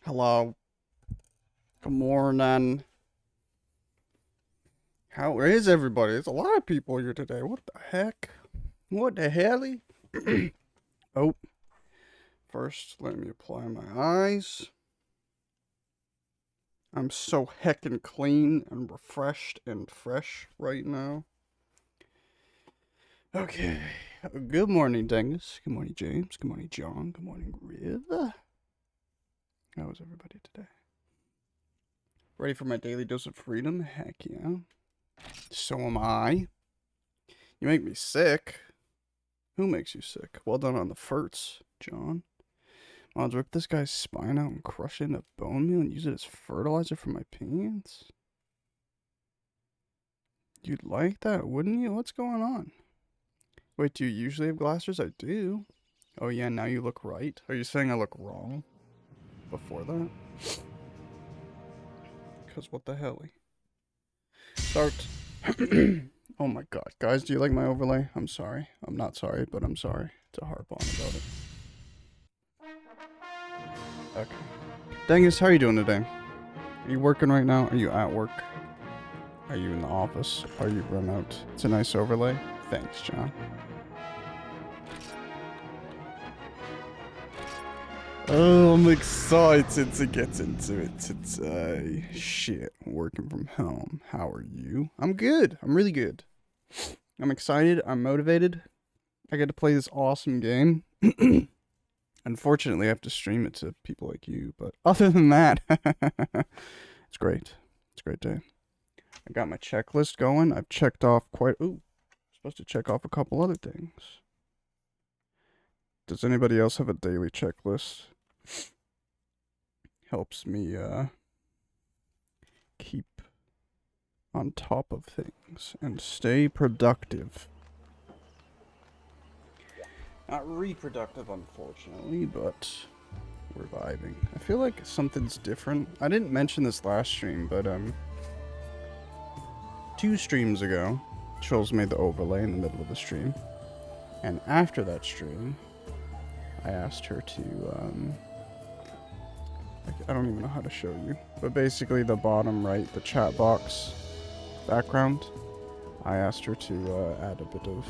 Hello. Good morning. How is everybody? There's a lot of people here today. What the heck? What the helly? Oh, first let me apply my eyes. I'm so heckin' clean and refreshed and fresh right now. Okay. Good morning, Dingus. Good morning, James. Good morning, John. Good morning, Riv. How is everybody today? Ready for my daily dose of freedom? Heck yeah. So am I. You make me sick. Who makes you sick? Well done on the farts, John. I'll rip this guy's spine out and crush it into bone meal and use it as fertilizer for my pants? You'd like that, wouldn't you? What's going on? Wait, do you usually have glasses? I do. Oh yeah, now you look right. Are you saying I look wrong before that? Because what the hell? Start. Oh my god. Guys, do you like my overlay? I'm sorry. I'm not sorry, but I'm sorry to harp on about it. Okay. Dingus, how are you doing today? Are you working right now? Are you at work? Are you in the office? Are you remote? It's a nice overlay. Thanks, John. Oh, I'm excited to get into it today. Shit, working from home. How are you? I'm good. I'm really good. I'm excited. I'm motivated. I get to play this awesome game. Unfortunately, I have to stream it to people like you, but other than that, it's great. It's a great day. I got my checklist going. I've checked off quite... Ooh, supposed to check off a couple other things. Does anybody else have a daily checklist? Helps me keep on top of things and stay productive. Not reproductive, unfortunately, but we're vibing. I feel like something's different. I didn't mention this last stream, but 2 streams ago, Trolls made the overlay in the middle of the stream. And after that stream, I asked her to, I don't even know how to show you. But basically the bottom right, the chat box background, I asked her to add a bit of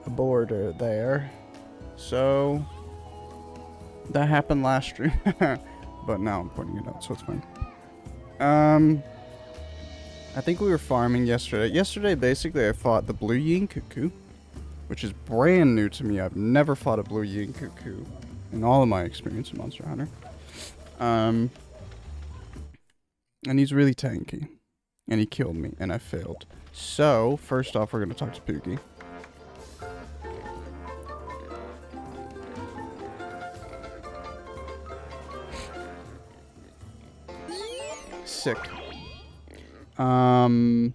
a border there. So that happened last stream. But now I'm pointing it out, so it's fine. I think we were farming yesterday. Yesterday, basically, I fought the blue yin cuckoo, which is brand new to me. I've never fought a blue yin cuckoo in all of my experience in Monster Hunter. And he's really tanky. And he killed me, and I failed. So, first off, we're going to talk to Pookie. Sick. And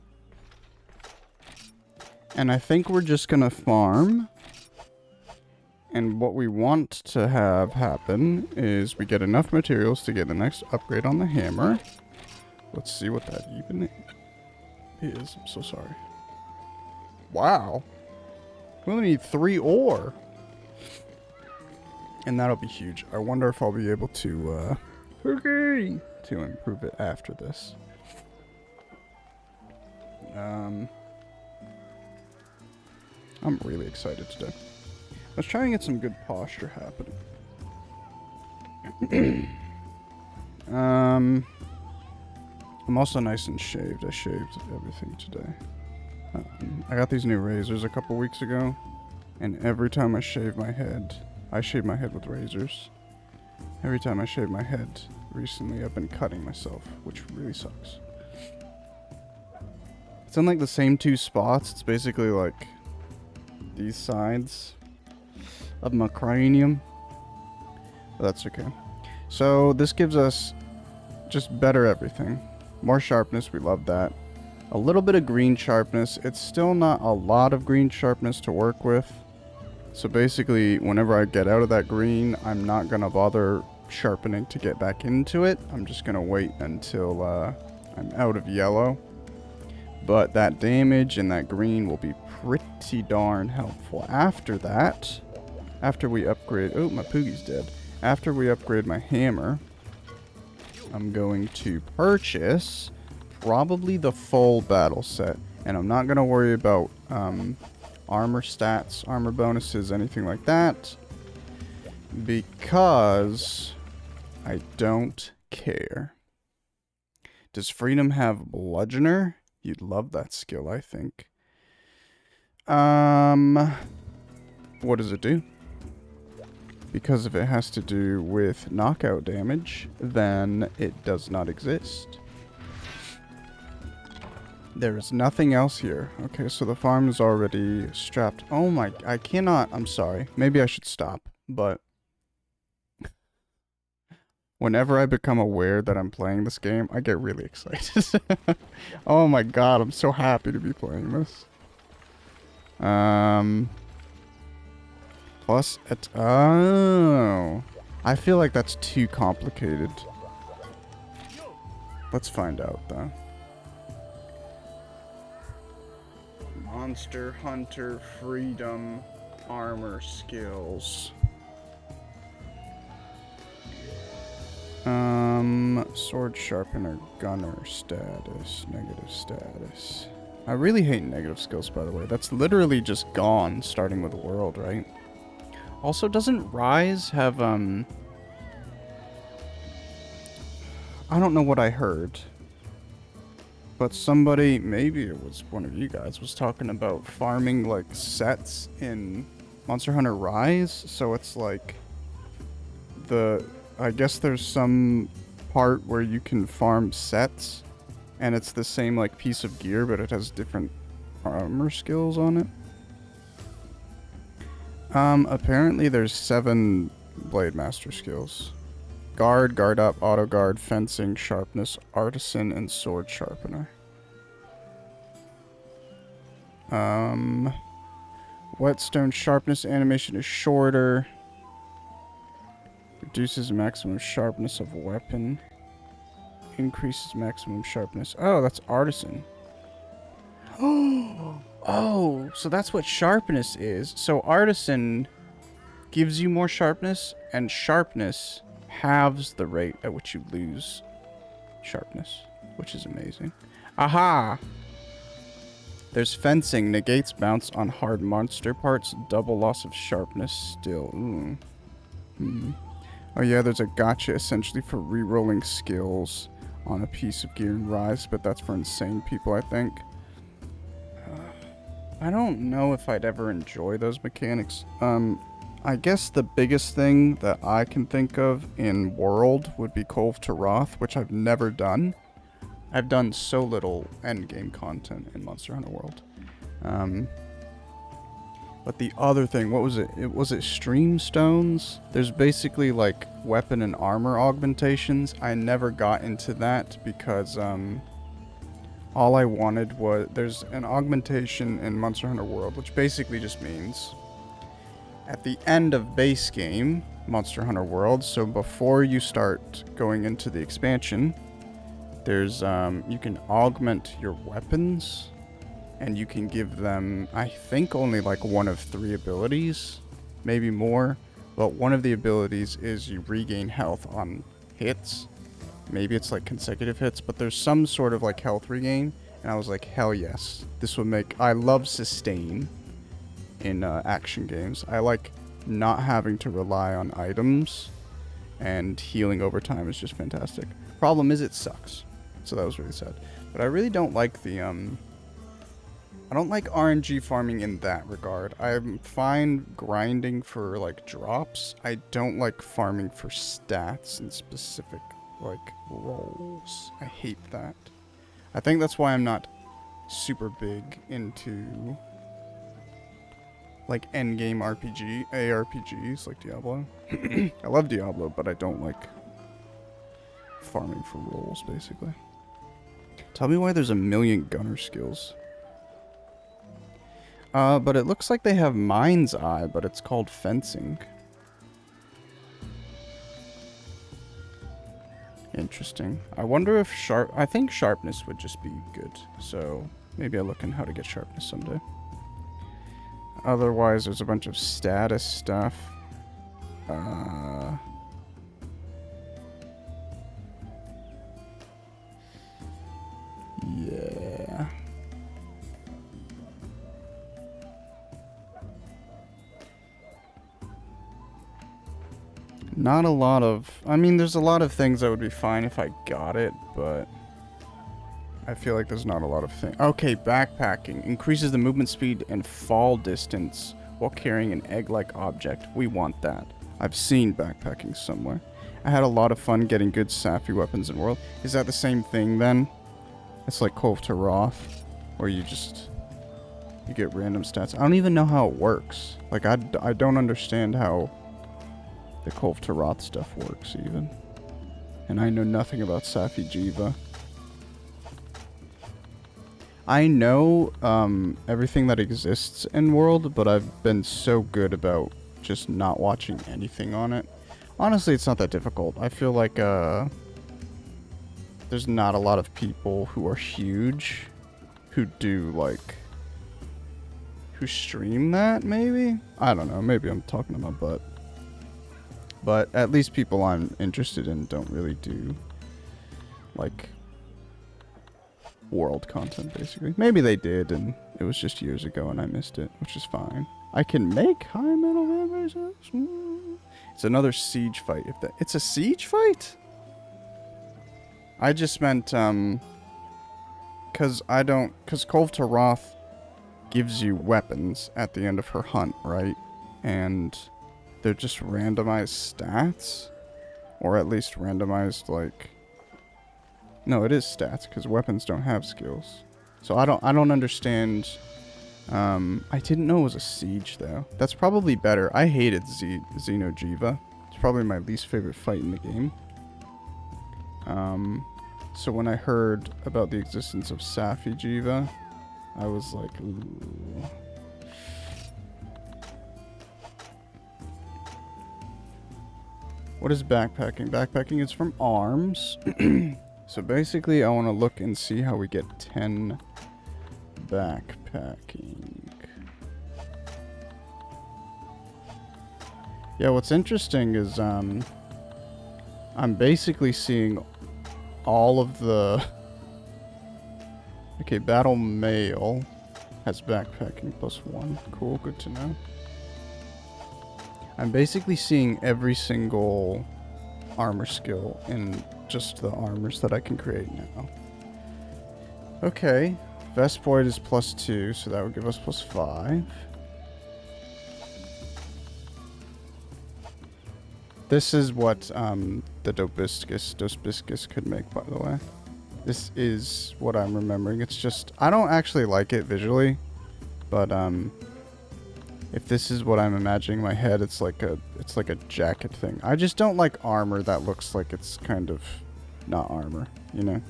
I think we're just gonna farm. And what we want to have happen is we get enough materials to get the next upgrade on the hammer. Let's see what that even is. I'm so sorry. Wow. We only need 3 ore. And that'll be huge. I wonder if I'll be able to, to improve it after this. I'm really excited today. Let's try and get some good posture happening. I'm also nice and shaved. I shaved everything today. I got these new razors a couple weeks ago, and every time I shave my head with razors. Every time I shave my head recently, I've been cutting myself, which really sucks. It's in like the same 2 spots. It's basically like these sides of my cranium. But that's okay. So this gives us just better everything. More sharpness, we love that. A little bit of green sharpness. It's still not a lot of green sharpness to work with. So basically, whenever I get out of that green, I'm not going to bother sharpening to get back into it. I'm just going to wait until I'm out of yellow. But that damage and that green will be pretty darn helpful. After that, after we upgrade... Oh, my Poogie's dead. After we upgrade my hammer, I'm going to purchase probably the full battle set. And I'm not going to worry about armor stats, armor bonuses, anything like that. Because I don't care. Does Freedom have Bludgeoner? You'd love that skill, I think. What does it do? Because if it has to do with knockout damage, then it does not exist. There is nothing else here. Okay, so the farm is already strapped. Oh my, I cannot, I'm sorry. Maybe I should stop, but whenever I become aware that I'm playing this game, I get really excited. Oh my god, I'm so happy to be playing this. Plus, oh. I feel like that's too complicated. Let's find out, though. Monster Hunter Freedom Armor Skills. Sword Sharpener Gunner status. Negative status. I really hate negative skills, by the way. That's literally just gone, starting with World, right? Also, doesn't Rise have, I don't know what I heard. But somebody, maybe it was one of you guys, was talking about farming, like, sets in Monster Hunter Rise. So it's like, I guess there's some part where you can farm sets. And it's the same, like, piece of gear, but it has different armor skills on it. Apparently there's 7 Blade Master skills. Guard, guard up, auto guard, fencing, sharpness, artisan, and sword sharpener. Whetstone sharpness animation is shorter. Reduces maximum sharpness of weapon. Increases maximum sharpness. Oh, that's artisan. Oh, so that's what sharpness is. So artisan gives you more sharpness, and sharpness halves the rate at which you lose sharpness, which is amazing. Aha! There's fencing, negates bounce on hard monster parts, double loss of sharpness still. Ooh. Oh yeah, there's a gotcha essentially for re-rolling skills on a piece of gear in Rise, but that's for insane people, I think. I don't know if I'd ever enjoy those mechanics. I guess the biggest thing that I can think of in World would be Cove to Wrath, which I've never done. I've done so little endgame content in Monster Hunter World. But the other thing, what was it? Was it Stream Stones? There's basically like weapon and armor augmentations. I never got into that because all I wanted was, there's an augmentation in Monster Hunter World, which basically just means at the end of base game, Monster Hunter World, so before you start going into the expansion, there's, you can augment your weapons, and you can give them, I think, only like one of 3 abilities, maybe more, but one of the abilities is you regain health on hits. Maybe it's like consecutive hits, but there's some sort of like health regain, and I was like, hell yes, this would make, I love sustain in action games. I like not having to rely on items, and healing over time is just fantastic. Problem is it sucks, so that was really sad. But I really don't like the I don't like RNG farming in that regard. I'm fine grinding for like drops. I don't like farming for stats and specific like roles. I hate that. I think that's why I'm not super big into like endgame ARPGs like Diablo. I love Diablo, but I don't like farming for roles, basically. Tell me why there's a million gunner skills. But it looks like they have Mind's Eye, but it's called fencing. Interesting. I wonder if I think sharpness would just be good. So maybe I'll look in how to get sharpness someday. Otherwise, there's a bunch of status stuff. Yeah. Not a lot of... I mean, there's a lot of things that would be fine if I got it, but... I feel like there's not a lot of things. Okay, backpacking. Increases the movement speed and fall distance while carrying an egg-like object. We want that. I've seen backpacking somewhere. I had a lot of fun getting good Safi weapons in World. Is that the same thing then? It's like Cove to Roth, where you just... you get random stats. I don't even know how it works. Like, I don't understand how the Cove to Roth stuff works, even. And I know nothing about Safi Jiva. I know everything that exists in World, but I've been so good about just not watching anything on it. Honestly, it's not that difficult. I feel like there's not a lot of people who are huge who do, like, who stream that, maybe? I don't know. Maybe I'm talking to my butt. But at least people I'm interested in don't really do, like, World content, basically. Maybe they did, and it was just years ago and I missed it, which is fine. I can make high metal van bases. It's another siege fight. If that... It's a siege fight? I just meant, because Cove to Roth gives you weapons at the end of her hunt, right? And they're just randomized stats? Or at least randomized, like... No, it is stats, because weapons don't have skills. So I don't understand... I didn't know it was a siege, though. That's probably better. I hated Xenojiva. It's probably my least favorite fight in the game. So when I heard about the existence of Safi Jiva, I was like, ooh. What is backpacking? Backpacking is from ARMS. So basically, I want to look and see how we get 10 backpacking. Yeah, what's interesting is I'm basically seeing all of the... Okay, Battle Male has backpacking +1. Cool, good to know. I'm basically seeing every single armor skill in just the armors that I can create now. Okay, Vespoid is +2, so that would give us +5. This is what the Dobiscus could make, by the way. This is what I'm remembering. It's just, I don't actually like it visually, but if this is what I'm imagining in my head, it's like a jacket thing. I just don't like armor that looks like it's kind of not armor, you know?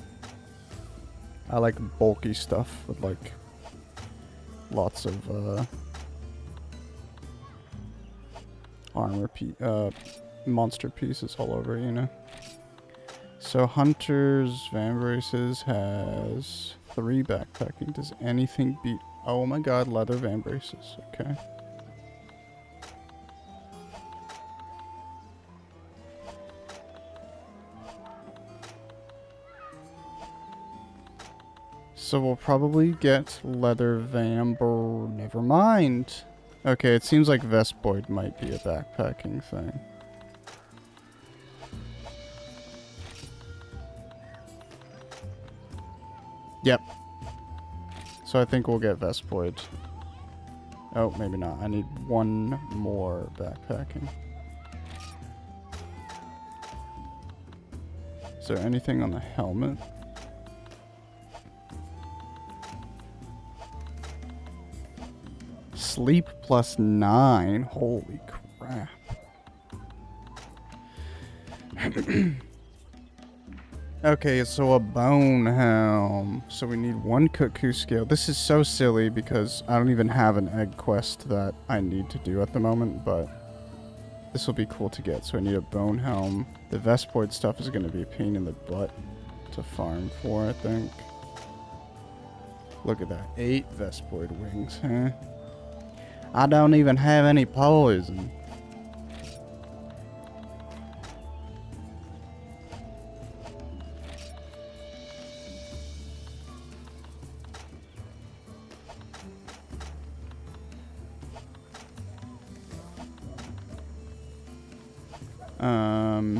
I like bulky stuff with like lots of armor monster pieces all over, you know? So Hunter's Van Braces has 3 backpacking. Does anything beat... Oh my god, leather Van Braces. Okay. So we'll probably get leather Vamber. Never mind. Okay, it seems like Vespoid might be a backpacking thing. Yep. So I think we'll get Vespoid. Oh, maybe not. I need 1 more backpacking. Is there anything on the helmet? Sleep +9. Holy crap. Okay, so a bone helm. So we need 1 cuckoo scale. This is so silly because I don't even have an egg quest that I need to do at the moment, but this will be cool to get. So I need a bone helm. The Vespoid stuff is going to be a pain in the butt to farm for, I think. Look at that. 8 Vespoid wings, huh? I don't even have any poison. Yeah,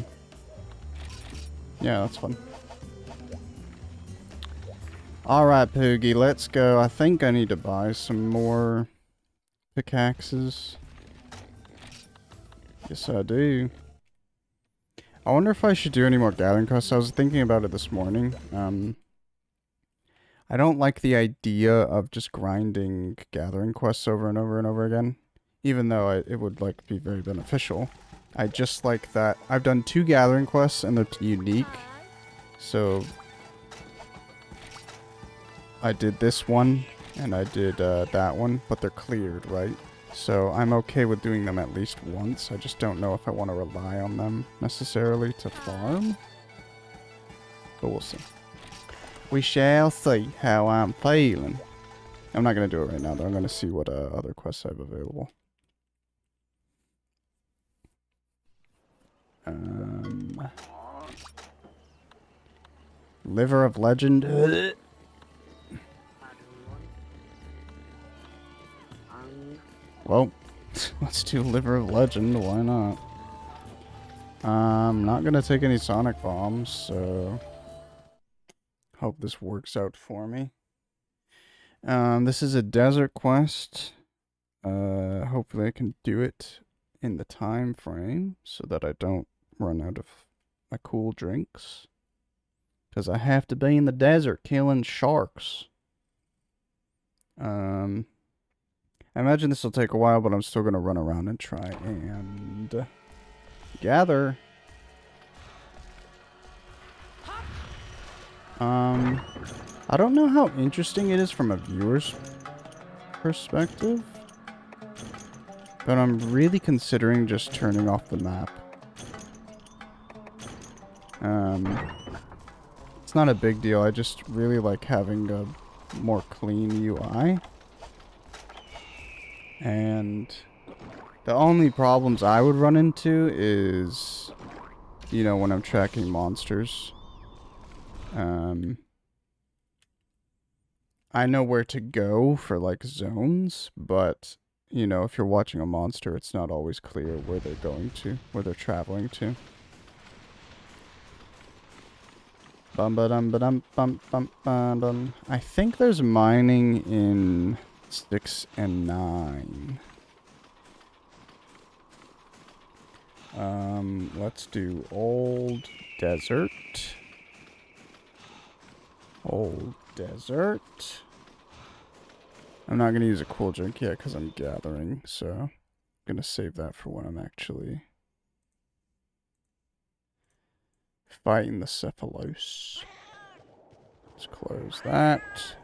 that's fun. Alright, Poogie, let's go. I think I need to buy some more pickaxes. Yes, I do. I wonder if I should do any more gathering quests. I was thinking about it this morning. I don't like the idea of just grinding gathering quests over and over and over again. Even though it would, like, be very beneficial. I just like that. I've done 2 gathering quests and they're unique. So I did this one and I did that one, but they're cleared, right? So I'm okay with doing them at least once. I just don't know if I want to rely on them necessarily to farm. But we'll see. We shall see how I'm feeling. I'm not going to do it right now, though. I'm going to see what other quests I have available. Liver of Legend. Well, let's do Liver of Legend. Why not? I'm not going to take any Sonic Bombs, so hope this works out for me. This is a desert quest. Hopefully I can do it in the time frame so that I don't run out of my cool drinks. Because I have to be in the desert killing sharks. I imagine this will take a while, but I'm still going to run around and try and gather. I don't know how interesting it is from a viewer's perspective, but I'm really considering just turning off the map. It's not a big deal. I just really like having a more clean UI. And the only problems I would run into is, you know, when I'm tracking monsters. I know where to go for, like, zones, but, you know, if you're watching a monster, it's not always clear where they're going to, where they're traveling to. Bum ba dum ba dum bum bum bum bum. I think there's mining in 6 and 9. Let's do Old Desert. Old Desert. I'm not going to use a cool drink yet because I'm gathering, so I'm going to save that for when I'm actually fighting the Cephalos. Let's close that.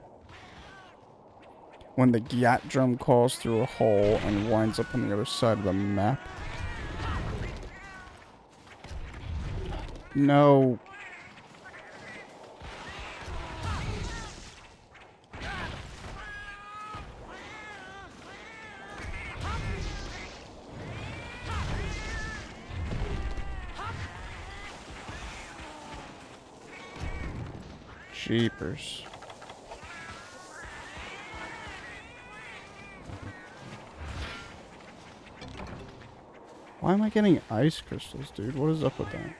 When the Gyat drum calls through a hole and winds up on the other side of the map. No. Jeepers. Why am I getting ice crystals, dude? What is up with that?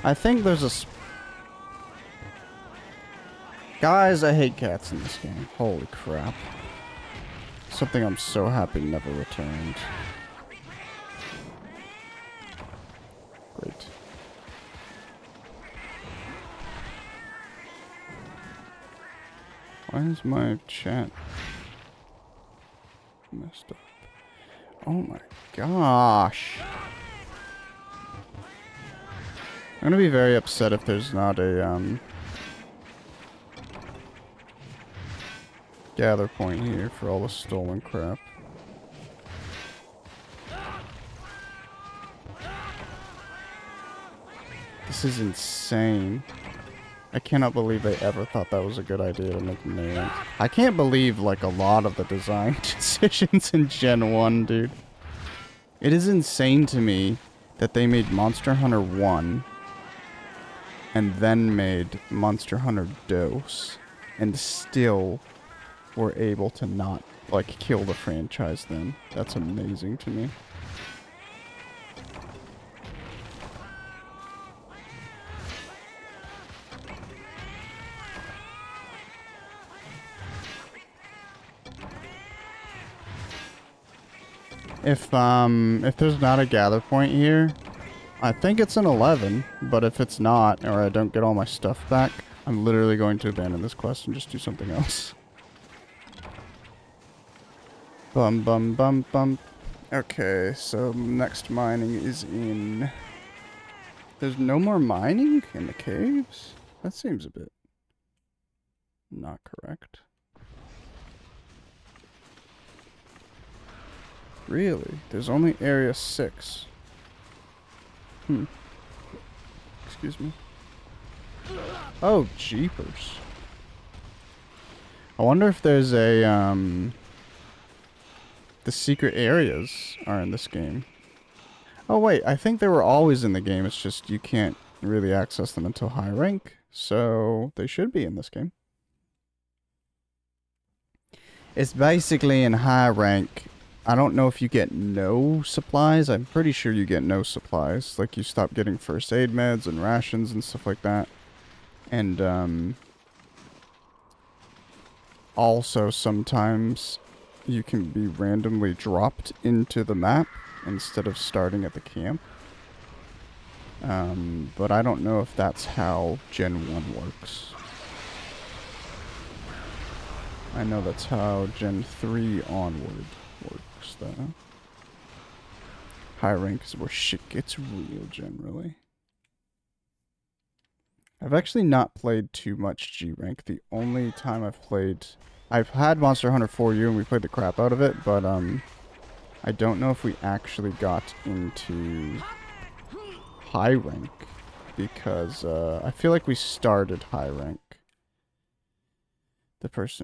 I think there's a... Guys, I hate cats in this game. Holy crap. Something I'm so happy never returned. Great. Why is my chat messed up? Oh my gosh. I'm gonna be very upset if there's not a gather point here for all the stolen crap. This is insane. I cannot believe they ever thought that was a good idea to make melee. I can't believe, like, a lot of the design decisions in Gen 1, dude. It is insane to me that they made Monster Hunter 1 and then made Monster Hunter Dose and still were able to not, like, kill the franchise then. That's amazing to me. If there's not a gather point here, I think it's an 11, but if it's not, or I don't get all my stuff back, I'm literally going to abandon this quest and just do something else. Bum bum bum bum. Okay, so next mining is in... There's no more mining in the caves? That seems a bit not correct. Really? There's only area 6. Excuse me. Oh, jeepers. I wonder if there's a, the secret areas are in this game. Oh, wait, I think they were always in the game. It's just you can't really access them until high rank. So, they should be in this game. It's basically in high rank. I don't know if you get no supplies. I'm pretty sure you get no supplies. Like, you stop getting first aid meds and rations and stuff like that. And, also sometimes you can be randomly dropped into the map instead of starting at the camp. But I don't know if that's how Gen 1 works. I know that's how Gen 3 onward works, though. High rank is where shit gets real, generally. I've actually not played too much G rank. The only time I've played... I've had Monster Hunter 4U and we played the crap out of it, but I don't know if we actually got into high rank because I feel like we started high rank.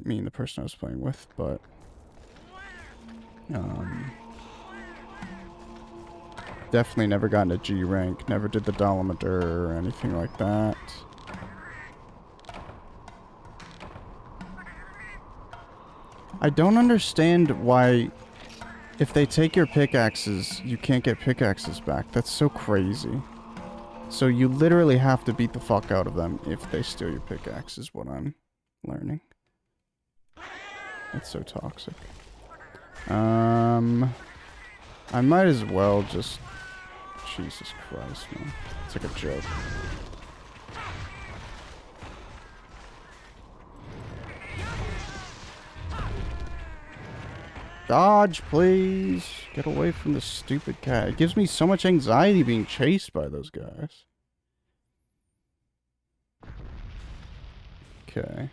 Me and the person I was playing with, but definitely never got into G rank, never did the Dolometer or anything like that. I don't understand why, if they take your pickaxes, you can't get pickaxes back. That's so crazy. So you literally have to beat the fuck out of them if they steal your pickaxe, is what I'm learning. That's so toxic. I might as well just... Jesus Christ, man. It's like a joke. Dodge, please. Get away from the stupid cat. It gives me so much anxiety being chased by those guys. Okay.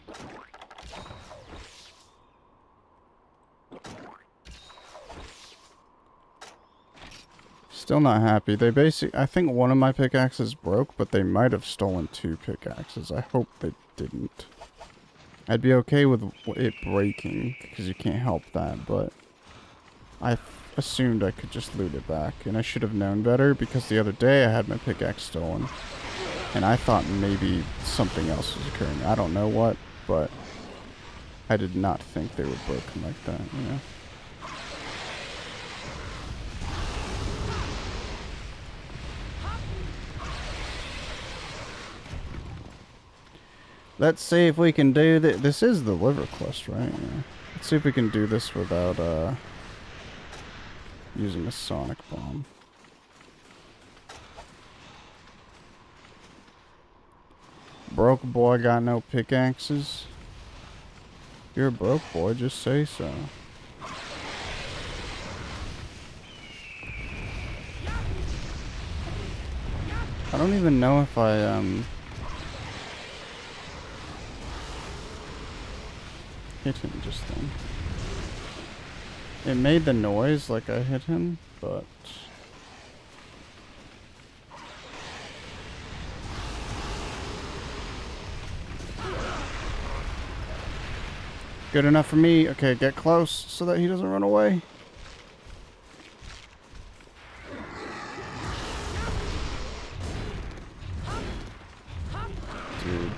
Still not happy. They I think one of my pickaxes broke, but they might have stolen 2 pickaxes. I hope they didn't. I'd be okay with it breaking, because you can't help that, but I assumed I could just loot it back, and I should have known better, because the other day I had my pickaxe stolen, and I thought maybe something else was occurring. I don't know what, but I did not think they were broken like that, you know? Let's see if we can do this. This is the liver quest, right? Yeah. Let's see if we can do this without using a sonic bomb. Broke boy got no pickaxes. You're a broke boy, just say so. I don't even know if I hit him just then. It made the noise like I hit him, but... Good enough for me. Okay, get close so that he doesn't run away. Dude.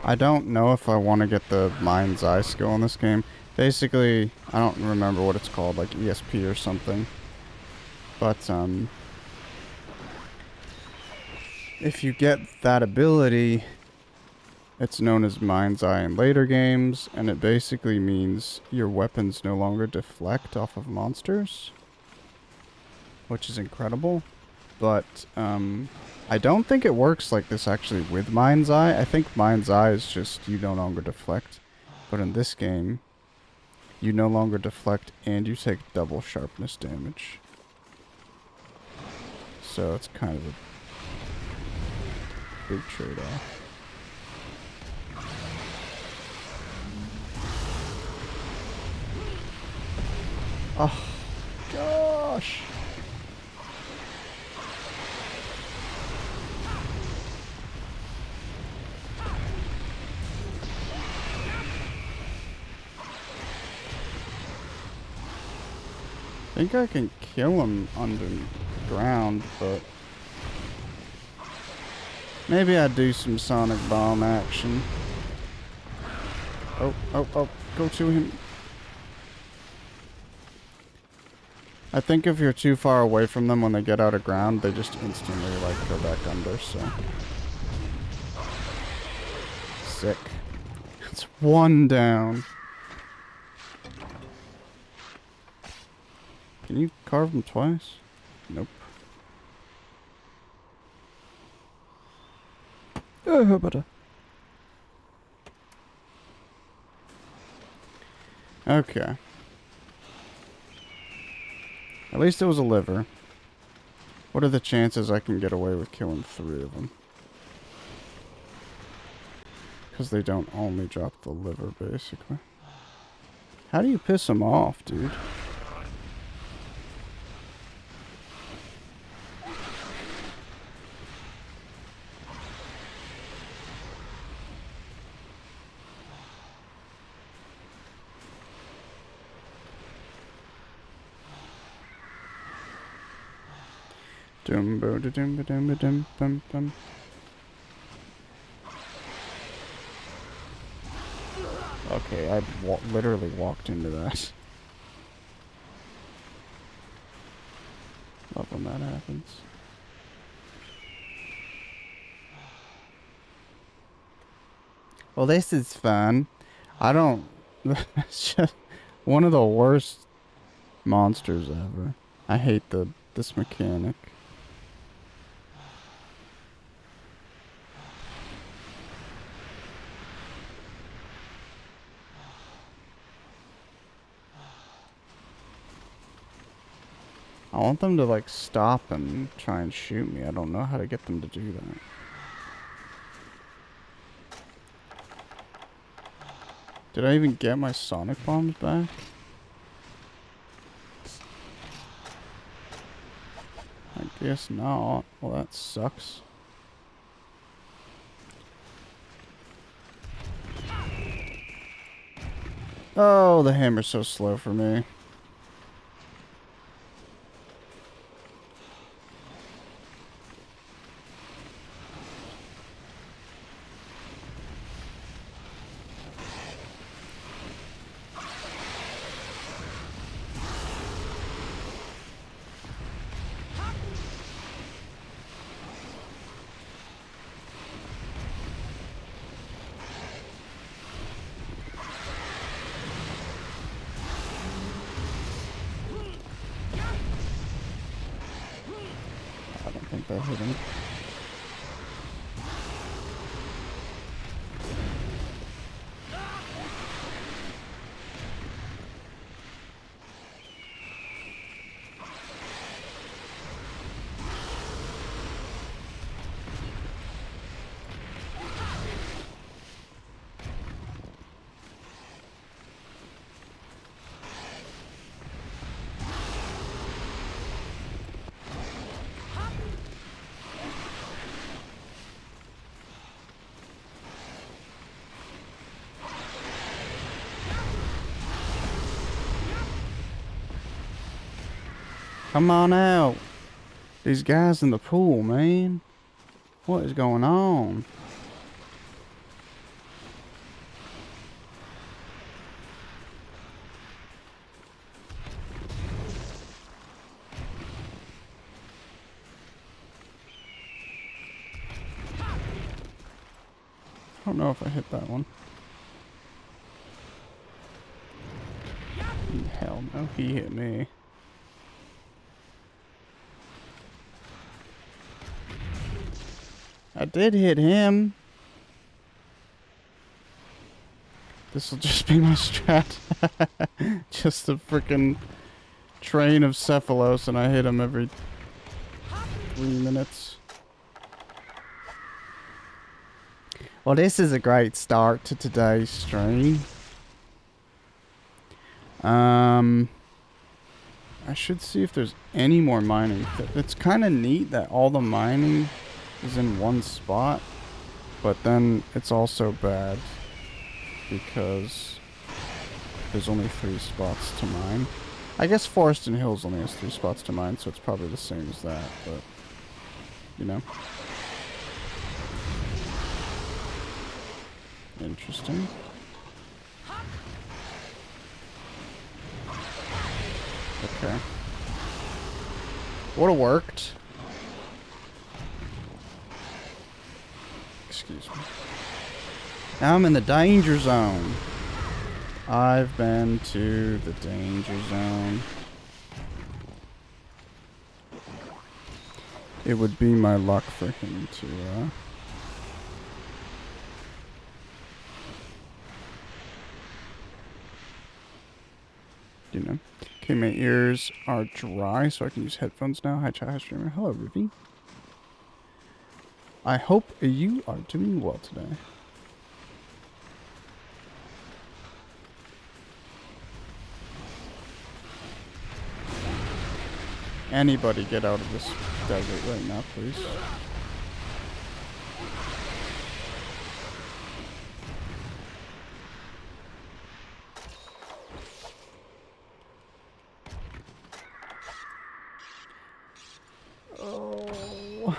I don't know if I want to get the Mind's Eye skill in this game. Basically, I don't remember what it's called, like ESP or something. But, if you get that ability, it's known as Mind's Eye in later games, and it basically means your weapons no longer deflect off of monsters, which is incredible. But, I don't think it works like this actually with Mind's Eye. I think Mind's Eye is just you no longer deflect. But in this game, you no longer deflect and you take double sharpness damage. So it's kind of a big trade-off. Oh, gosh. I think I can kill him underground, but maybe I'd do some sonic bomb action. Oh, go to him. I think if you're too far away from them when they get out of ground, they just instantly, like, go back under, so. Sick. It's one down. Can you carve them twice? Nope. Oh, better. Okay. At least it was a liver. What are the chances I can get away with killing 3 of them? Because they don't only drop the liver, basically. How do you piss them off, dude? Dumbo da dumba dumba dum bum bum. Okay, I literally walked into that. Love when that happens. Well, this is fun. I don't... It's just one of the worst monsters ever. I hate this mechanic. I want them to, like, stop and try and shoot me. I don't know how to get them to do that. Did I even get my sonic bombs back? I guess not. Well, that sucks. Oh, the hammer's so slow for me. I don't think that hit him. Come on out. These guys in the pool, man. What is going on? don't know if I hit that one. Hell no, he hit me. I did hit him. This will just be my strat. Just a freaking train of Cephalos, and I hit him every 3 minutes. Well, this is a great start to today's stream. I should see if there's any more mining. It's kind of neat that all the mining is in one spot, but then it's also bad because there's only 3 spots to mine. I guess Forest and Hills only has 3 spots to mine, so it's probably the same as that, but you know. Interesting. Okay. Would have worked. Excuse me. Now I'm in the danger zone. I've been to the danger zone. It would be my luck for him to, you know. Okay, my ears are dry, so I can use headphones now. Hi, chat, hi, streamer. Hello, Ruby. I hope you are doing well today. Anybody get out of this desert right now, please. Oh.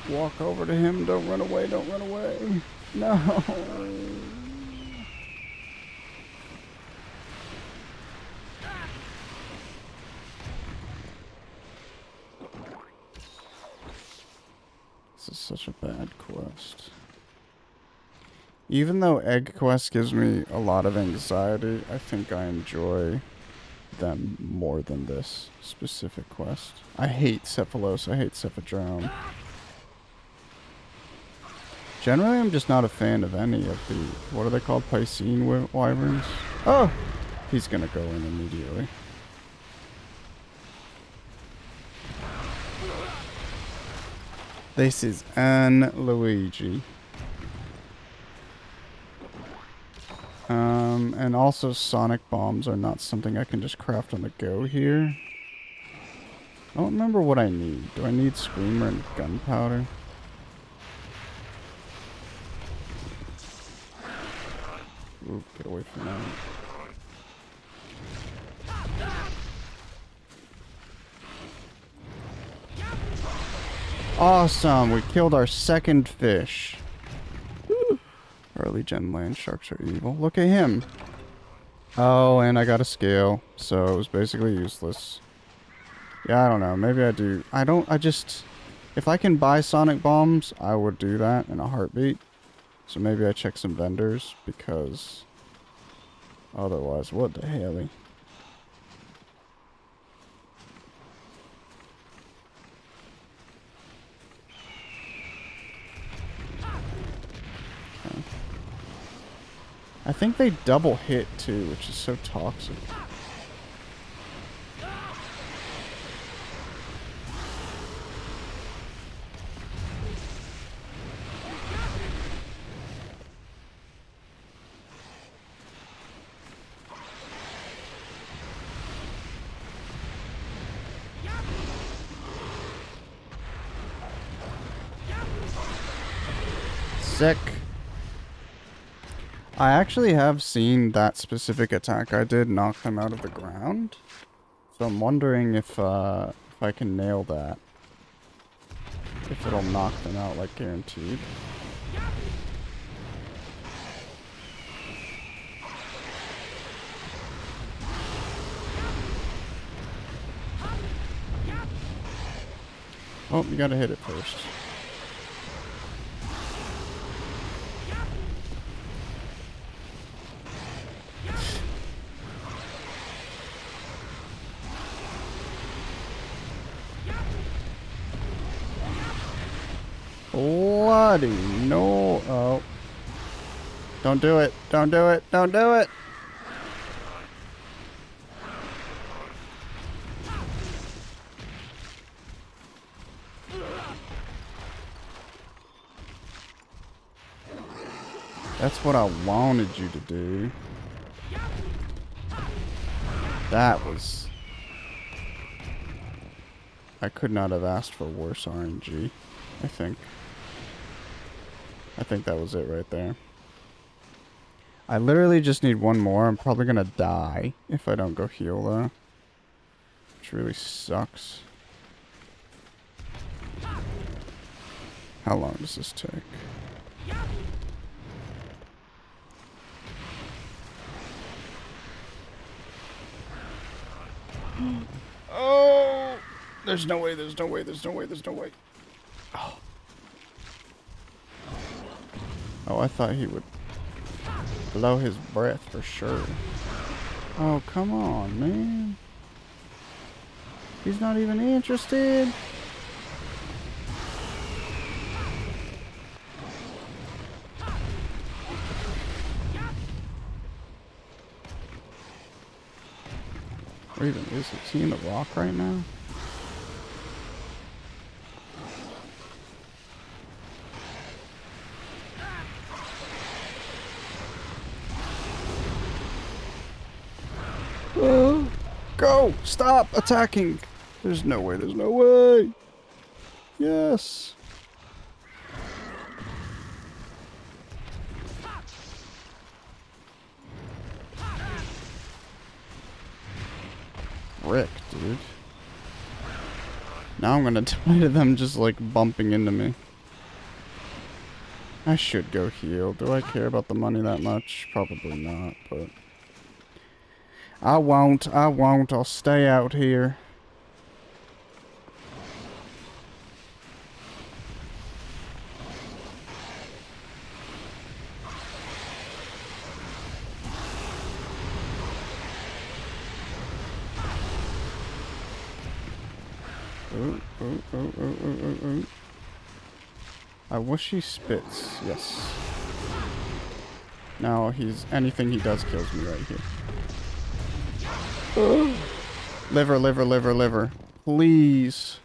Walk over to him. Don't run away. Don't run away. No. This is such a bad quest. Even though Egg Quest gives me a lot of anxiety, I think I enjoy them more than this specific quest. I hate Cephalos. I hate Cephadrome. Generally, I'm just not a fan of any of the... What are they called? Piscine wyverns? Oh! He's gonna go in immediately. This is Luigi. And also sonic bombs are not something I can just craft on the go here. I don't remember what I need. Do I need Screamer and gunpowder? Ooh, get away from that. Awesome! We killed our second fish. Woo. Early gen land sharks are evil. Look at him. Oh, and I got a scale, so it was basically useless. Yeah, I don't know. Maybe I do. I just... If I can buy sonic bombs, I would do that in a heartbeat. So maybe I check some vendors, because... Otherwise, what the hell? Okay. I think they double hit, too, which is so toxic. Sick. I actually have seen that specific attack I did knock them out of the ground. So I'm wondering if I can nail that. If it'll knock them out, like, guaranteed. Oh, you gotta hit it first. Bloody no. Oh. Don't do it. Don't do it. Don't do it. That's what I wanted you to do. That was... I could not have asked for worse RNG, I think. I think that was it right there. I literally just need one more. I'm probably gonna die if I don't go heal though. Which really sucks. How long does this take? Oh! There's no way, there's no way, there's no way, there's no way. Oh. Oh, I thought he would blow his breath for sure. Oh, come on, man. He's not even interested. Where even is he? Is he in the rock right now? Go! Stop attacking! There's no way, there's no way! Yes! Rick, dude. Now I'm gonna die to them just like bumping into me. I should go heal. Do I care about the money that much? Probably not, but... I won't. I'll stay out here. Oh. I wish he spits. Yes. Now he's... anything he does kills me right here. Liver. Please.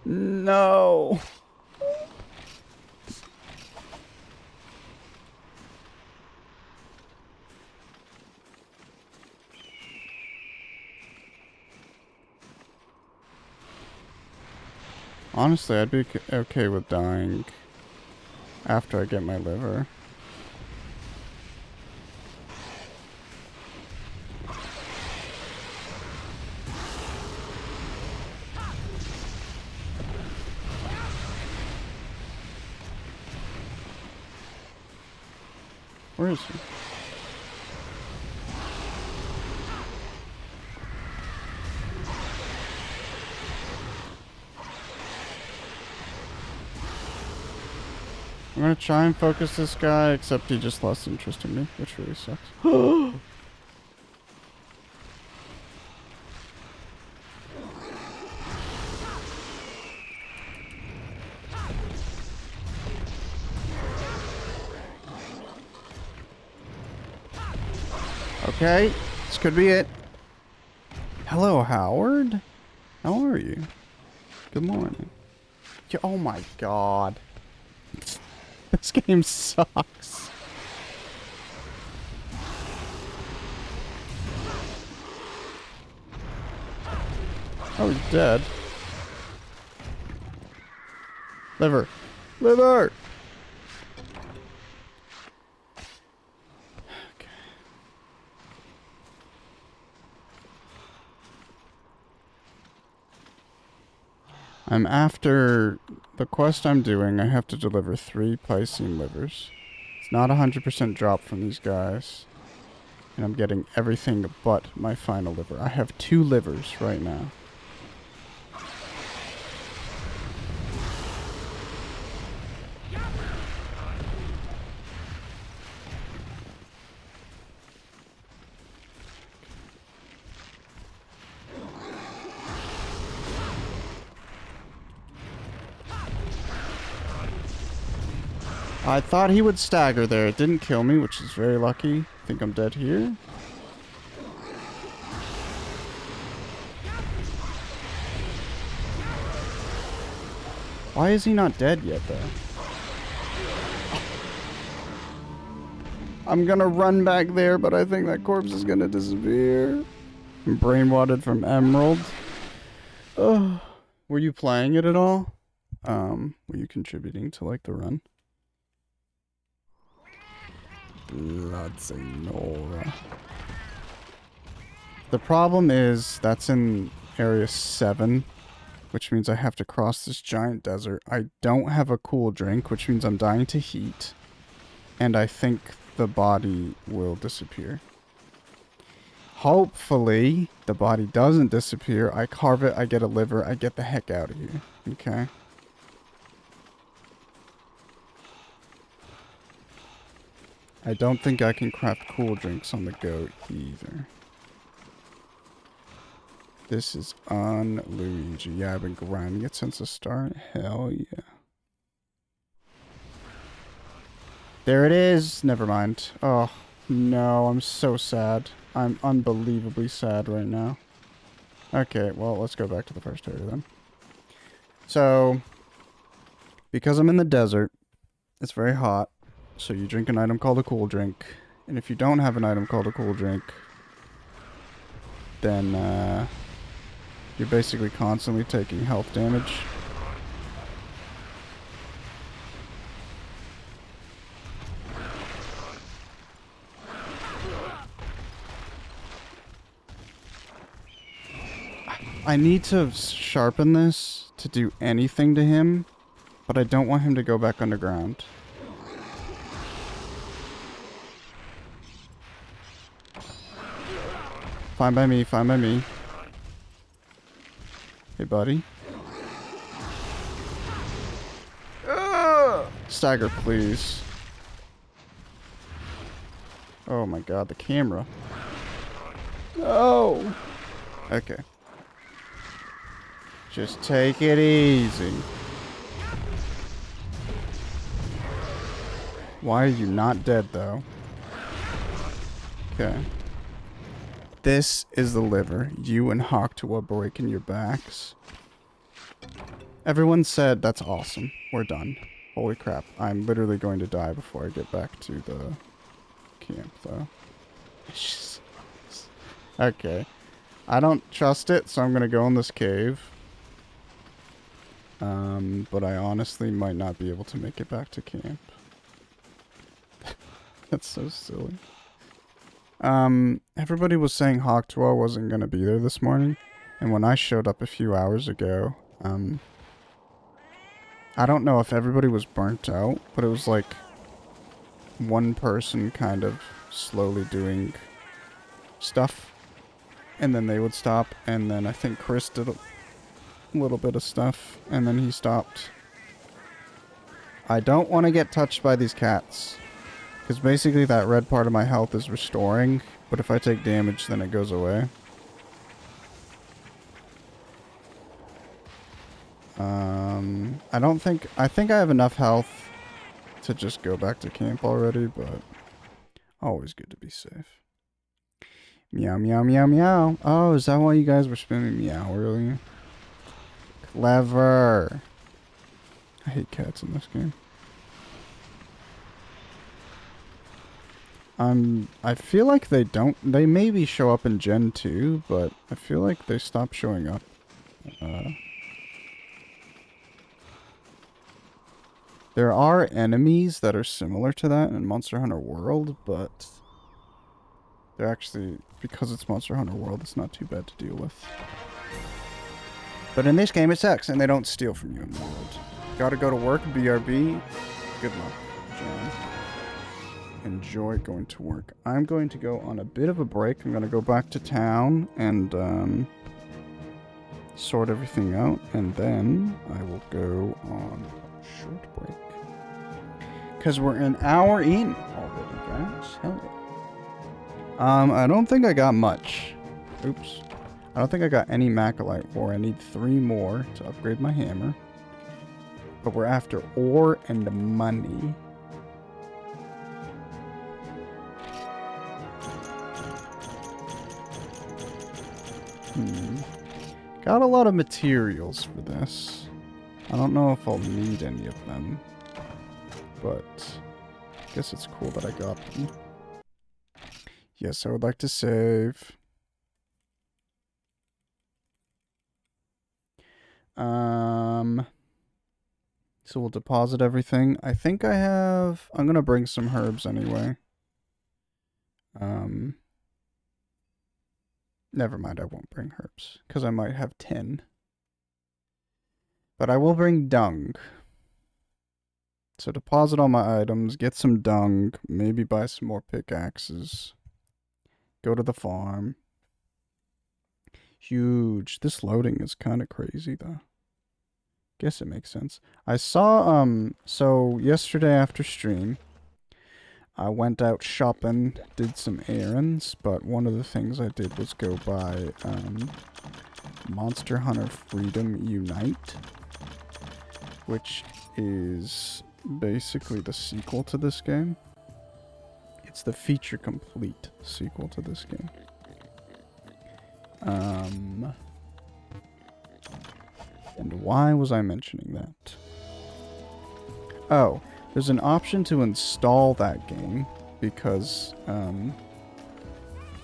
No. Honestly, I'd be okay with dying after I get my liver. Where is he? I'm gonna try and focus this guy, except he just lost interest in me, which really sucks. Okay, this could be it. Hello, Howard. How are you? Good morning. Oh my god. This game sucks. Oh, he's dead. Liver. Liver! Okay. I'm after the quest I'm doing. I have to deliver 3 Piscean livers. It's not 100% drop from these guys. And I'm getting everything but my final liver. I have 2 livers right now. I thought he would stagger there. It didn't kill me, which is very lucky. I think I'm dead here. Why is he not dead yet, though? I'm gonna run back there, but I think that corpse is gonna disappear. I'm brainwatted from Emerald. Oh, were you playing it at all? Were you contributing to, like, the run? Blood Senora. The problem is, that's in Area 7. Which means I have to cross this giant desert. I don't have a cool drink, which means I'm dying to heat. And I think the body will disappear. Hopefully, the body doesn't disappear. I carve it, I get a liver, I get the heck out of here. Okay? I don't think I can craft cool drinks on the goat either. This is on Luigi. Yeah, I've been grinding it since the start. Hell yeah. There it is. Never mind. Oh, no. I'm so sad. I'm unbelievably sad right now. Okay, well, let's go back to the first area then. So, because I'm in the desert, it's very hot. So you drink an item called a cool drink. And if you don't have an item called a cool drink, then, you're basically constantly taking health damage. I need to sharpen this to do anything to him, but I don't want him to go back underground. Fine by me, fine by me. Hey, buddy. Stagger, please. Oh my god, the camera. No! Okay. Just take it easy. Why are you not dead, though? Okay. This is the liver. You and Hawktua breaking your backs. Everyone said that's awesome. We're done. Holy crap. I'm literally going to die before I get back to the camp, though. Okay. I don't trust it, so I'm going to go in this cave. But I honestly might not be able to make it back to camp. That's so silly. Everybody was saying Hawktua wasn't going to be there this morning. And when I showed up a few hours ago, I don't know if everybody was burnt out, but it was like one person kind of slowly doing stuff. And then they would stop, and then I think Chris did a little bit of stuff, and then he stopped. I don't want to get touched by these cats. Because basically that red part of my health is restoring, but if I take damage, then it goes away. I think I have enough health to just go back to camp already, but always good to be safe. Meow, meow, meow, meow. Oh, is that why you guys were spamming meow earlier? Clever. I hate cats in this game. I feel like they maybe show up in Gen 2, but I feel like they stopped showing up. There are enemies that are similar to that in Monster Hunter World, but they're actually, because it's Monster Hunter World, it's not too bad to deal with. But in this game it sucks, and they don't steal from you in the world. Gotta go to work, BRB. Good luck, John. Enjoy going to work. I'm going to go on a bit of a break. I'm going to go back to town and sort everything out, and then I will go on a short break. Because we're an hour in already, guys. Hell yeah. I don't think I got much. Oops. I don't think I got any Macalite ore. I need 3 more to upgrade my hammer. But we're after ore and money. Got a lot of materials for this. I don't know if I'll need any of them, but I guess it's cool that I got them. Yes, I would like to save. So we'll deposit everything. I think I have... I'm gonna bring some herbs anyway. Never mind, I won't bring herbs, because I might have 10. But I will bring dung. So deposit all my items, get some dung, maybe buy some more pickaxes. Go to the farm. Huge. This loading is kind of crazy, though. Guess it makes sense. I saw, so yesterday after stream, I went out shopping, did some errands, but one of the things I did was go buy, Monster Hunter Freedom Unite, which is basically the sequel to this game. It's the feature complete sequel to this game. And why was I mentioning that? Oh, there's an option to install that game because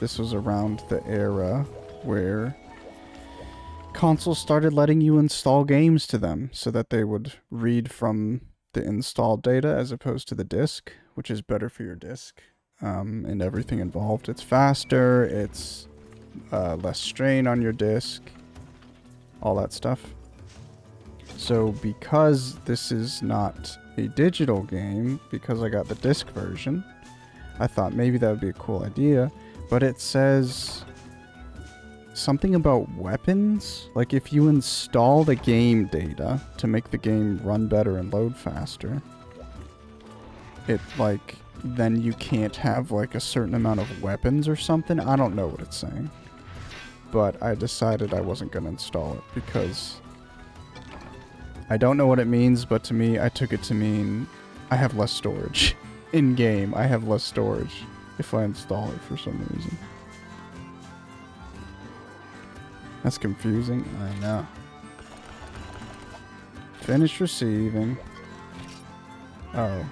this was around the era where consoles started letting you install games to them so that they would read from the install data as opposed to the disk, which is better for your disk and everything involved. It's faster, it's less strain on your disk, all that stuff. So because this is not a digital game, because I got the disc version, I thought maybe that would be a cool idea, but it says something about weapons. Like if you install the game data to make the game run better and load faster, it like, then you can't have like a certain amount of weapons or something. I don't know what it's saying, but I decided I wasn't going to install it because I don't know what it means, but to me, I took it to mean I have less storage. In-game, I have less storage if I install it for some reason. That's confusing. I know. Finish receiving. Oh.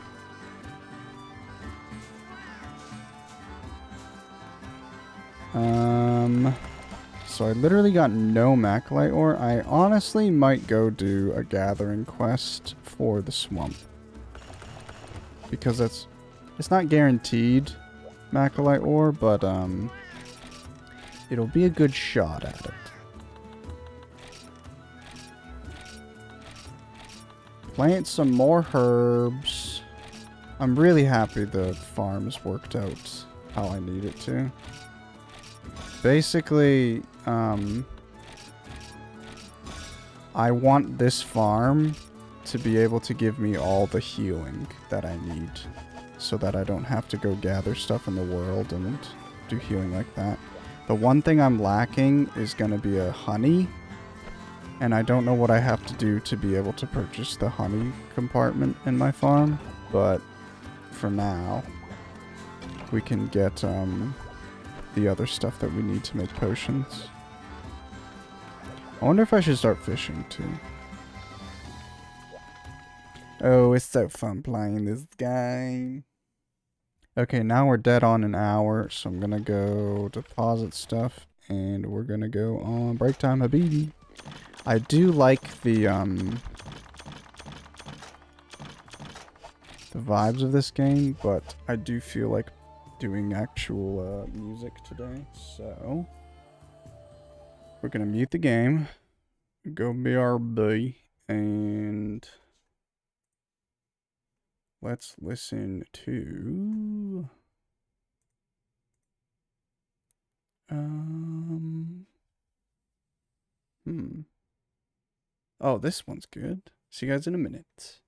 So I literally got no Maclite ore. I honestly might go do a gathering quest for the swamp. Because it's not guaranteed Maclite ore, but it'll be a good shot at it. Plant some more herbs. I'm really happy the farm's worked out how I need it to. Basically, I want this farm to be able to give me all the healing that I need so that I don't have to go gather stuff in the world and do healing like that. The one thing I'm lacking is going to be a honey, and I don't know what I have to do to be able to purchase the honey compartment in my farm, but for now, we can get the other stuff that we need to make potions. I wonder if I should start fishing too. Oh, it's so fun playing this game. Okay, now we're dead on an hour, so I'm gonna go deposit stuff, and we're gonna go on break time, habibi. I do like the vibes of this game, but I do feel like doing actual music today, so we're gonna mute the game, go BRB, and let's listen to oh, this one's good. See you guys in a minute.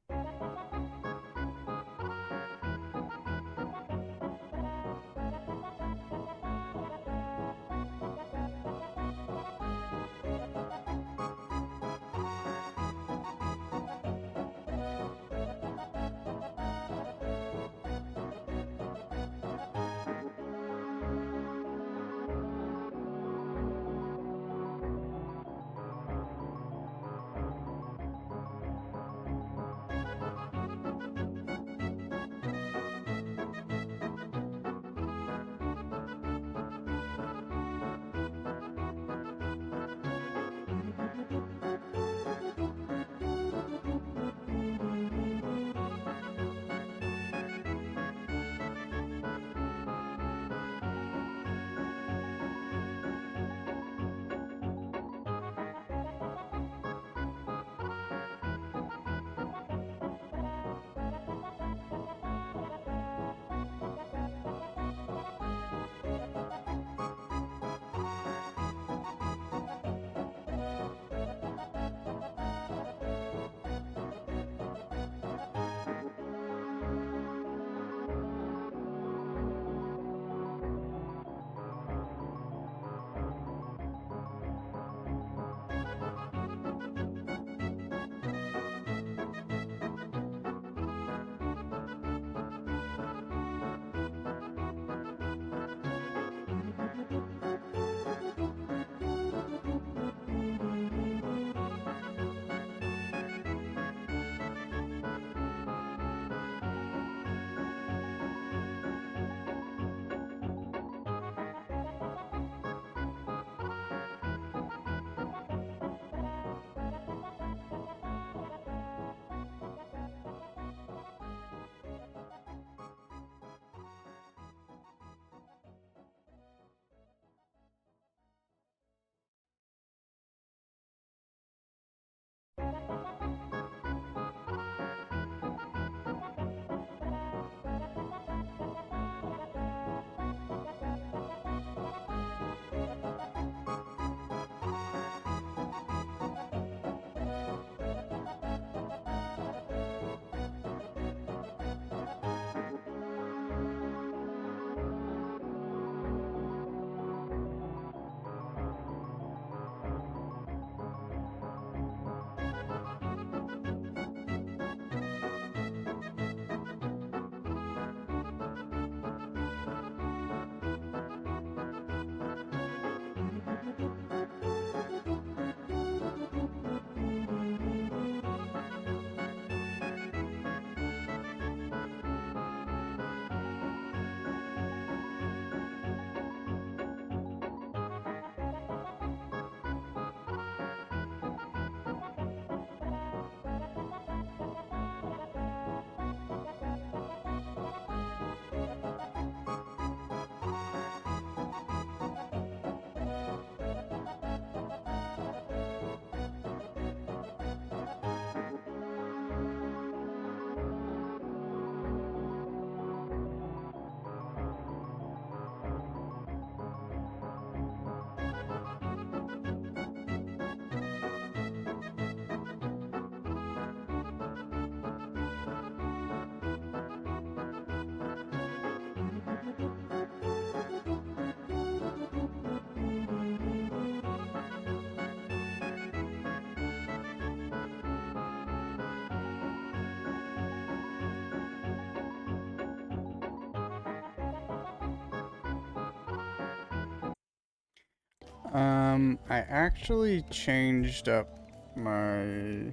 I actually changed up my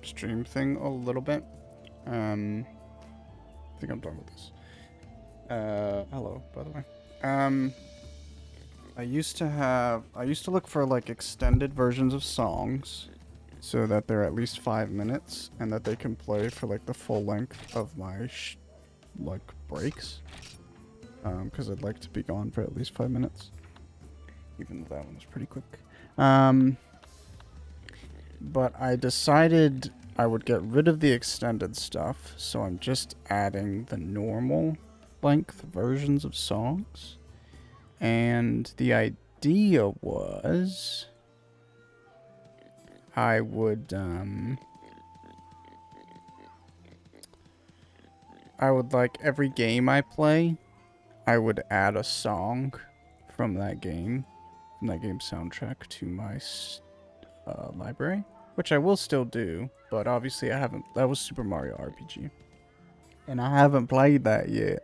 stream thing a little bit. I think I'm done with this. Hello, by the way. I used to look for like extended versions of songs so that they're at least 5 minutes and that they can play for like the full length of my like breaks. Because I'd like to be gone for at least 5 minutes. Even though that one was pretty quick. But I decided I would get rid of the extended stuff, so I'm just adding the normal length versions of songs. And the idea was I would like every game I play, I would add a song from that game soundtrack to my library, which I will still do, but obviously I haven't. That was Super Mario RPG, and I haven't played that yet.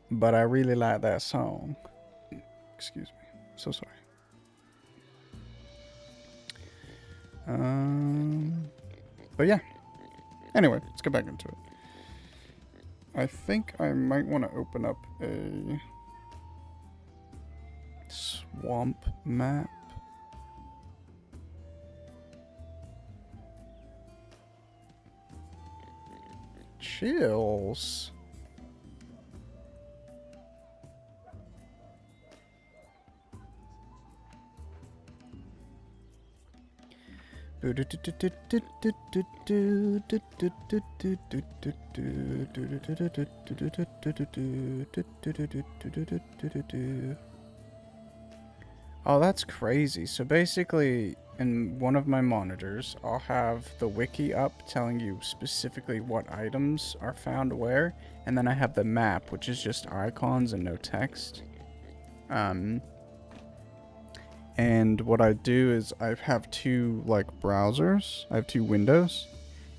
But I really like that song. Excuse me. So sorry. But yeah. Anyway, let's get back into it. I think I might want to open up a swamp map. Chills. Oh, that's crazy. So basically, in one of my monitors, I'll have the wiki up telling you specifically what items are found where, and then I have the map, which is just icons and no text. And what I do is I have two, like, browsers. I have two windows.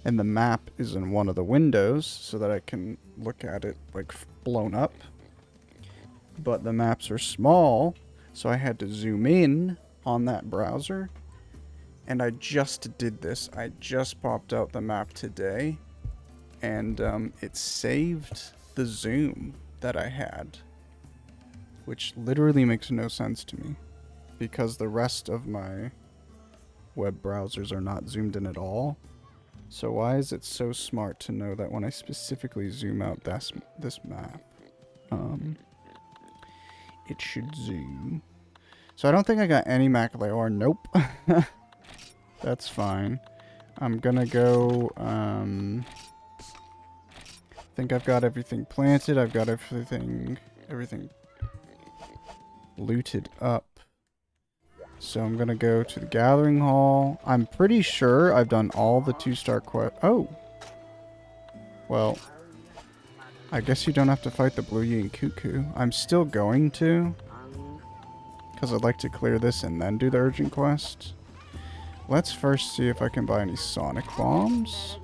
And the map is in one of the windows so that I can look at it, like, blown up. But the maps are small, so I had to zoom in on that browser. And I just did this. I just popped out the map today. And it saved the zoom that I had. Which literally makes no sense to me. Because the rest of my web browsers are not zoomed in at all. So why is it so smart to know that when I specifically zoom out this map, it should zoom. So I don't think I got any macula ore. Nope. That's fine. I'm gonna go, I think I've got everything planted. I've got everything looted up. So I'm gonna go to the gathering hall. I'm pretty sure I've done all the 2-star quests. Oh! Well, I guess you don't have to fight the Blue Yin Cuckoo. I'm still going to, because I'd like to clear this and then do the urgent quest. Let's first see if I can buy any Sonic Bombs.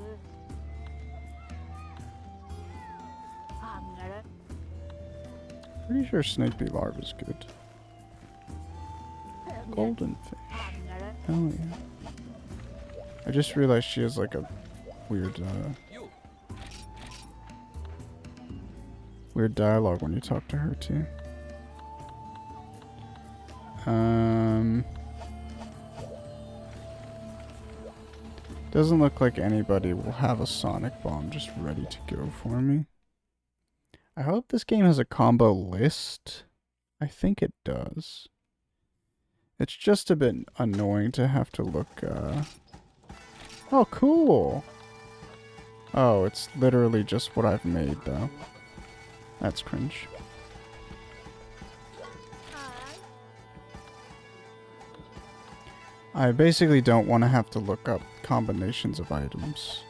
Pretty sure Snake Bee Larva is good. Golden fish. Hell yeah. I just realized she has like a weird weird dialogue when you talk to her too. Doesn't look like anybody will have a Sonic Bomb just ready to go for me. I hope this game has a combo list. I think it does. It's just a bit annoying to have to look, Oh, cool! Oh, it's literally just what I've made, though. That's cringe. I basically don't want to have to look up combinations of items.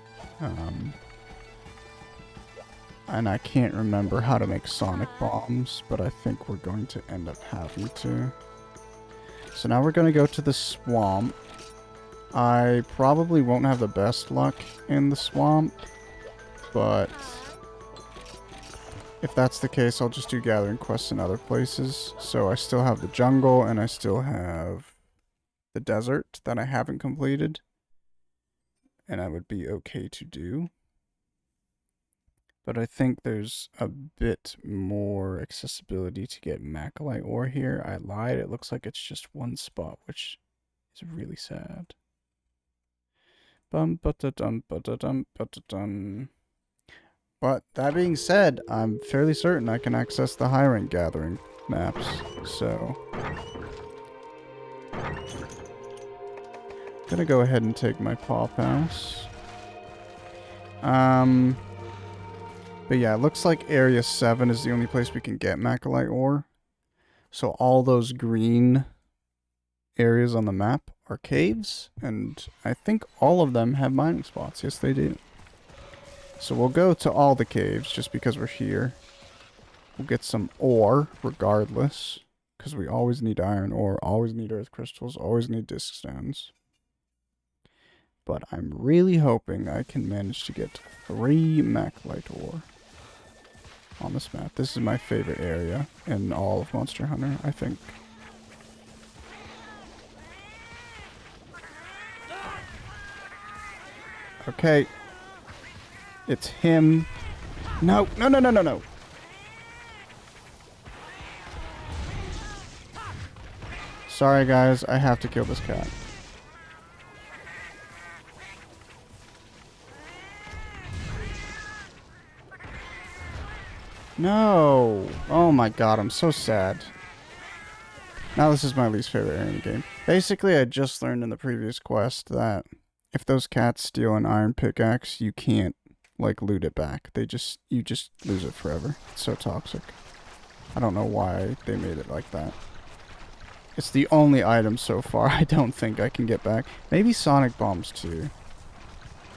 And I can't remember how to make Sonic Bombs, but I think we're going to end up having to. So now we're going to go to the swamp. I probably won't have the best luck in the swamp, but if that's the case, I'll just do gathering quests in other places. So I still have the jungle, and I still have the desert that I haven't completed. And I would be okay to do. But I think there's a bit more accessibility to get Macalite ore here. I lied. It looks like it's just one spot, which is really sad. Bum ba da dum ba da dum ba da dum. But that being said, I'm fairly certain I can access the high rank gathering maps. So gonna go ahead and take my paw pass. But yeah, it looks like Area 7 is the only place we can get Macalite ore. So all those green areas on the map are caves, and I think all of them have mining spots. Yes, they do. So we'll go to all the caves just because we're here. We'll get some ore regardless, because we always need iron ore, always need earth crystals, always need disc stones. But I'm really hoping I can manage to get 3 Macalite ore on this map. This is my favorite area in all of Monster Hunter, I think. Okay. It's him. No, no, no, no, no, no. Sorry, guys. I have to kill this cat. No. Oh my god, I'm so sad. Now this is my least favorite area in the game. Basically, I just learned in the previous quest that if those cats steal an iron pickaxe, you can't, like, loot it back. You just lose it forever. It's so toxic. I don't know why they made it like that. It's the only item so far I don't think I can get back. Maybe sonic bombs too.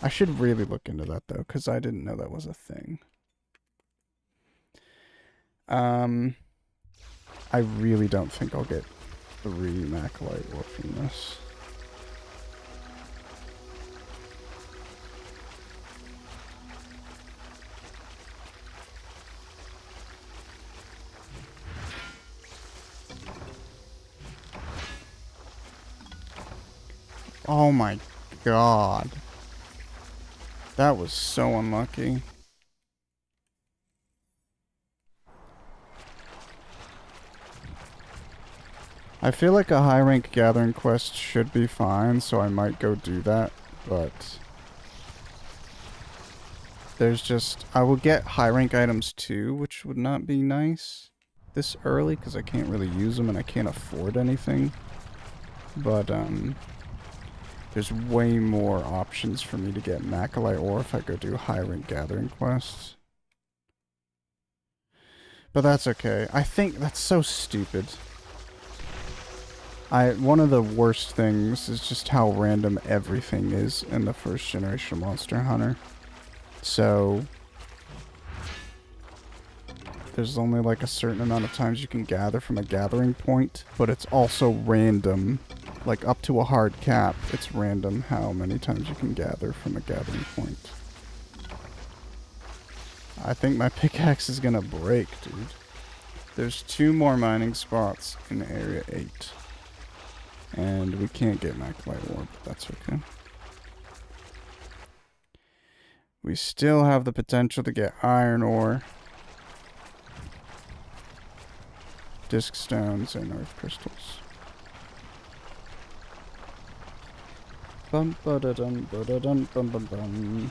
I should really look into that though, because I didn't know that was a thing. I really don't think I'll get 3 Macalite ore from this. Oh my god. That was so unlucky. I feel like a high rank gathering quest should be fine, so I might go do that, but there's just, I will get high rank items too, which would not be nice this early because I can't really use them and I can't afford anything. But there's way more options for me to get Macalite ore if I go do high rank gathering quests. But that's okay. I think that's so stupid. One of the worst things is just how random everything is in the first generation of Monster Hunter. So there's only like a certain amount of times you can gather from a gathering point, but it's also random. Like up to a hard cap, it's random how many times you can gather from a gathering point. I think my pickaxe is gonna break, dude. There's 2 more mining spots in Area 8. And we can't get Macalite ore, but that's okay. We still have the potential to get iron ore, disc stones, and earth crystals. Bum ba da dum ba da dum bum bum bum.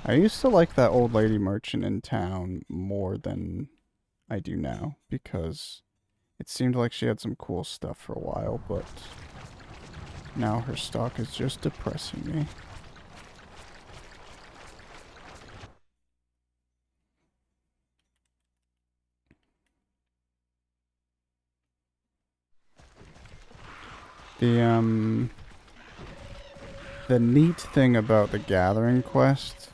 I used to like that old lady merchant in town more than I do now, because it seemed like she had some cool stuff for a while, but now her stock is just depressing me. The neat thing about the gathering quest,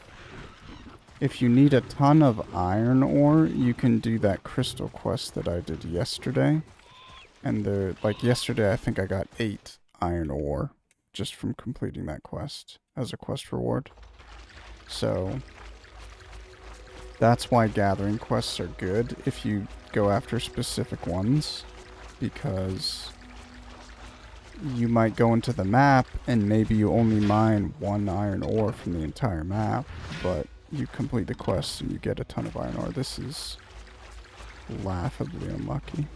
if you need a ton of iron ore, you can do that crystal quest that I did yesterday. And like yesterday, I think I got 8 iron ore just from completing that quest as a quest reward. So That's why gathering quests are good if you go after specific ones, because you might go into the map and maybe you only mine 1 iron ore from the entire map, but you complete the quest and you get a ton of iron ore. This is laughably unlucky.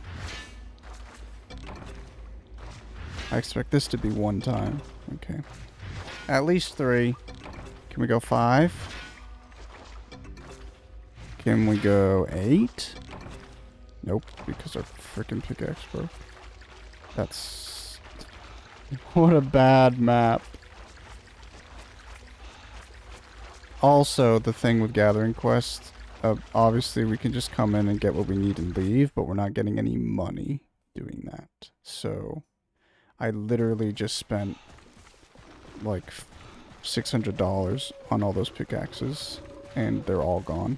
I expect this to be 1 time. Okay. At least 3. Can we go 5? Can we go 8? Nope, because our freaking pickaxe broke. That's... What a bad map. Also, the thing with gathering quests, obviously we can just come in and get what we need and leave, but we're not getting any money doing that. So, I literally just spent like $600 on all those pickaxes, and they're all gone.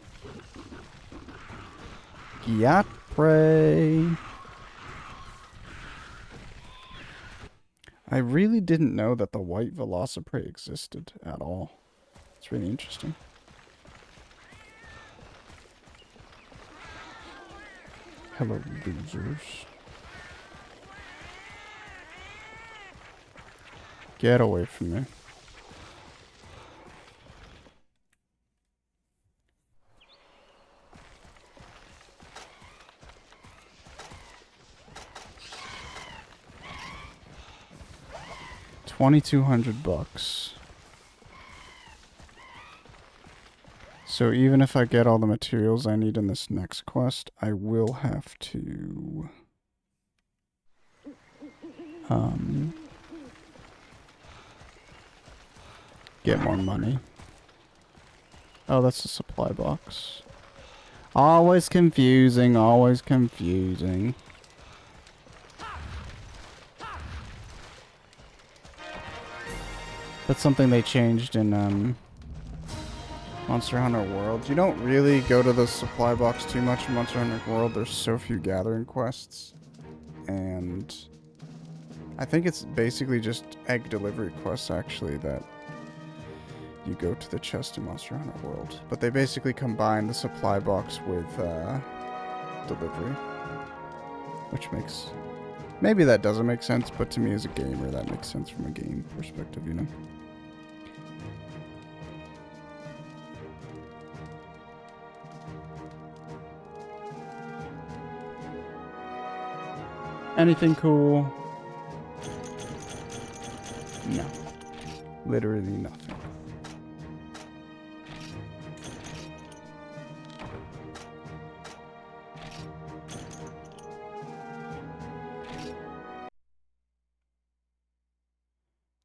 Giat prey. I really didn't know that the white velociprey existed at all. It's really interesting. Hello, losers. Get away from me. $2,200. So even if I get all the materials I need in this next quest, I will have to get more money. Oh, that's a supply box. Always confusing, always confusing. That's something they changed in Monster Hunter World. You don't really go to the supply box too much in Monster Hunter World. There's so few gathering quests. And I think it's basically just egg delivery quests, actually, that you go to the chest in Monster Hunter World. But they basically combine the supply box with delivery. Which makes... Maybe that doesn't make sense, but to me as a gamer, that makes sense from a game perspective, you know? Anything cool? No. Literally nothing.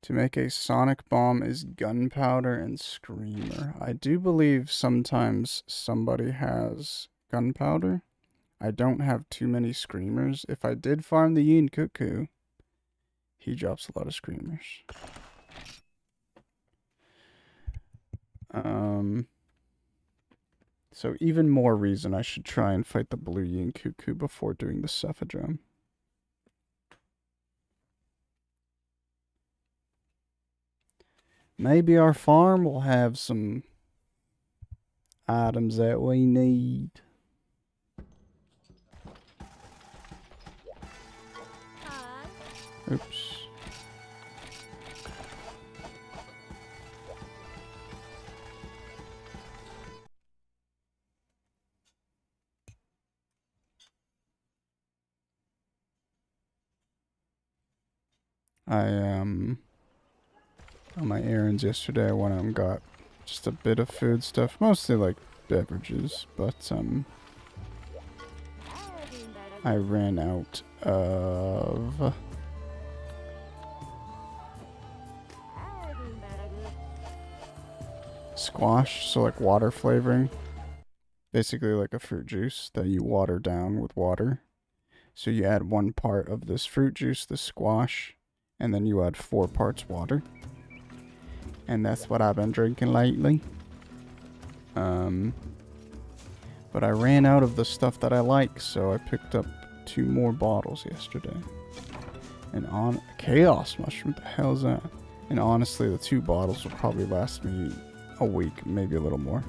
To make a sonic bomb is gunpowder and screamer. I do believe sometimes somebody has gunpowder. I don't have too many screamers. If I did farm the Yin Cuckoo, he drops a lot of screamers. So even more reason I should try and fight the blue Yin Cuckoo before doing the Cephadrome. Maybe our farm will have some items that we need. Oops. On my errands yesterday, I went out and got just a bit of food stuff, mostly like beverages, but I ran out of squash, so like water flavoring. Basically like a fruit juice that you water down with water. So you add 1 part of this fruit juice, the squash, and then you add 4 parts water. And that's what I've been drinking lately. But I ran out of the stuff that I like, so I picked up 2 more bottles yesterday. And on Chaos Mushroom, what the hell is that? And honestly, the 2 bottles will probably last me a week, maybe a little more.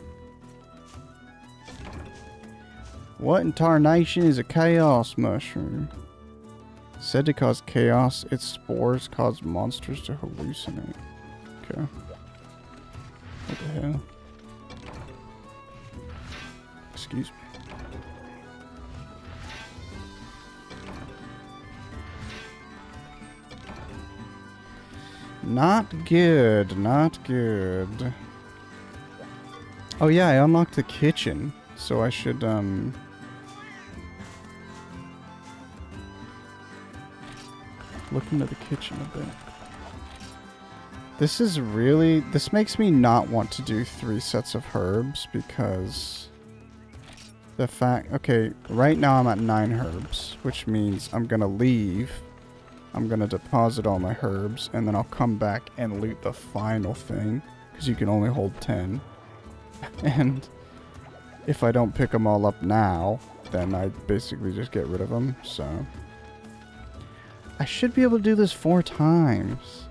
What in tarnation is a chaos mushroom? Said to cause chaos, its spores cause monsters to hallucinate. Okay. What the hell? Excuse me. Not good, not good. Oh yeah, I unlocked the kitchen, so I should, look into the kitchen a bit. This makes me not want to do 3 sets of herbs because okay, right now I'm at 9 herbs, which means I'm gonna leave. I'm gonna deposit all my herbs, and then I'll come back and loot the final thing, because you can only hold 10. And if I don't pick them all up now, then I basically just get rid of them, so... I should be able to do this 4 times.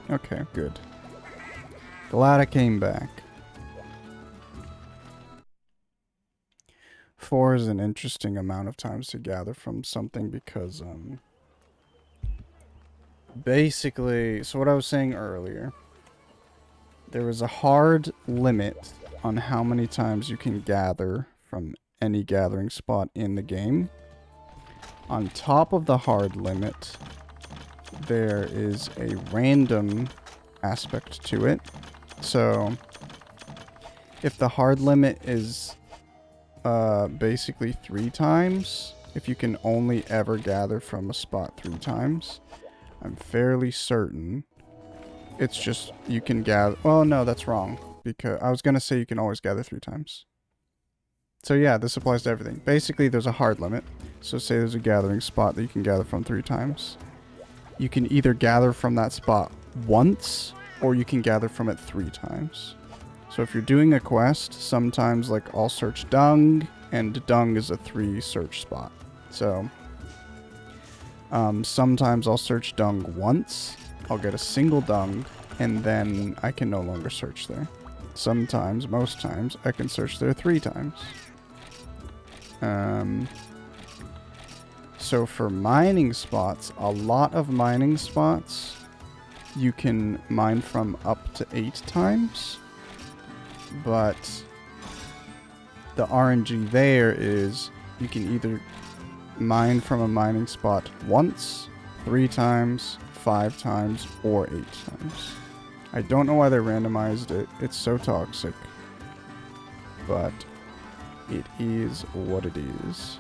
Okay, good. Glad I came back. 4 is an interesting amount of times to gather from something because, basically, so what I was saying earlier, there was a hard limit on how many times you can gather from any gathering spot in the game. On top of the hard limit, there is a random aspect to it. So, if the hard limit is basically 3 times, if you can only ever gather from a spot 3 times, I'm fairly certain it's just you can gather. Well, no, that's wrong, because I was gonna say you can always gather 3 times. So yeah, this applies to everything. Basically, there's a hard limit. So say there's a gathering spot that you can gather from 3 times. You can either gather from that spot once, or you can gather from it 3 times. So if you're doing a quest, sometimes like I'll search dung, and dung is a 3 search spot. So sometimes I'll search dung once, I'll get a single dung, and then I can no longer search there. Sometimes, most times, I can search there 3 times. So for mining spots, a lot of mining spots, you can mine from up to 8 times. But the RNG there is you can either mine from a mining spot once, 3 times, 5 times, or 8 times. I don't know why they randomized it. It's so toxic. But it is what it is.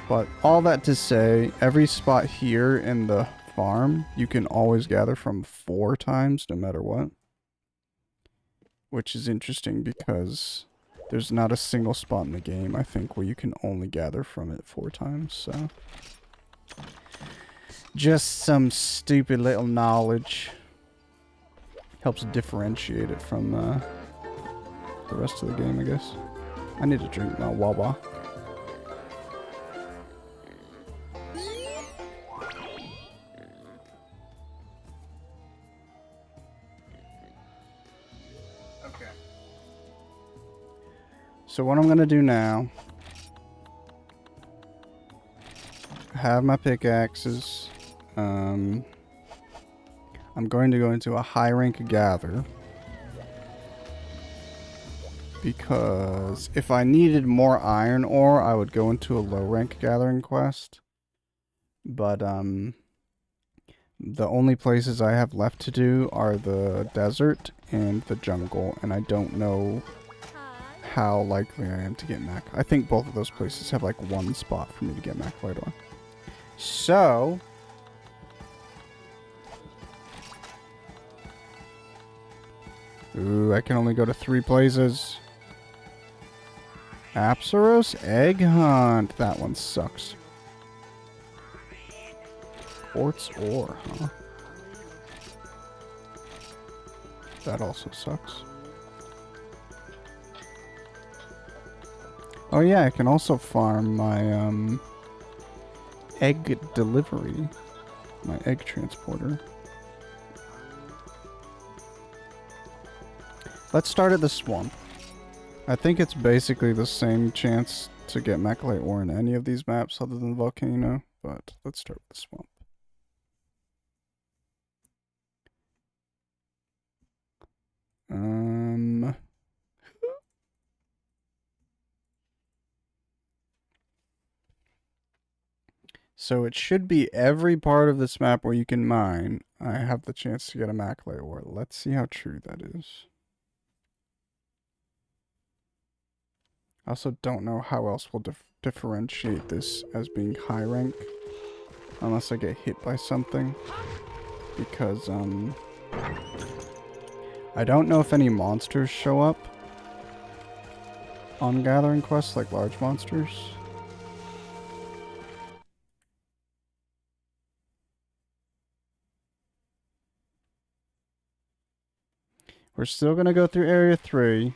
But all that to say, every spot here in the farm, you can always gather from 4 times, no matter what. Which is interesting because there's not a single spot in the game, I think, where you can only gather from it 4 times, so... Just some stupid little knowledge. Helps differentiate it from the rest of the game, I guess. I need to drink my Wawa. Okay. So what I'm gonna do now... I have my pickaxes. I'm going to go into a high rank gather. Because if I needed more iron ore, I would go into a low rank gathering quest. But, the only places I have left to do are the desert and the jungle, and I don't know how likely I am to get Mac. I think both of those places have like 1 spot for me to get Mac Light ore. So... Ooh, I can only go to 3 places. Apsaros Egg Hunt. That one sucks. Quartz ore, huh? That also sucks. Oh yeah, I can also farm my, egg delivery. My egg transporter. Let's start at the swamp. I think it's basically the same chance to get Macalite ore in any of these maps other than Volcano, but let's start with the swamp. So it should be every part of this map where you can mine, I have the chance to get a Macalite ore. Let's see how true that is. I also don't know how else we'll differentiate this as being high rank. Unless I get hit by something. Because, I don't know if any monsters show up on gathering quests, like large monsters. We're still gonna go through Area 3.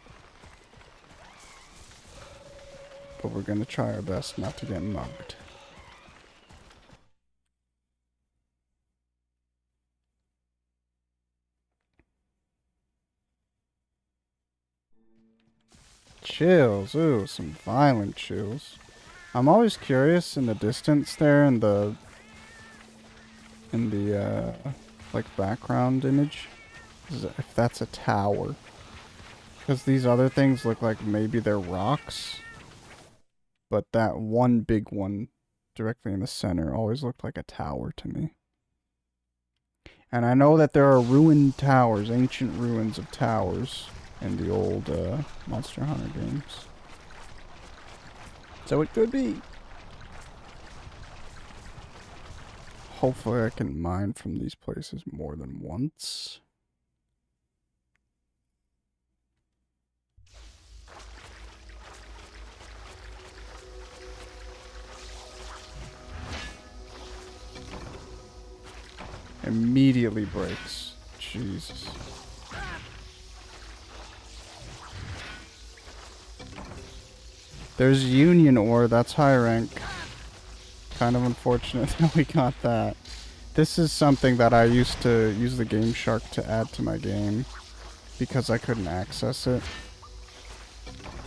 But we're gonna try our best not to get mugged. Chills. Ooh, some violent chills. I'm always curious in the distance there in the like background image if that's a tower. Because these other things look like maybe they're rocks. But that one big one directly in the center always looked like a tower to me. And I know that there are ruined towers, ancient ruins of towers in the old Monster Hunter games. So it could be. Hopefully I can mine from these places more than once. Immediately breaks. Jesus. There's Union ore, that's high rank. Kind of unfortunate that we got that. This is something that I used to use the Game Shark to add to my game because I couldn't access it.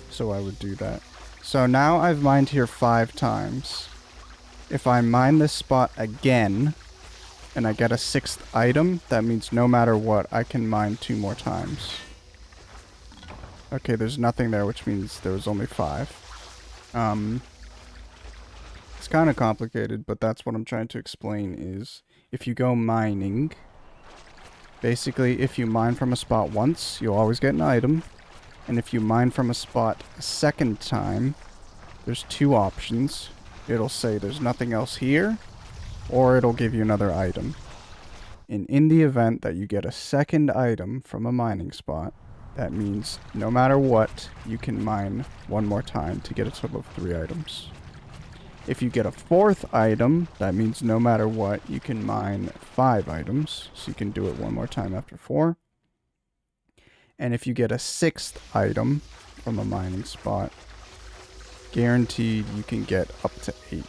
So I would do that. So now I've mined here 5 times. If I mine this spot again and I get a 6th item, that means no matter what, I can mine 2 more times. Okay, there's nothing there, which means there was only 5. It's kind of complicated, but that's what I'm trying to explain is if you go mining, basically if you mine from a spot once, you'll always get an item. And if you mine from a spot a second time, there's 2 options. It'll say there's nothing else here, or it'll give you another item. And in the event that you get a second item from a mining spot, that means no matter what, you can mine 1 more time to get a total of 3 items. If you get a 4th item, that means no matter what, you can mine 5 items. So you can do it 1 more time after 4. And if you get a 6th item from a mining spot, guaranteed you can get up to 8.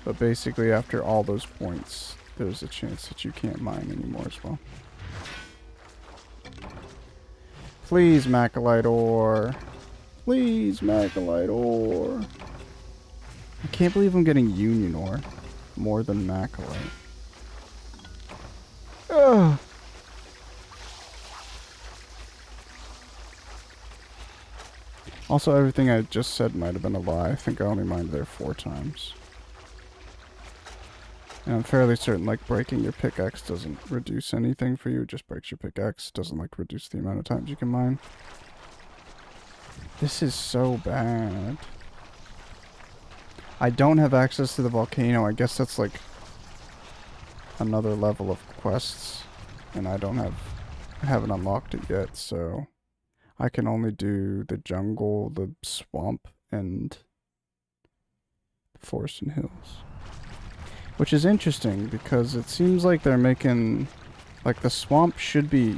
But basically after all those points, there's a chance that you can't mine anymore as well. Please, Macalite ore. Please, Macalite ore. I can't believe I'm getting Union ore more than Macalite. Ugh. Also, everything I just said might have been a lie. I think I only mined there 4 times. And I'm fairly certain, like, breaking your pickaxe doesn't reduce anything for you. It just breaks your pickaxe. It doesn't, like, reduce the amount of times you can mine. This is so bad. I don't have access to the volcano. I guess that's, like, another level of quests. And I haven't unlocked it yet, so I can only do the jungle, the swamp, and the forest and hills. Which is interesting, because it seems like they're making... Like, the swamp should be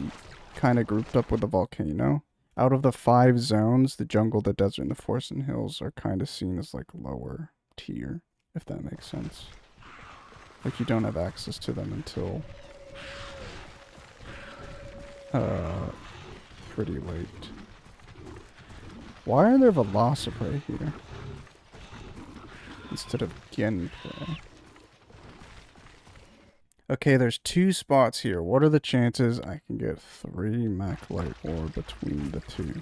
kind of grouped up with the volcano. Out of the 5 zones, the jungle, the desert, and the forest and hills are kind of seen as, like, lower tier, if that makes sense. Like, you don't have access to them until... pretty late. Why are there Velociprey here? Instead of Genprey. Okay, there's 2 spots here. What are the chances I can get 3 Maclite ore between the 2?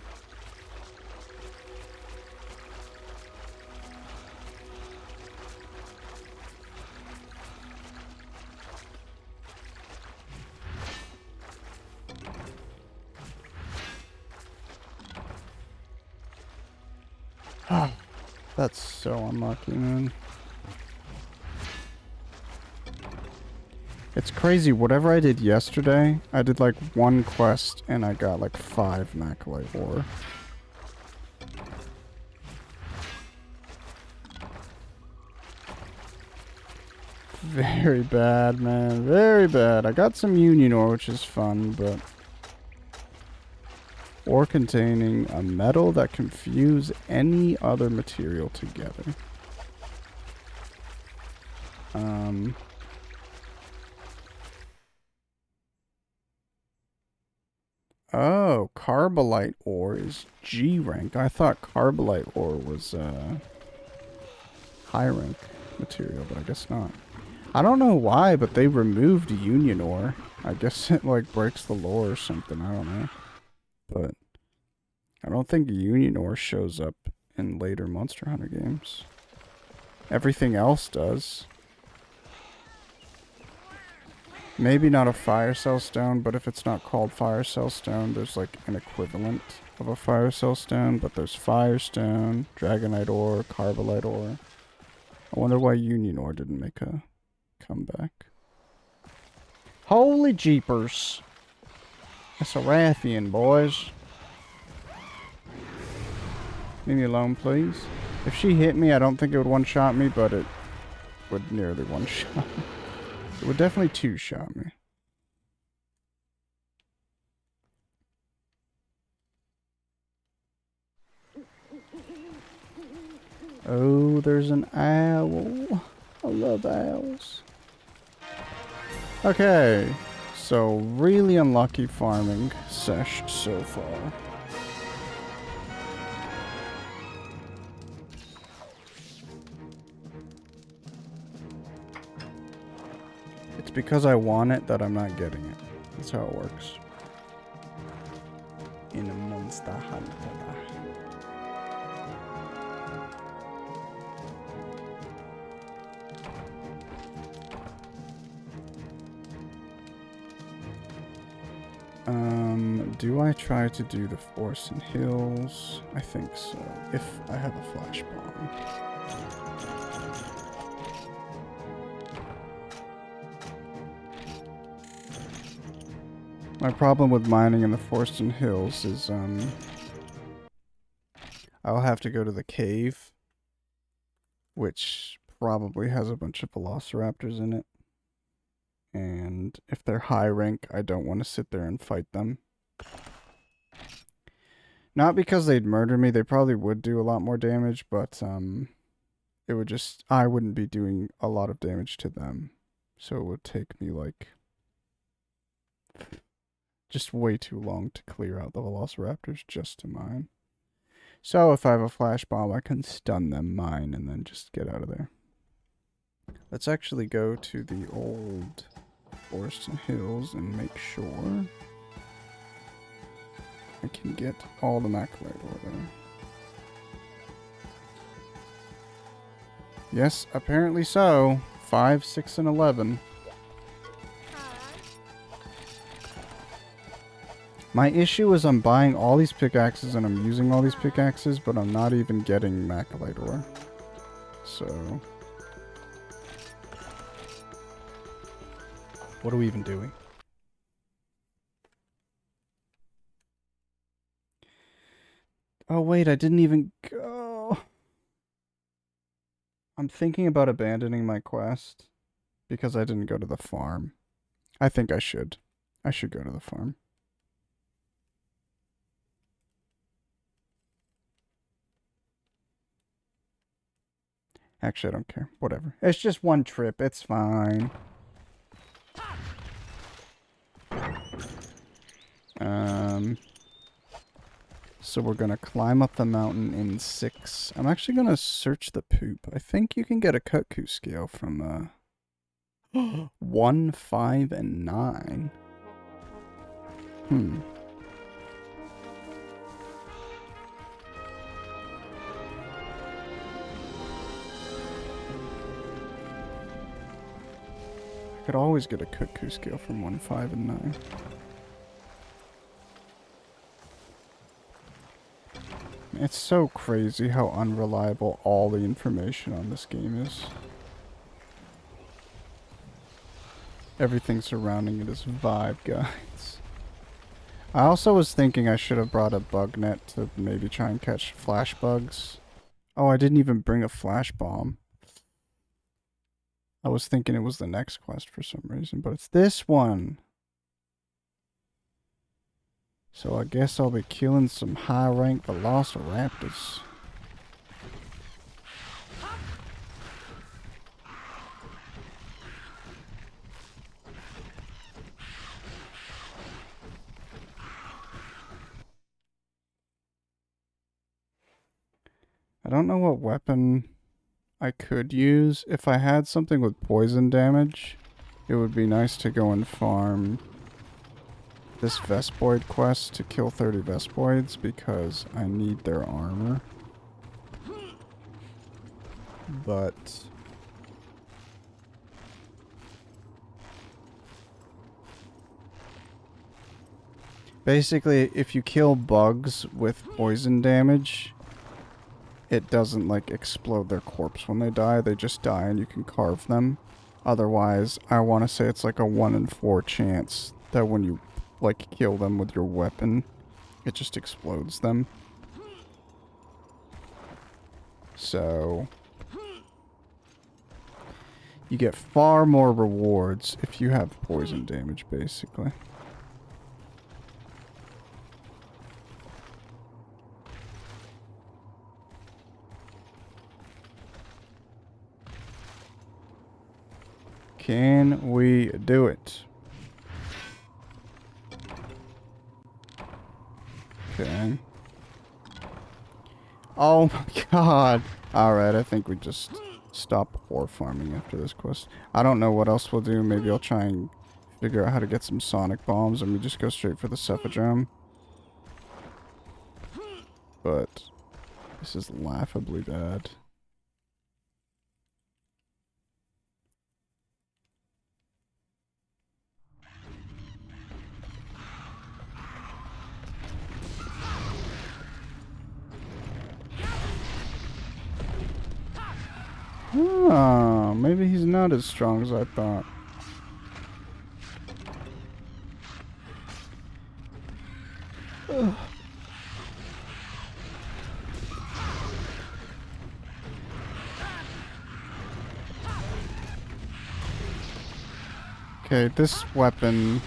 That's so unlucky, man. It's crazy. Whatever I did yesterday, I did like 1 quest and I got like 5 Maclite ore. Very bad, man. Very bad. I got some Union ore, which is fun, but... Ore containing a metal that can fuse any other material together. Oh, Carbolite ore is G rank. I thought Carbolite ore was high rank material, but I guess not. I don't know why, but they removed Union ore. I guess it like breaks the lore or something. I don't know. But I don't think Union ore shows up in later Monster Hunter games. Everything else does. Maybe not a Fire Cell Stone, but if it's not called Fire Cell Stone, there's like an equivalent of a Fire Cell Stone, but there's Firestone, Dragonite ore, Carbolite ore. I wonder why Union ore didn't make a comeback. Holy jeepers. That's a Rathian, boys. Leave me alone, please. If she hit me, I don't think it would one-shot me, but it would nearly one-shot me. It would definitely 2-shot me. Oh, there's an owl. I love owls. Okay, so really unlucky farming sesh so far. It's because I want it that I'm not getting it. That's how it works. In a Monster Hunter. Do I try to do the Forest and Hills? I think so, if I have a flash bomb. My problem with mining in the Forest and Hills is, I'll have to go to the cave, which probably has a bunch of velociraptors in it. And if they're high rank, I don't want to sit there and fight them. Not because they'd murder me, they probably would do a lot more damage, but it would just, I wouldn't be doing a lot of damage to them. So it would take me like just way too long to clear out the velociraptors just to mine. So if I have a flash bomb, I can stun them, mine, and then just get out of there. Let's actually go to the old Forest and Hills and make sure I can get all the Maclite ore there. Yes, apparently so. 5, 6, and 11. My issue is I'm buying all these pickaxes and I'm using all these pickaxes, but I'm not even getting Maclite ore. So... what are we even doing? Oh wait, I didn't even go. I'm thinking about abandoning my quest because I didn't go to the farm. I think I should. I should go to the farm. Actually, I don't care. Whatever. It's just one trip. It's fine. So we're gonna climb up the mountain in 6. I'm actually gonna search the poop. I think you can get a cuckoo scale from 1, 5, and 9. I could always get a cuckoo scale from 1, 5, and 9. It's so crazy how unreliable all the information on this game is. Everything surrounding it is vibe guides. I also was thinking I should have brought a bug net to maybe try and catch flash bugs. Oh, I didn't even bring a flash bomb. I was thinking it was the next quest for some reason, but it's this one. So I guess I'll be killing some high-rank velociraptors. I don't know what weapon I could use. If I had something with poison damage, it would be nice to go and farm this Vespoid quest to kill 30 Vespoids because I need their armor. But basically, if you kill bugs with poison damage, it doesn't like explode their corpse when they die. They just die and you can carve them. Otherwise, I want to say it's like a 1 in 4 chance that when you like kill them with your weapon, it just explodes them. So you get far more rewards if you have poison damage, basically. Can we do it? Okay. Oh my god. Alright, I think we just stop ore farming after this quest. I don't know what else we'll do. Maybe I'll try and figure out how to get some sonic bombs and we just go straight for the Cephadrome. But this is laughably bad. Oh, maybe he's not as strong as I thought. Ugh. Okay, this weapon...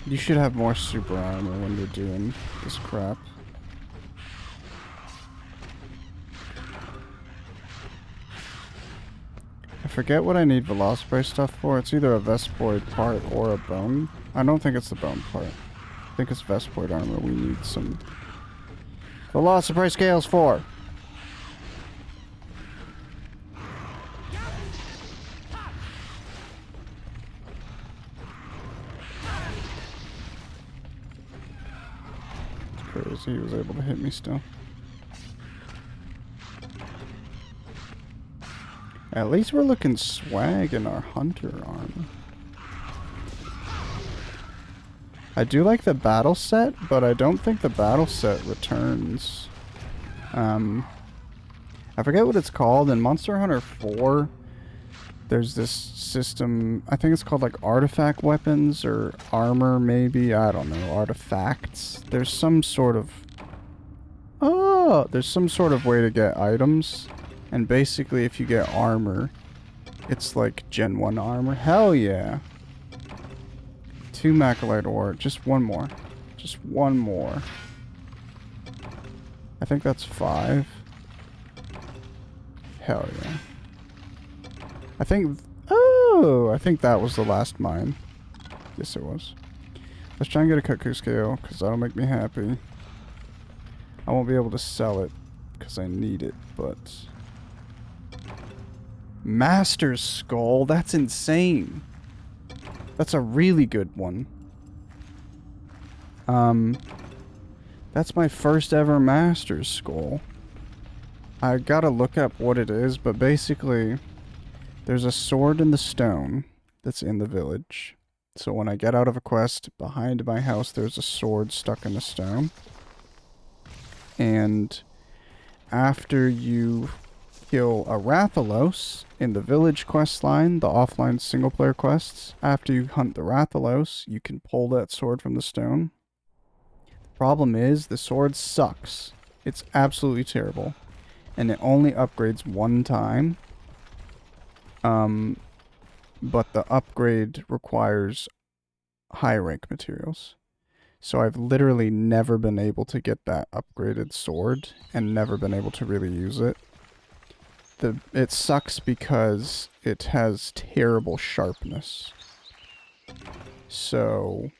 You should have more super armor when you're doing this crap. I forget what I need Velociprey stuff for. It's either a Vespoid part or a bone. I don't think it's the bone part. I think it's Vespoid armor we need some Velociprey scales for. It's crazy he was able to hit me still. At least we're looking swag in our hunter armor. I do like the battle set, but I don't think the battle set returns. I forget what it's called. In Monster Hunter 4, there's this system, I think it's called like artifact weapons or armor maybe, I don't know, artifacts. There's some sort of... Oh, there's some sort of way to get items. And basically, if you get armor, it's like Gen 1 armor. Hell yeah. 2 Macrolite ore. Just one more. Just one more. I think that's 5. Hell yeah. I think... Oh! I think that was the last mine. Yes, it was. Let's try and get a cuckoo scale, because that'll make me happy. I won't be able to sell it because I need it, but... Master's Skull? That's insane. That's a really good one. That's my first ever Master's Skull. I gotta look up what it is, but basically... There's a sword in the stone that's in the village. So when I get out of a quest, behind my house there's a sword stuck in the stone. And after you kill a Rathalos in the village quest line, the offline single player quests, after you hunt the Rathalos, you can pull that sword from the stone. The problem is, the sword sucks. It's absolutely terrible. And it only upgrades one time. But the upgrade requires high rank materials. So I've literally never been able to get that upgraded sword and never been able to really use it. It sucks because it has terrible sharpness. So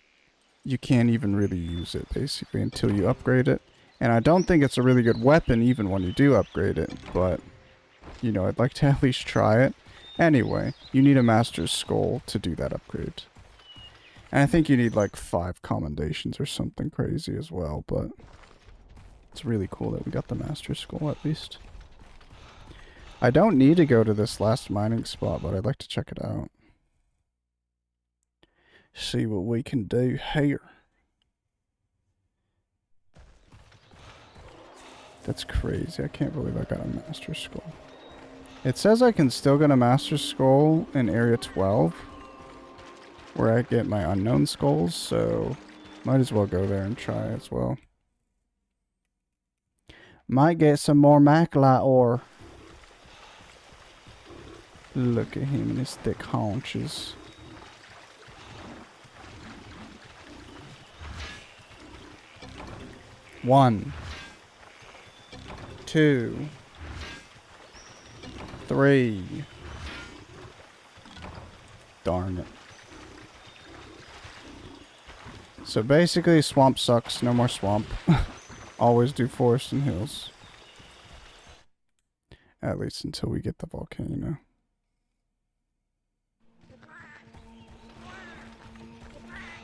you can't even really use it basically until you upgrade it. And I don't think it's a really good weapon even when you do upgrade it, but you know, I'd like to at least try it. Anyway, you need a Master's Skull to do that upgrade. And I think you need like 5 commendations or something crazy as well, but it's really cool that we got the Master's Skull at least. I don't need to go to this last mining spot, but I'd like to check it out. See what we can do here. That's crazy. I can't believe I got a Master's Skull. It says I can still get a Master's Skull in Area 12, where I get my unknown skulls, so might as well go there and try as well. Might get some more Maclite ore. Look at him and his thick haunches. One, 2, 3. Darn it. So basically, swamp sucks. No more swamp. Always do forest and hills. At least until we get the volcano.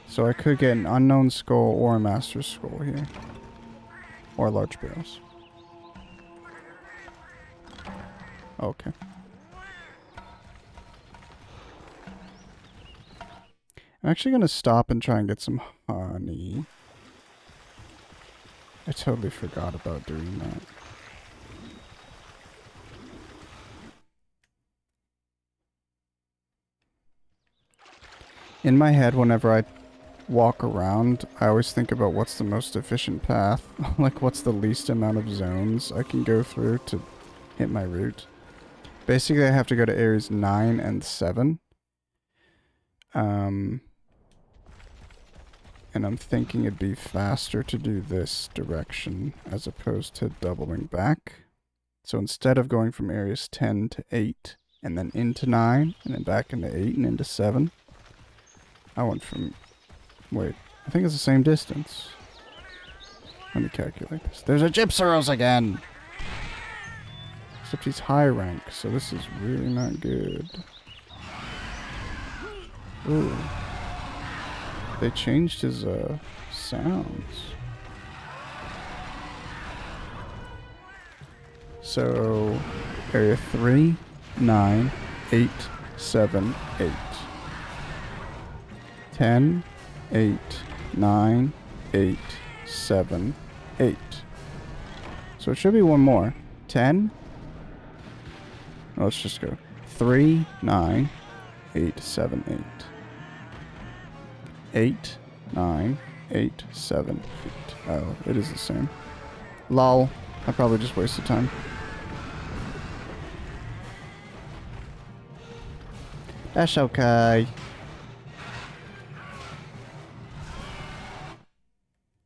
So I could get an unknown skull or a master's skull here. Or large barrels. Okay. I'm actually going to stop and try and get some honey. I totally forgot about doing that. In my head, whenever I walk around, I always think about what's the most efficient path. Like, what's the least amount of zones I can go through to hit my route. Basically, I have to go to areas 9 and 7. And I'm thinking it'd be faster to do this direction as opposed to doubling back. So instead of going from areas 10 to 8 and then into 9 and then back into 8 and into 7, I went from... Wait, I think it's the same distance. Let me calculate this. There's a Gypsaros again! Except he's high rank, so this is really not good. Ooh. They changed his sounds. So, area 3, 9, 8, 7, 8. 10, 8, 9, 8, 7, 8. So it should be one more. 10. Let's just go. 3, 9, 8, 7, 8. 8, 9, 8, 7, 8. Oh, it is the same. Lol. I probably just wasted time. That's okay.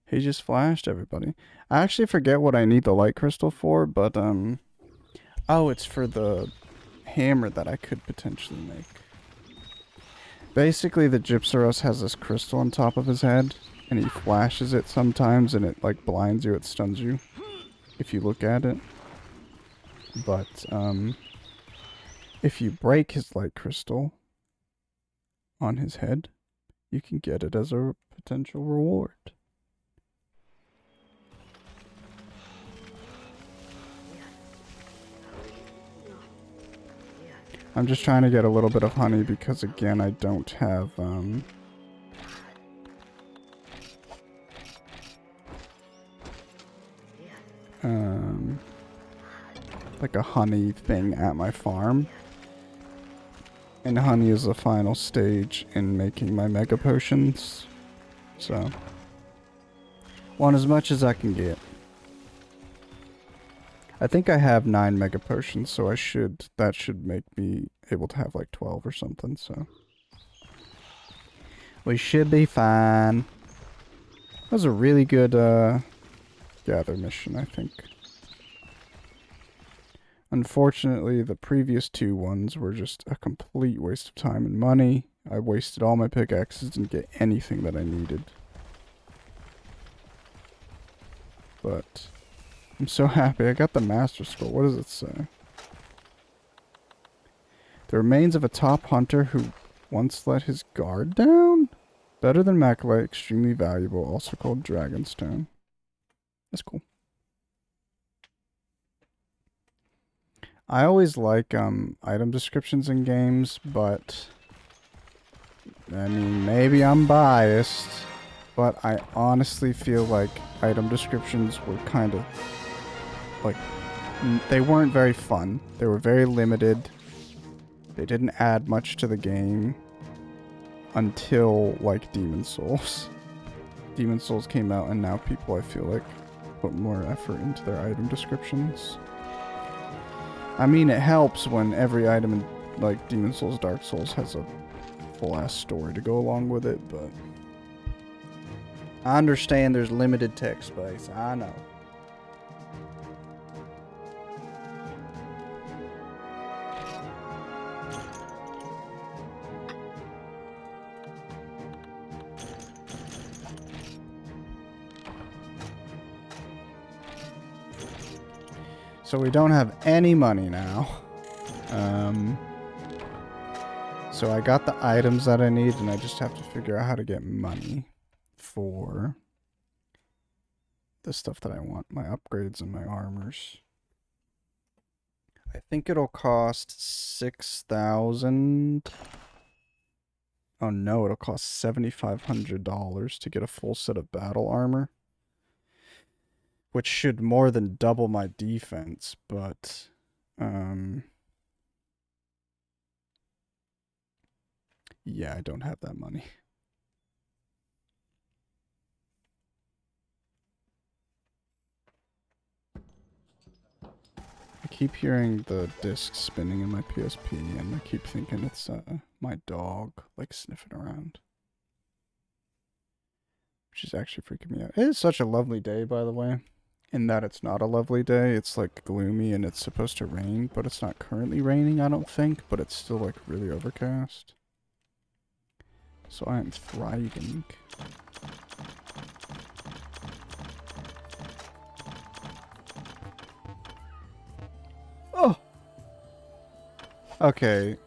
He just flashed everybody. I actually forget what I need the light crystal for, but, oh, it's for the hammer that I could potentially make. Basically, the Gypsaros has this crystal on top of his head, and he flashes it sometimes, and it, like, blinds you, it stuns you. if you look at it. But, if you break his light crystal on his head, you can get it as a potential reward. I'm just trying to get a little bit of honey because, again, I don't have, like a honey thing at my farm. And honey is the final stage in making my mega potions. So, want as much as I can get. I think I have 9 mega potions, so that should make me able to have like 12 or something, so. We should be fine. That was a really good, gather mission, I think. Unfortunately, the previous 2 ones were just a complete waste of time and money. I wasted all my pickaxes, didn't get anything that I needed. But I'm so happy. I got the Master Scroll. What does it say? The remains of a top hunter who once let his guard down? Better than Maclite, extremely valuable, also called Dragonstone. That's cool. I always like item descriptions in games, but I mean, maybe I'm biased, but I honestly feel like item descriptions were kind of like, they weren't very fun. They were very limited. They didn't add much to the game until like Demon Souls. Demon Souls came out and now people, I feel like, put more effort into their item descriptions. I mean, it helps when every item in, like, Demon Souls, Dark Souls has a full-ass story to go along with it, but I understand there's limited tech space. I know. So we don't have any money now. So I got the items that I need, and I just have to figure out how to get money for the stuff that I want, my upgrades and my armors. I think it'll cost 6,000. Oh no, it'll cost $7,500 to get a full set of battle armor, which should more than double my defense, but yeah, I don't have that money. I keep hearing the disc spinning in my PSP, and I keep thinking it's my dog, like, sniffing around. Which is actually freaking me out. It is such a lovely day, by the way. In that it's not a lovely day. It's, like, gloomy and it's supposed to rain, but it's not currently raining, I don't think. But it's still, like, really overcast. So I am thriving. Oh! Okay.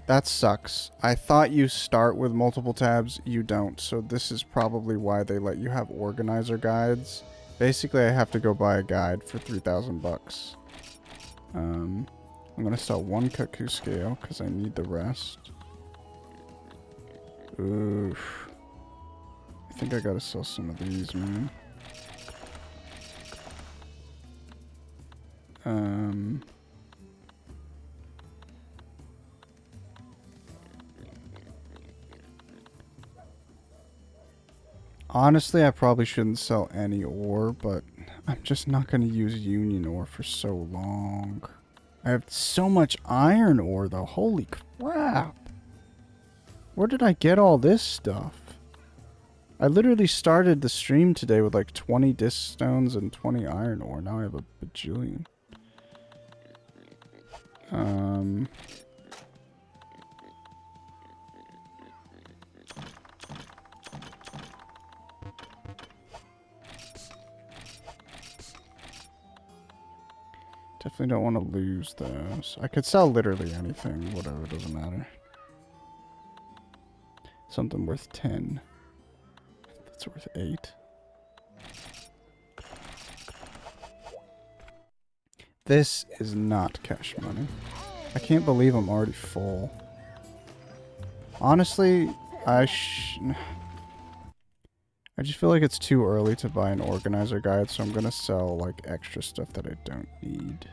That sucks. I thought you start with multiple tabs. You don't. So this is probably why they let you have organizer guides. Basically, I have to go buy a guide for 3,000 bucks. I'm gonna sell 1 cuckoo scale because I need the rest. Oof. I think I gotta sell some of these, man. Honestly, I probably shouldn't sell any ore, but I'm just not going to use union ore for so long. I have so much iron ore, though. Holy crap. Where did I get all this stuff? I literally started the stream today with like 20 disc stones and 20 iron ore. Now I have a bajillion. Definitely don't want to lose those. I could sell literally anything, whatever, doesn't matter. Something worth 10. That's worth 8. This is not cash money. I can't believe I'm already full. Honestly, I just feel like it's too early to buy an organizer guide, so I'm gonna sell like extra stuff that I don't need.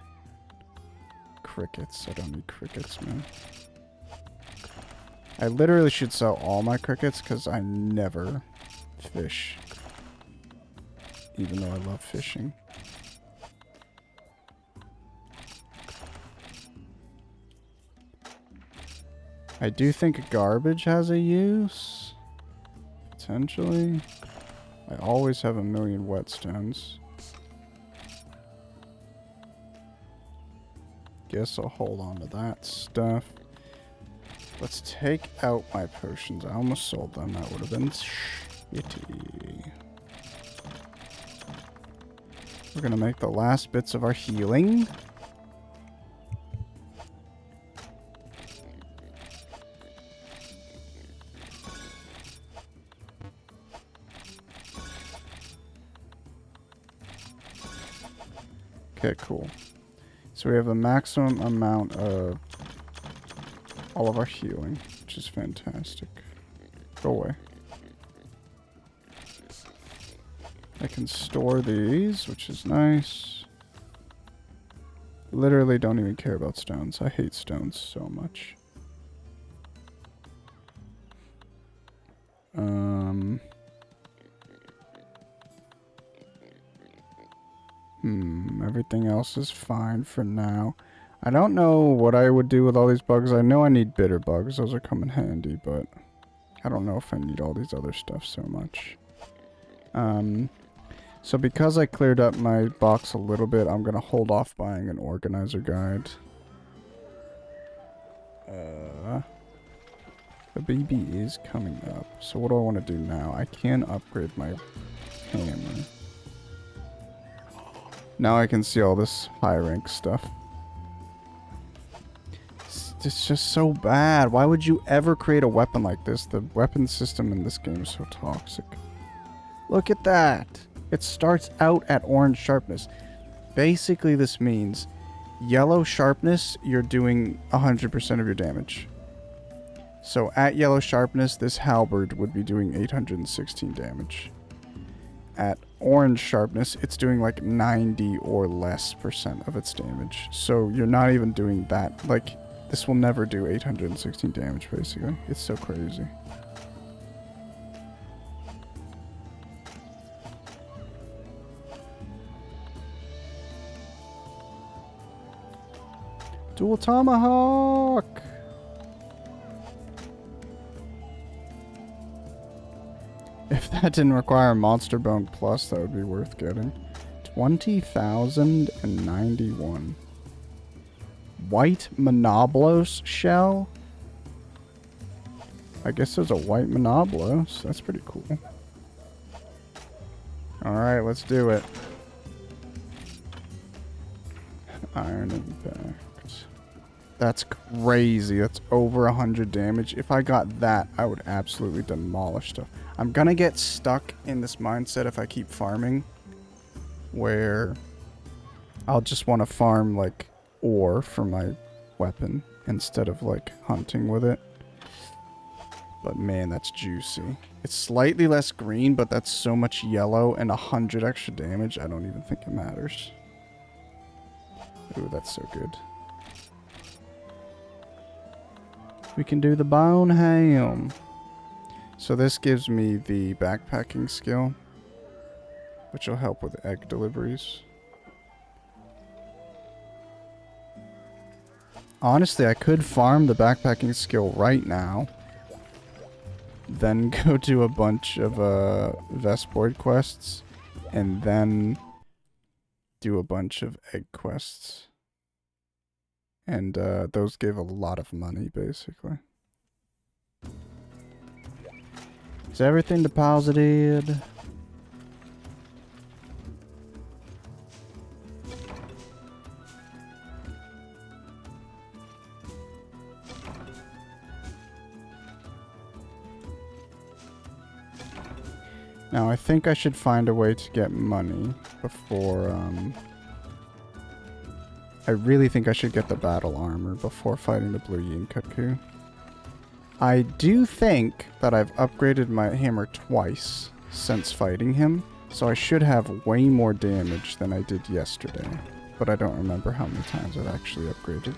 Crickets. I don't need crickets, man. I literally should sell all my crickets because I never fish. Even though I love fishing. I do think garbage has a use. Potentially. I always have a million whetstones. Guess I'll hold on to that stuff. Let's take out my potions. I almost sold them. That would have been shitty. We're gonna make the last bits of our healing. Okay, cool. So we have a maximum amount of all of our healing, which is fantastic. Go away. I can store these, which is nice. Literally don't even care about stones. I hate stones so much. Everything else is fine for now. I don't know what I would do with all these bugs. I know I need bitter bugs. Those are coming handy, but I don't know if I need all these other stuff so much. So because I cleared up my box a little bit, I'm going to hold off buying an organizer guide. The BB is coming up. So what do I want to do now? I can upgrade my hammer. Now I can see all this high rank stuff. It's just so bad. Why would you ever create a weapon like this? The weapon system in this game is so toxic. Look at that. It starts out at orange sharpness. Basically, this means yellow sharpness, you're doing 100% of your damage. So at yellow sharpness, this halberd would be doing 816 damage. At orange sharpness, it's doing like 90 or less % of its damage. So you're not even doing that. Like, this will never do 816 damage, basically. It's so crazy. Dual tomahawk! If that didn't require Monster Bone Plus, that would be worth getting. 20,091. White Monoblos shell? I guess there's a white Monoblos. That's pretty cool. Alright, let's do it. Iron Impact. That's crazy. That's over 100 damage. If I got that, I would absolutely demolish stuff. I'm gonna get stuck in this mindset if I keep farming, where I'll just want to farm, like, ore for my weapon instead of, like, hunting with it. But, man, that's juicy. It's slightly less green, but that's so much yellow and 100 extra damage, I don't even think it matters. Ooh, that's so good. We can do the bone ham. So this gives me the backpacking skill, which will help with egg deliveries. Honestly, I could farm the backpacking skill right now, then go do a bunch of Vestboard quests, and then do a bunch of egg quests. And those give a lot of money, basically. Is everything deposited? Now, I think I should find a way to get money before, I really think I should get the battle armor before fighting the Blue Yin Cuckoo. I do think that I've upgraded my hammer twice since fighting him, so I should have way more damage than I did yesterday. But I don't remember how many times I've actually upgraded.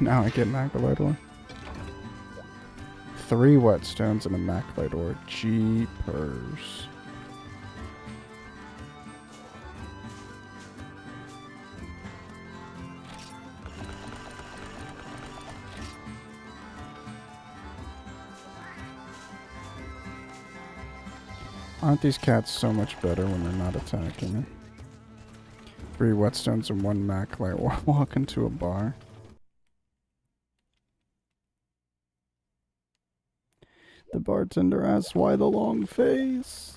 Now I get Maglite ore. 3 whetstones and a Maglite ore. Jeepers. Aren't these cats so much better when they're not attacking me? 3 whetstones and 1 Maglite ore. Walk into a bar. The bartender asks why the long face.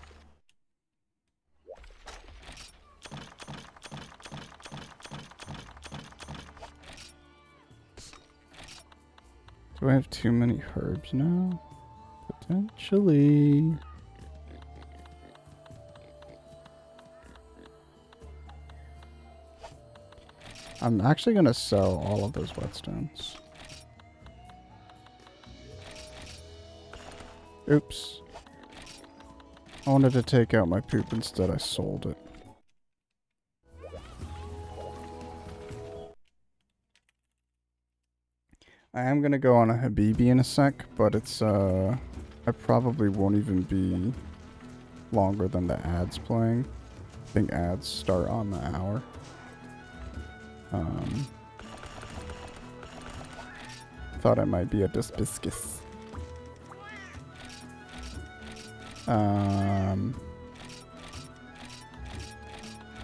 Do I have too many herbs now? Potentially. I'm actually going to sell all of those whetstones. Oops. I wanted to take out my poop, instead I sold it. I am going to go on a Habibi in a sec, but it's, I probably won't even be longer than the ads playing. I think ads start on the hour. Thought I might be a Disbiscus.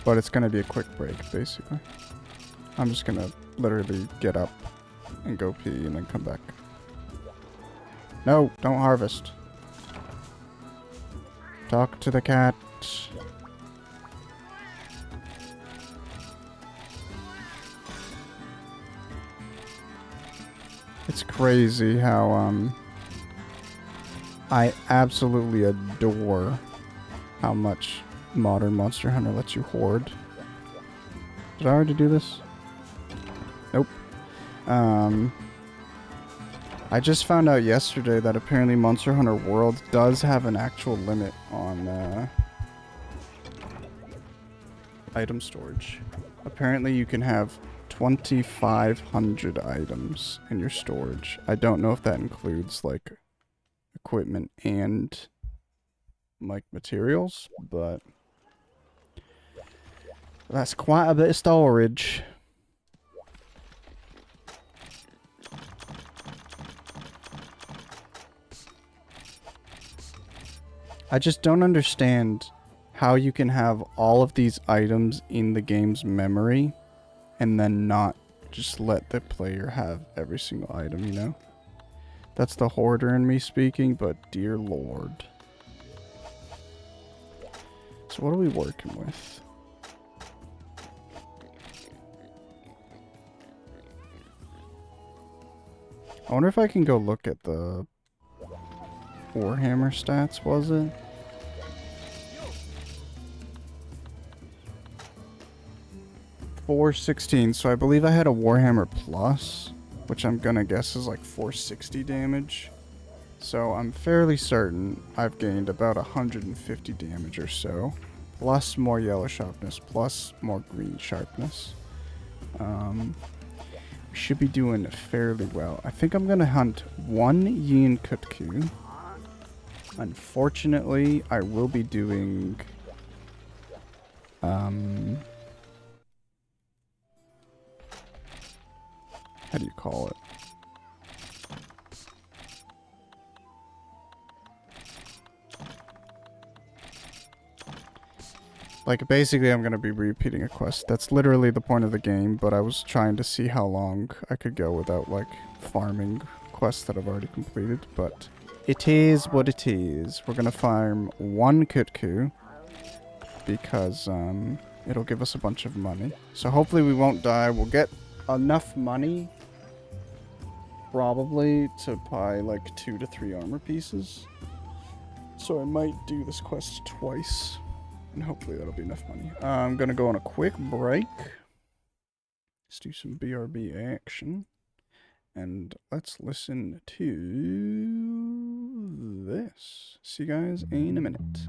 But it's gonna be a quick break, basically. I'm just gonna literally get up and go pee and then come back. No, don't harvest. Talk to the cat. It's crazy how, I absolutely adore how much modern Monster Hunter lets you hoard. Did I already do this? Nope. I just found out yesterday that apparently Monster Hunter World does have an actual limit on, item storage. Apparently you can have 2,500 items in your storage. I don't know if that includes, like, equipment and, like, materials, but that's quite a bit of storage. I just don't understand how you can have all of these items in the game's memory and then not just let the player have every single item, you know? That's the hoarder in me speaking, but dear lord. So what are we working with? I wonder if I can go look at the Warhammer stats, was it? $416, so I believe I had a Warhammer Plus, which I'm gonna guess is like 460 damage. So I'm fairly certain I've gained about 150 damage or so, plus more yellow sharpness, plus more green sharpness. We should be doing fairly well. I think I'm gonna hunt 1 Yin Kutku. Unfortunately, I will be doing how do you call it? Like, basically, I'm going to be repeating a quest. That's literally the point of the game, but I was trying to see how long I could go without, like, farming quests that I've already completed, but it is what it is. We're going to farm 1 Kutku, because, it'll give us a bunch of money. So hopefully we won't die. We'll get enough money probably to buy like 2 to 3 armor pieces. So so I might do this quest twice. And hopefully that'll be enough money. I'm gonna go on a quick break. Let's do some BRB action. And let's listen to this. See you guys in a minute.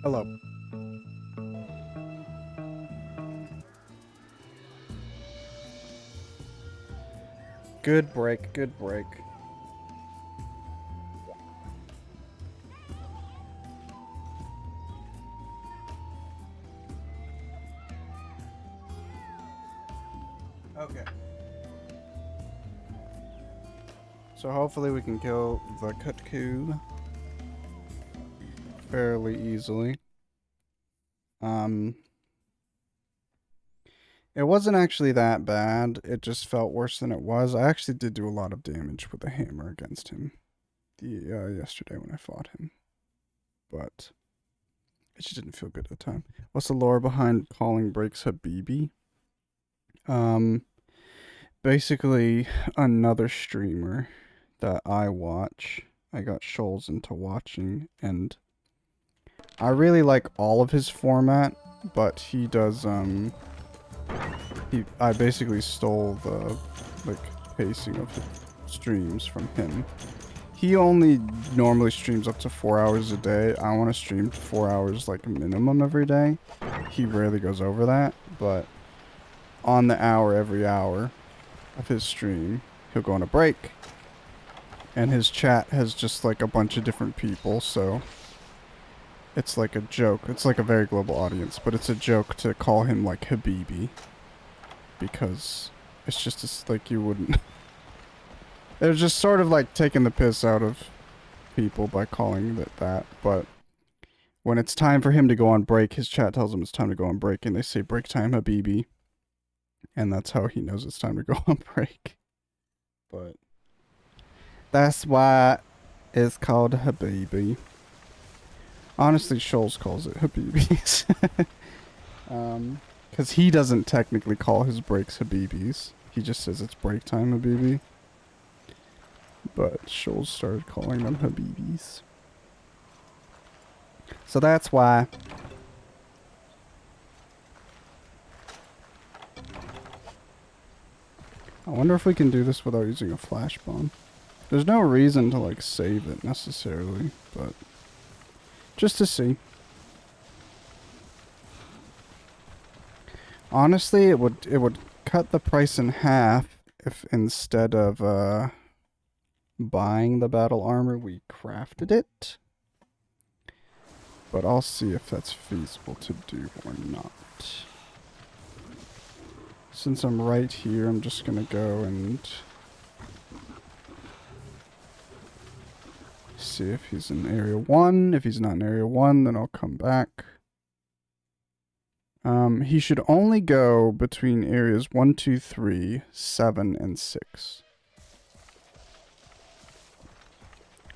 Hello. Good break, good break. Okay. So hopefully we can kill the Kutku fairly easily. It wasn't actually that bad. It just felt worse than it was. I actually did do a lot of damage with a hammer against him yesterday when I fought him. But it just didn't feel good at the time. What's the lore behind calling breaks Habibi? Basically another streamer that I watch I got Shoals into watching, and I really like all of his format, but he does, I basically stole the, like, pacing of the streams from him. He only normally streams up to 4 hours a day. I want to stream 4 hours, like, minimum every day. He rarely goes over that, but on the hour, every hour of his stream, he'll go on a break. And his chat has just, like, a bunch of different people, so it's like a joke. It's like a very global audience, but it's a joke to call him, like, Habibi. Because it's just like you wouldn't... They're just sort of like taking the piss out of people by calling it that, but when it's time for him to go on break, his chat tells him it's time to go on break, and they say break time, Habibi. And that's how he knows it's time to go on break. But that's why it's called Habibi. Honestly, Shoals calls it Habibis. Because he doesn't technically call his breaks Habibis. He just says it's break time, Habibi. But Shoals started calling them Habibis. So that's why. I wonder if we can do this without using a flash bomb. There's no reason to, like, save it necessarily, but just to see. Honestly, it would cut the price in half if instead of buying the battle armor, we crafted it. But I'll see if that's feasible to do or not. Since I'm right here, I'm just gonna go and see if he's in area 1. If he's not in area 1, then I'll come back. He should only go between areas 1, 2, 3, 7, and 6.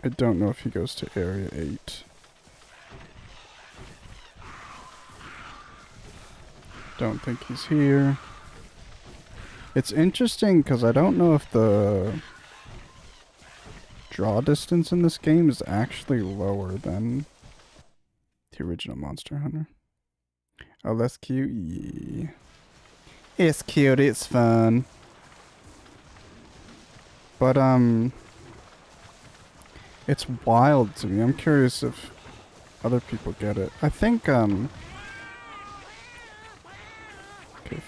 I don't know if he goes to area 8. Don't think he's here. It's interesting because I don't know if the draw distance in this game is actually lower than the original Monster Hunter. Oh, that's cute. Yeah. It's cute. It's fun. But, it's wild to me. I'm curious if other people get it. I think, okay,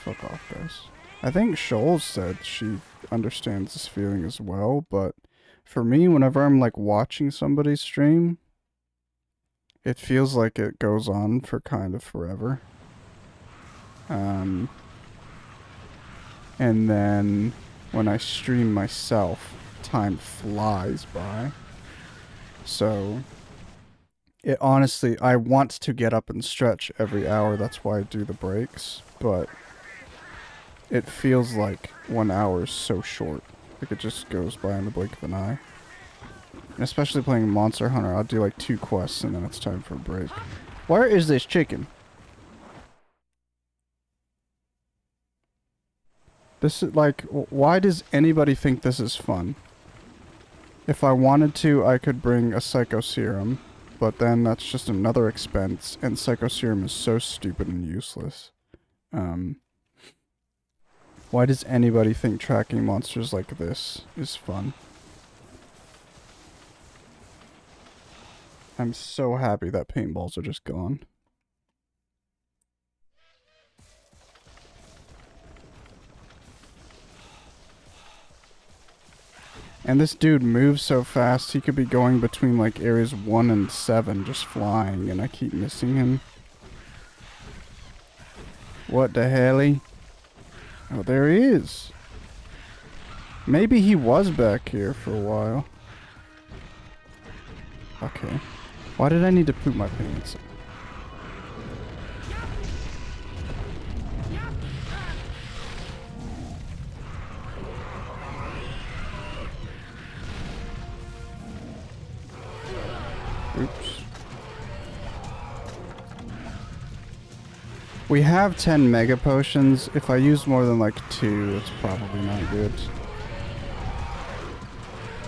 fuck off, guys. I think Shoals said she understands this feeling as well, but for me, whenever I'm, like, watching somebody stream, it feels like it goes on for kind of forever. And then when I stream myself, time flies by. So it honestly, I want to get up and stretch every hour. That's why I do the breaks, but it feels like 1 hour is so short. Like it just goes by in the blink of an eye. And especially playing Monster Hunter, I'll do like 2 quests and then it's time for a break. Where is this chicken? This is like, why does anybody think this is fun? If I wanted to, I could bring a Psycho Serum, but then that's just another expense, and Psycho Serum is so stupid and useless. Why does anybody think tracking monsters like this is fun? I'm so happy that paintballs are just gone. And this dude moves so fast, he could be going between like areas 1 and 7 just flying, and I keep missing him. What the helly? Oh, there he is. Maybe he was back here for a while. Okay. Why did I need to poop my pants? Oops. We have 10 mega potions. If I use more than like 2, it's probably not good.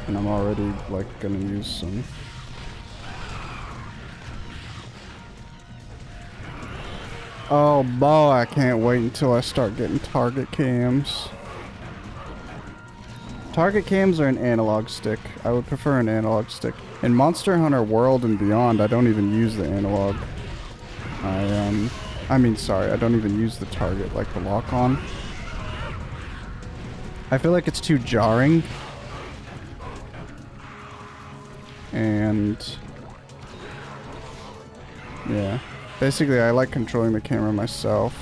And I'm already, like, gonna use some. Oh boy, I can't wait until I start getting target cams. Target cams are an analog stick. I would prefer an analog stick. In Monster Hunter World and beyond, I don't even use the analog. I mean, sorry, I don't even use the target, like the lock-on. I feel like it's too jarring. And yeah, basically I like controlling the camera myself.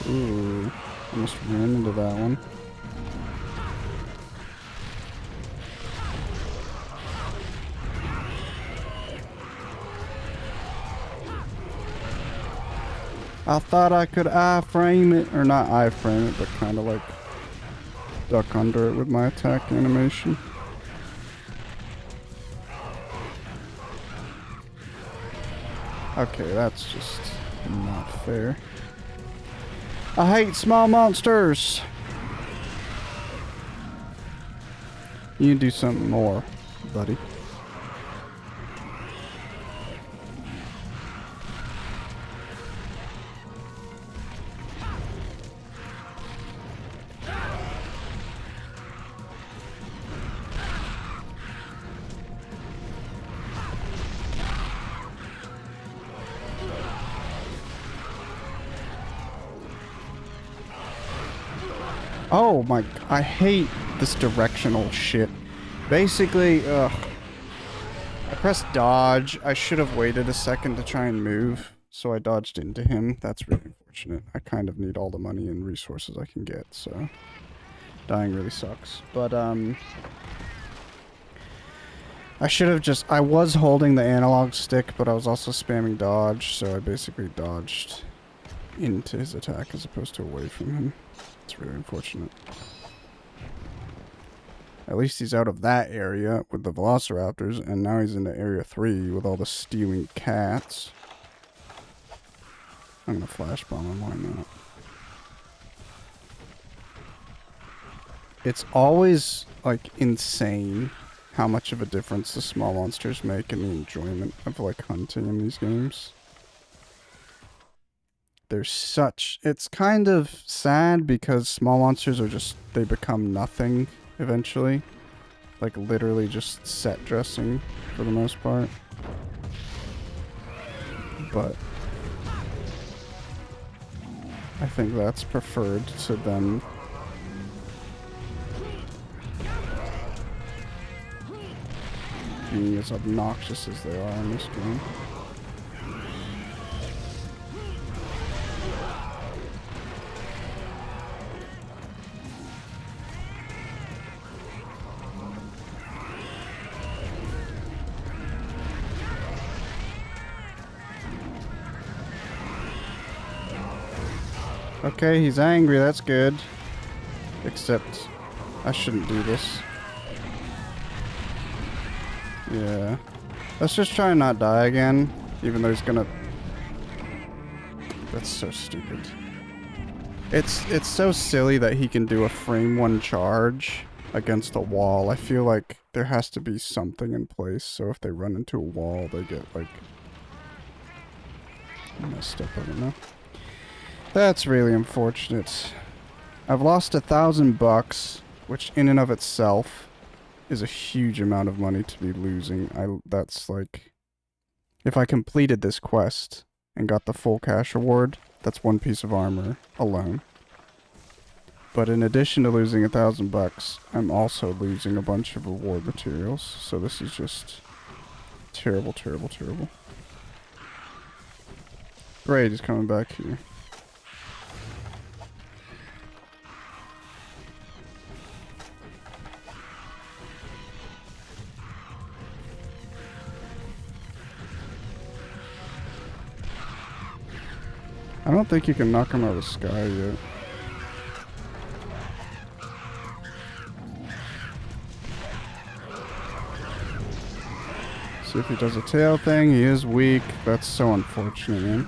Ooh, almost ran into that one. I thought I could iframe it, or not iframe it, but kind of like duck under it with my attack animation. Okay, that's just not fair. I hate small monsters. You need to do something more, buddy. Oh my, I hate this directional shit. Basically, I pressed dodge. I should have waited a second to try and move, so I dodged into him. That's really unfortunate. I kind of need all the money and resources I can get, so dying really sucks. But, I should have just, I was holding the analog stick, but I was also spamming dodge, so I basically dodged into his attack as opposed to away from him. It's really unfortunate. At least he's out of that area with the velociraptors, and now he's into area 3 with all the stealing cats. I'm gonna flash bomb him, why not? It's always, like, insane how much of a difference the small monsters make in the enjoyment of, like, hunting in these games. There's such... It's kind of sad because small monsters are just... They become nothing eventually. Like, literally just set dressing for the most part. But I think that's preferred to them being as obnoxious as they are in this game. Okay, he's angry, that's good. Except, I shouldn't do this. Yeah. Let's just try and not die again, even though he's gonna... That's so stupid. It's so silly that he can do a frame 1 charge against a wall. I feel like there has to be something in place, so if they run into a wall, they get, like... messed up, I don't know. That's really unfortunate. I've lost $1,000, which in and of itself is a huge amount of money to be losing. That's like, if I completed this quest and got the full cash reward, that's 1 piece of armor alone. But in addition to losing $1,000, I'm also losing a bunch of reward materials. So this is just terrible, terrible, terrible. Great, he's coming back here. I don't think you can knock him out of the sky yet. See if he does a tail thing. He is weak. That's so unfortunate, man.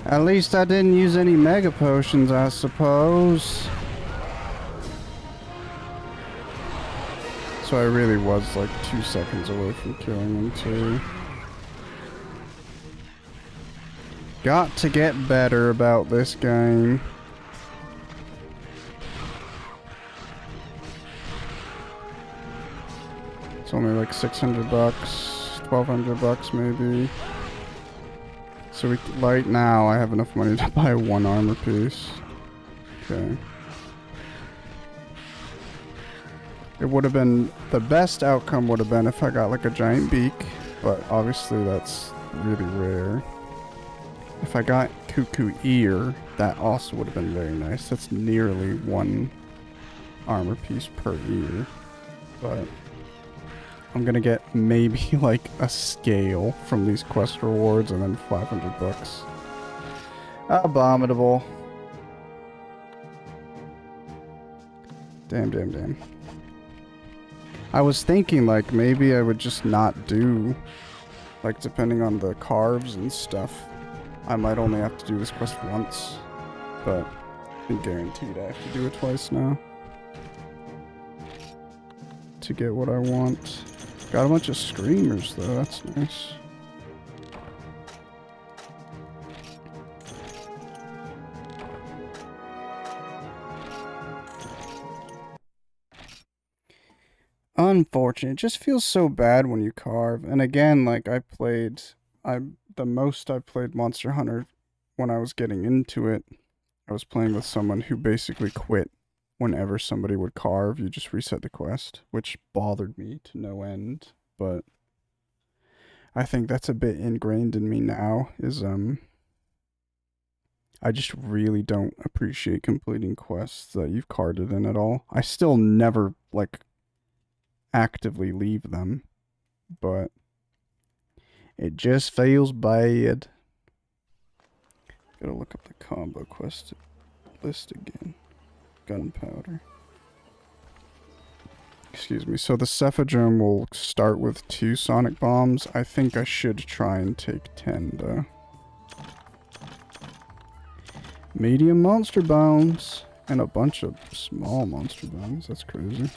At least I didn't use any mega potions, I suppose. So I really was like 2 seconds away from killing him too. Got to get better about this game. It's only like 600 bucks, 1200 bucks maybe. So right now I have enough money to buy 1 armor piece. Okay. It would have been, the best outcome would have been if I got like a giant beak, but obviously that's really rare. If I got cuckoo ear, that also would have been very nice. That's nearly 1 armor piece per ear. But I'm gonna get maybe like a scale from these quest rewards and then 500 bucks. Abominable. Damn, damn, damn. I was thinking like maybe I would just not do, like depending on the carves and stuff, I might only have to do this quest once, but I think guaranteed I have to do it twice now to get what I want. Got a bunch of screamers though, that's nice. Unfortunate. It just feels so bad when you carve. And again, like the most I played Monster Hunter when I was getting into it, I was playing with someone who basically quit whenever somebody would carve. You just reset the quest, which bothered me to no end. But I think that's a bit ingrained in me now, is I just really don't appreciate completing quests that you've carded in at all. I still never, like, actively leave them, but it just feels bad. Gotta look up the combo quest list again. Gunpowder. Excuse me. So the Cephadrome will start with 2 sonic bombs. I think I should try and take 10 though. Medium monster bones and a bunch of small monster bones. That's crazy.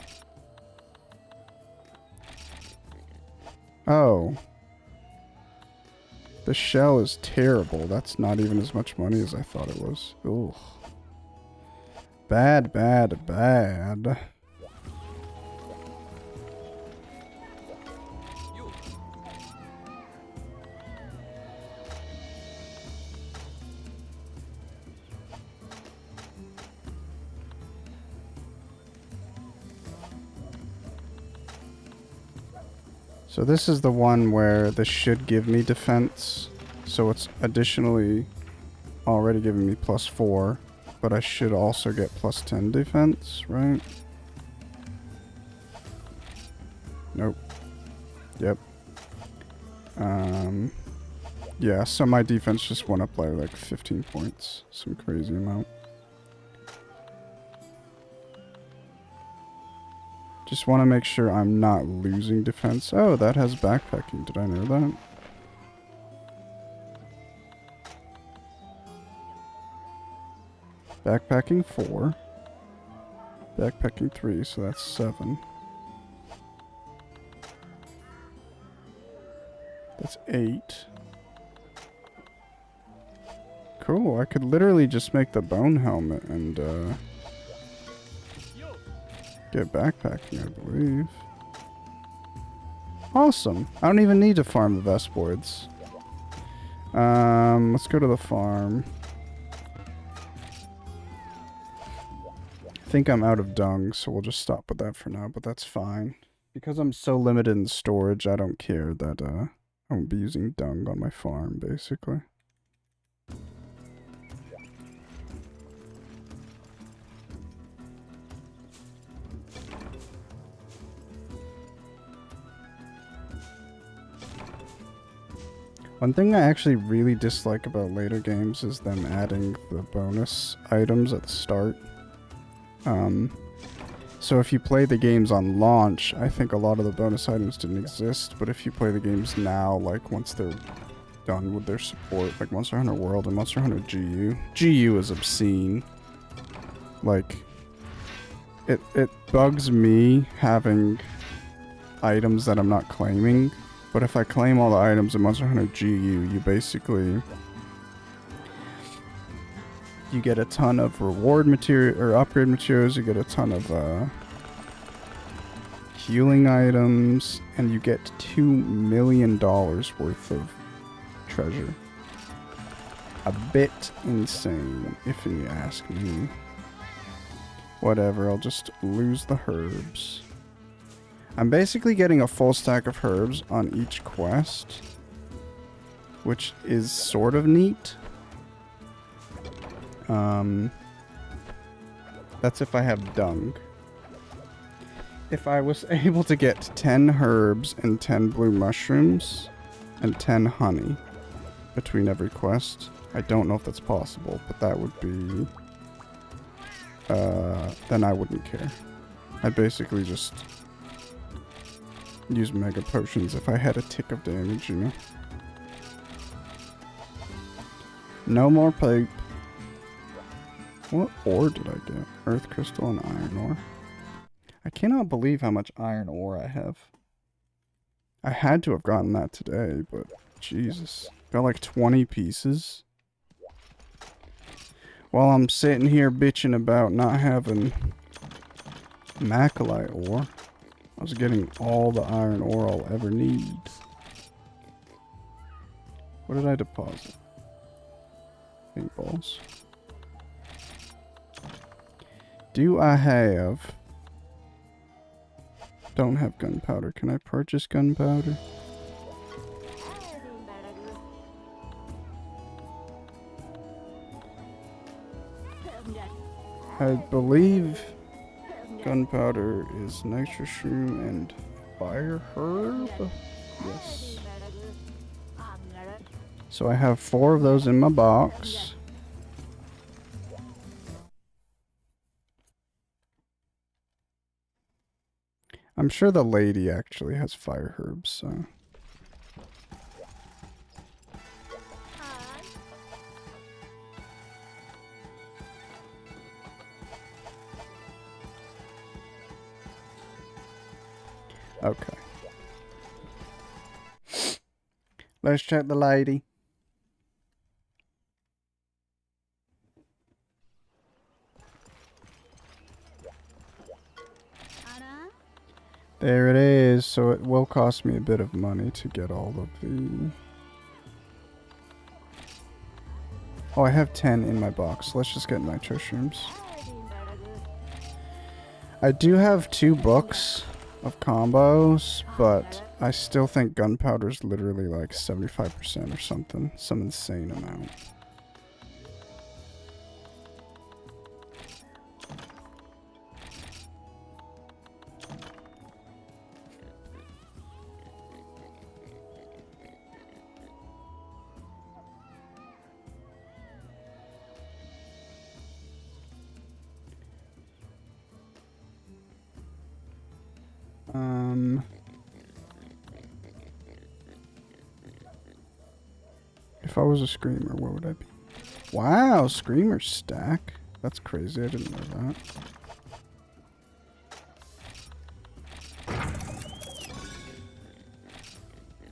Oh. The shell is terrible. That's not even as much money as I thought it was. Ugh. Bad, bad, bad. So this is the one where this should give me defense. So it's additionally already giving me +4, but I should also get +10 defense, right? Nope. Yep. Yeah, so my defense just went up by like 15 points. Some crazy amount. Just want to make sure I'm not losing defense. Oh, that has backpacking. Did I know that? Backpacking 4. Backpacking 3, so that's 7. That's 8. Cool, I could literally just make the bone helmet and get backpacking, I believe. Awesome. I don't even need to farm the Vespoids. Let's go to the farm. I think I'm out of dung, so we'll just stop with that for now, but that's fine. Because I'm so limited in storage, I don't care that I won't be using dung on my farm, basically. One thing I actually really dislike about later games is them adding the bonus items at the start. So if you play the games on launch, I think a lot of the bonus items didn't exist, but if you play the games now, like once they're done with their support, like Monster Hunter World and Monster Hunter GU is obscene. Like, it bugs me having items that I'm not claiming, but if I claim all the items in Monster Hunter GU, you basically... You get a ton of reward material, or upgrade materials, you get a ton of healing items, and you get $2 million worth of treasure. A bit insane, if you ask me. Whatever, I'll just lose the herbs. I'm basically getting a full stack of herbs on each quest, which is sort of neat. That's if I have dung. If I was able to get 10 herbs and 10 blue mushrooms and 10 honey between every quest, I don't know if that's possible, but that would be... then I wouldn't care. I'd basically just use mega potions if I had a tick of damage, you know? No more pipe. What ore did I get? Earth crystal and iron ore. I cannot believe how much iron ore I have. I had to have gotten that today, but Jesus. Got like 20 pieces. While I'm sitting here bitching about not having macalite ore, I was getting all the iron ore I'll ever need. What did I deposit? Paintballs. Do I have... Don't have gunpowder. Can I purchase gunpowder? I believe gunpowder is nitrous shroom and fire herb? Yes. So I have 4 of those in my box. I'm sure the lady actually has fire herbs, so... Okay. Let's check the lady. There it is. So it will cost me a bit of money to get all of the... Oh, I have 10 in my box. Let's just get nitro shrooms. I do have 2 books of combos, but I still think gunpowder is literally like 75% or something. Some insane amount. If I was a screamer, what would I be? Wow, screamer stack. That's crazy. I didn't know that.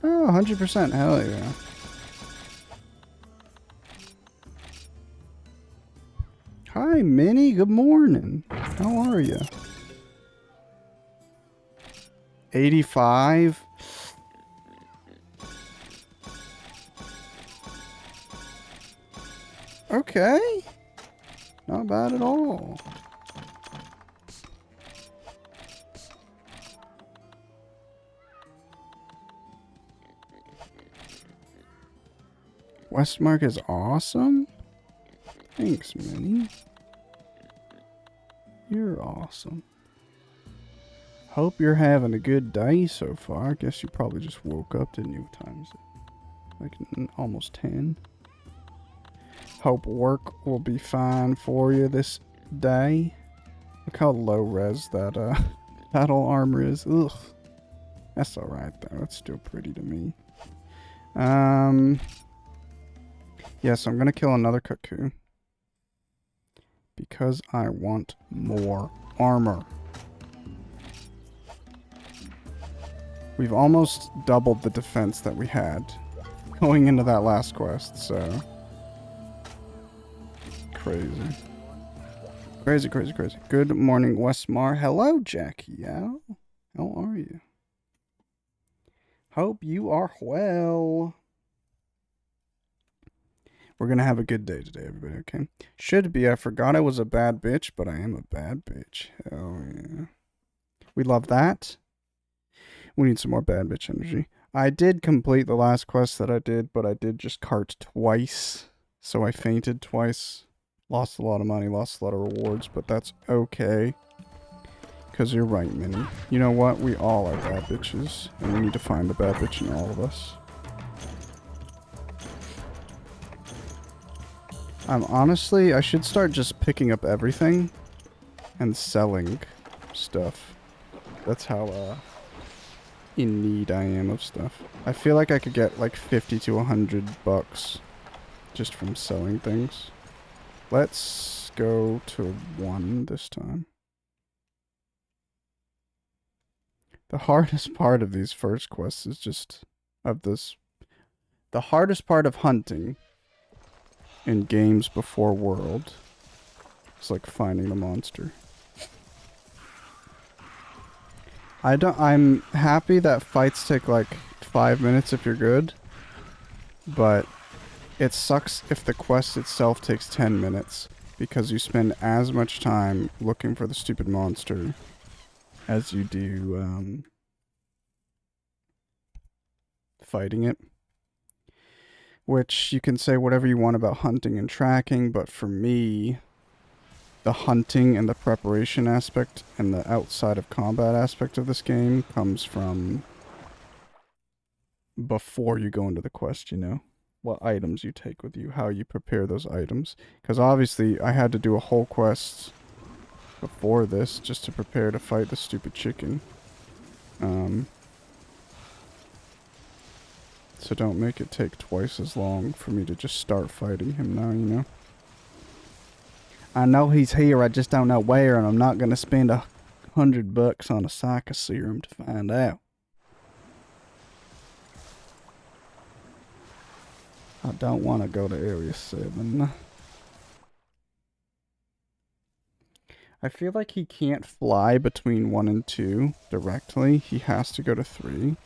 Oh, 100%. Hell yeah. Hi, Minnie. Good morning. How are you? 85? Okay. Not bad at all. Westmark is awesome. Thanks, Minnie. You're awesome. Hope you're having a good day so far. I guess you probably just woke up, didn't you? What time is it? Like almost 10. Hope work will be fine for you this day. Look how low res that battle armor is. Ugh. That's alright though. It's still pretty to me. Yes, I'm gonna kill another cuckoo. Because I want more armor. We've almost doubled the defense that we had going into that last quest, so... Crazy. Crazy, crazy, crazy. Good morning, Westmar. Hello, Jackie. How are you? Hope you are well. We're gonna have a good day today, everybody, okay? Should be. I forgot I was a bad bitch, but I am a bad bitch. Hell yeah. We love that. We need some more bad bitch energy. I did complete the last quest that I did, but I did just cart twice. So I fainted twice. Lost a lot of money, lost a lot of rewards, but that's okay. Because you're right, Minnie. You know what? We all are bad bitches. And we need to find the bad bitch in all of us. Honestly, I should start just picking up everything and selling stuff. That's how in need I am of stuff. I feel like I could get like 50 to 100 bucks just from selling things. Let's go to 1 this time. The hardest part of these first quests is just the hardest part of hunting in games before World is like finding the monster. I'm happy that fights take like 5 minutes if you're good, but it sucks if the quest itself takes 10 minutes because you spend as much time looking for the stupid monster as you do fighting it. Which you can say whatever you want about hunting and tracking, but for me, the hunting and the preparation aspect and the outside of combat aspect of this game comes from before you go into the quest, you know? What items you take with you, how you prepare those items. Because obviously I had to do a whole quest before this just to prepare to fight the stupid chicken. So don't make it take twice as long for me to just start fighting him now, you know? I know he's here, I just don't know where, and I'm not gonna spend $100 on a psycho serum to find out. I don't want to go to Area 7. I feel like he can't fly between 1 and 2 directly. He has to go to 3.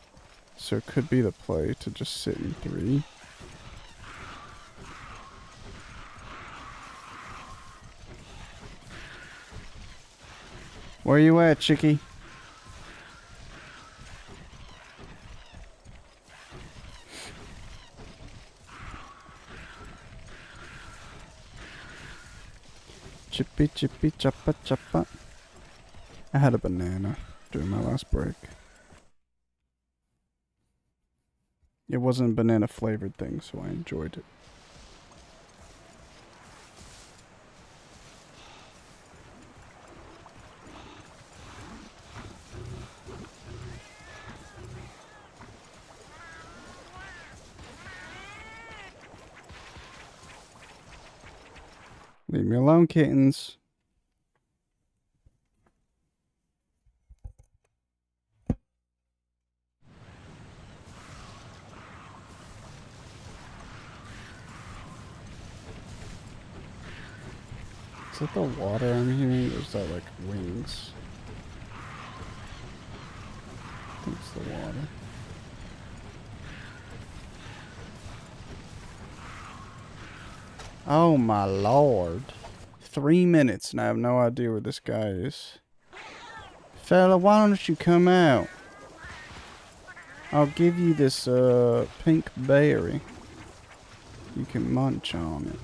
So it could be the play to just sit in 3. Where you at, chickie? Chippy chippy choppa choppa. I had a banana during my last break. It wasn't a banana flavored thing, so I enjoyed it. Leave me alone, kittens. Is that the water I'm hearing, or is that like wings? I think it's the water. Oh my lord. 3 minutes and I have no idea where this guy is. Fella, why don't you come out? I'll give you this pink berry. You can munch on it.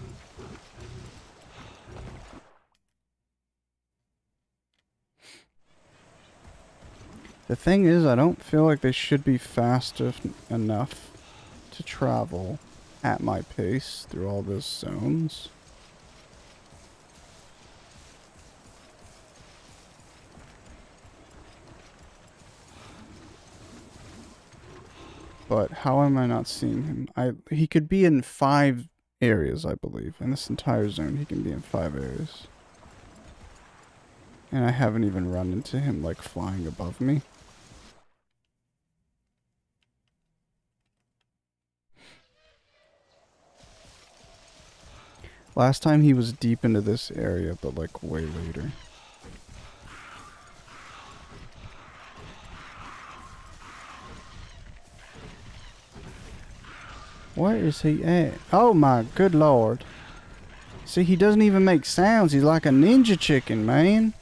The thing is, I don't feel like they should be fast enough to travel at my pace through all those zones. But how am I not seeing him? He could be in 5 areas, I believe. In this entire zone, he can be in 5 areas. And I haven't even run into him, like, flying above me. Last time he was deep into this area, but, like, way later. Where is he at? Oh my good lord. See, he doesn't even make sounds. He's like a ninja chicken, man.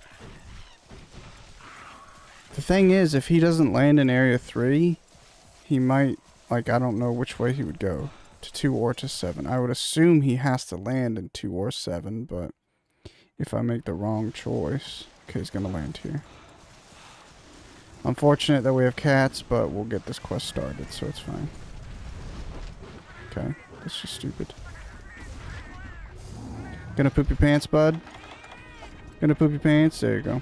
The thing is, if he doesn't land in Area 3, he might, like, I don't know which way he would go. To 2 or to 7. I would assume he has to land in 2 or 7, but if I make the wrong choice... Okay, he's gonna land here. Unfortunate that we have cats, but we'll get this quest started, so it's fine. Okay, that's just stupid. Gonna poop your pants, bud? Gonna poop your pants? There you go.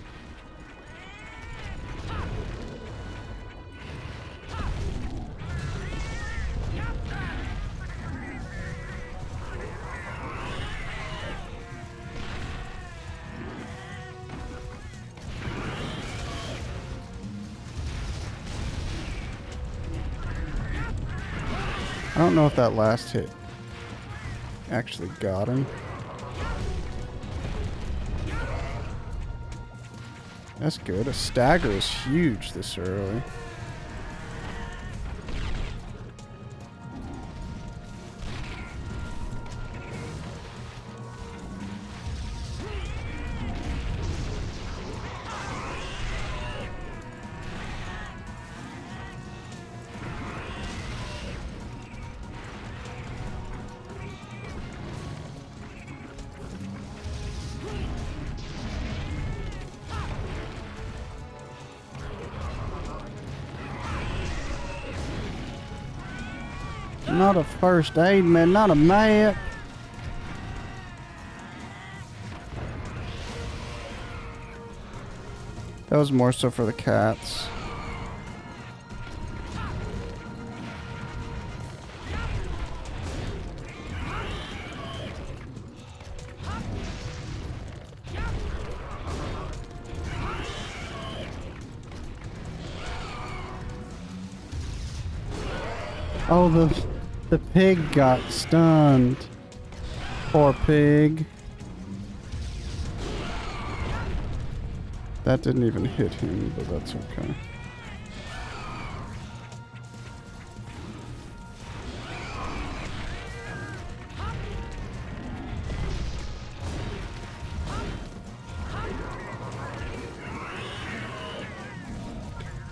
I don't know if that last hit actually got him. That's good. A stagger is huge this early. Not a first aid man, not a map. That was more so for the cats. Oh, the pig got stunned. Poor pig. That didn't even hit him, but that's okay.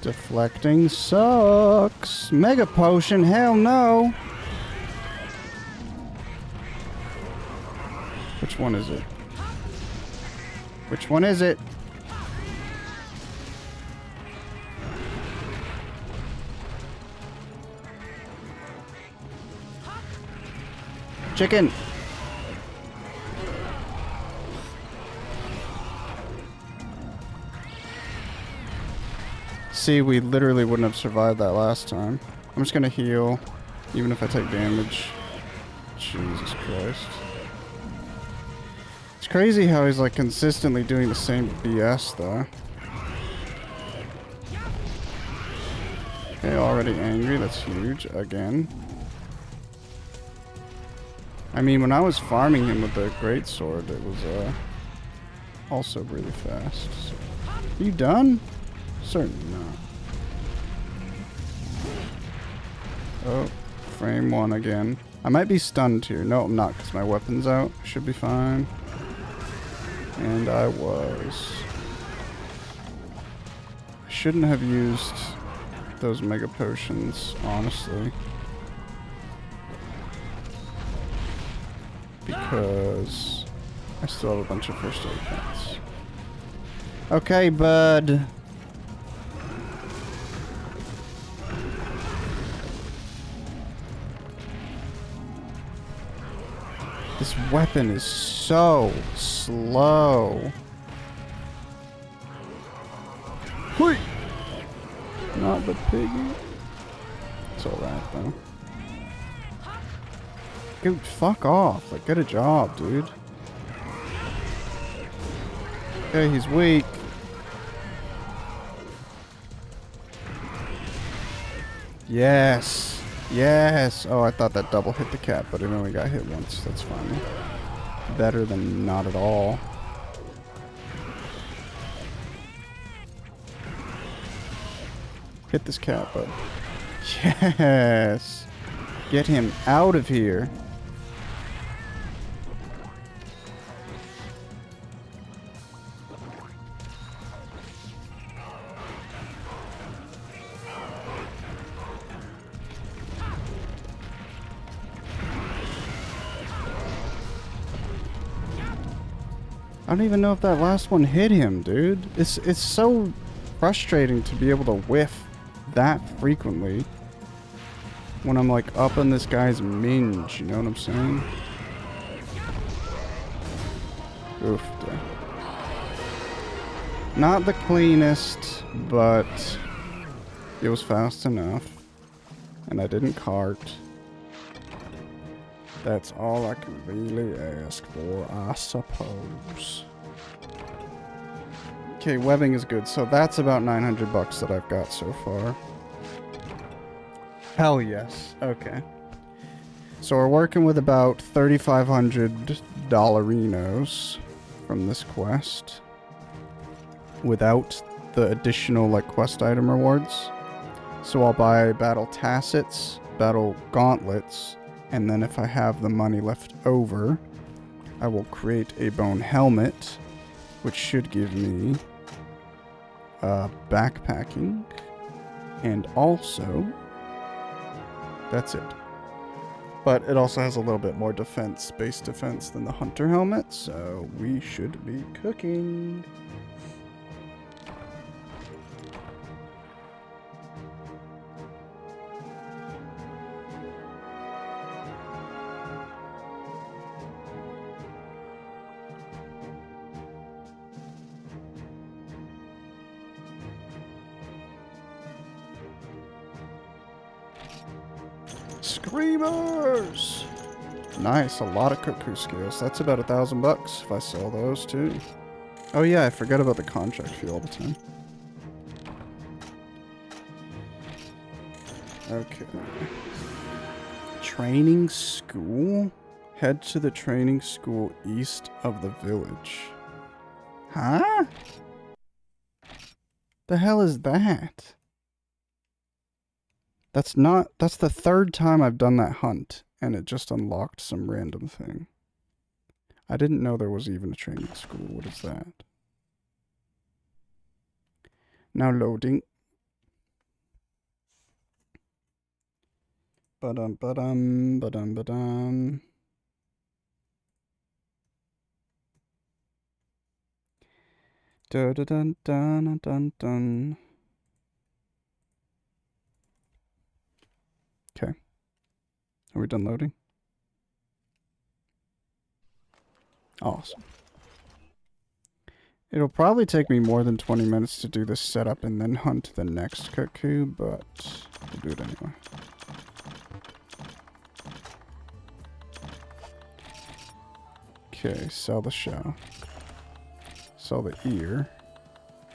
Deflecting sucks. Mega potion, hell no. Which one is it? Which one is it? Chicken. See, we literally wouldn't have survived that last time. I'm just gonna heal, even if I take damage. Jesus Christ. It's crazy how he's like consistently doing the same BS though. Okay, already angry, that's huge, again. I mean, when I was farming him with the greatsword, it was also really fast. So. Are you done? Certainly not. Oh, frame 1 again. I might be stunned here. No, I'm not, because my weapon's out. Should be fine. And I was. I shouldn't have used those mega potions, honestly. Because I still have a bunch of first aid kits. Okay, bud. This weapon is so slow. Hui! Not the piggy. It's alright though. Dude, fuck off. Like, get a job, dude. Okay, he's weak. Yes. Yes. Oh, I thought that double hit the cat, but it only got hit once. That's fine. Better than not at all. Hit this cat, bud. Yes. Get him out of here. I don't even know if that last one hit him, dude. It's so frustrating to be able to whiff that frequently when I'm like up on this guy's minge, you know what I'm saying? Oof. Dude. Not the cleanest, but it was fast enough. And I didn't cart. That's all I can really ask for, I suppose. Okay, webbing is good. So that's about 900 bucks that I've got so far. Hell yes. Okay. So we're working with about 3,500 dollarinos from this quest. Without the additional, like, quest item rewards. So I'll buy battle tassets, battle gauntlets, and then if I have the money left over, I will create a bone helmet, which should give me backpacking, and also, that's it. But it also has a little bit more defense, base defense than the hunter helmet, so we should be cooking. Screamers! Nice, a lot of cuckoo scales. That's about $1,000 if I sell those too. Oh yeah, I forget about the contract fee all the time. Okay. Training school? Head to the training school east of the village. Huh? The hell is that? That's the third time I've done that hunt, and it just unlocked some random thing. I didn't know there was even a training school. What is that? Now loading. Ba-dum. Dun. Okay. Are we done loading? Awesome. It'll probably take me more than 20 minutes to do this setup and then hunt the next cuckoo, but we'll do it anyway. Okay, sell the shell. Sell the ear.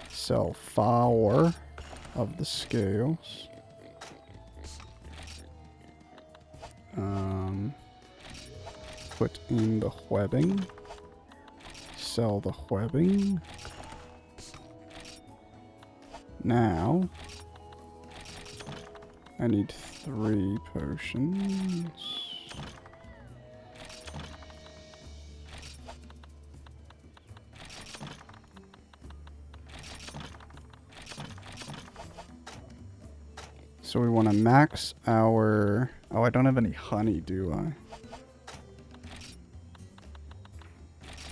Sell 4 of the scales. Put in the webbing. Sell the webbing. Now, I need 3 potions. So we want to max our... Oh, I don't have any honey, do I?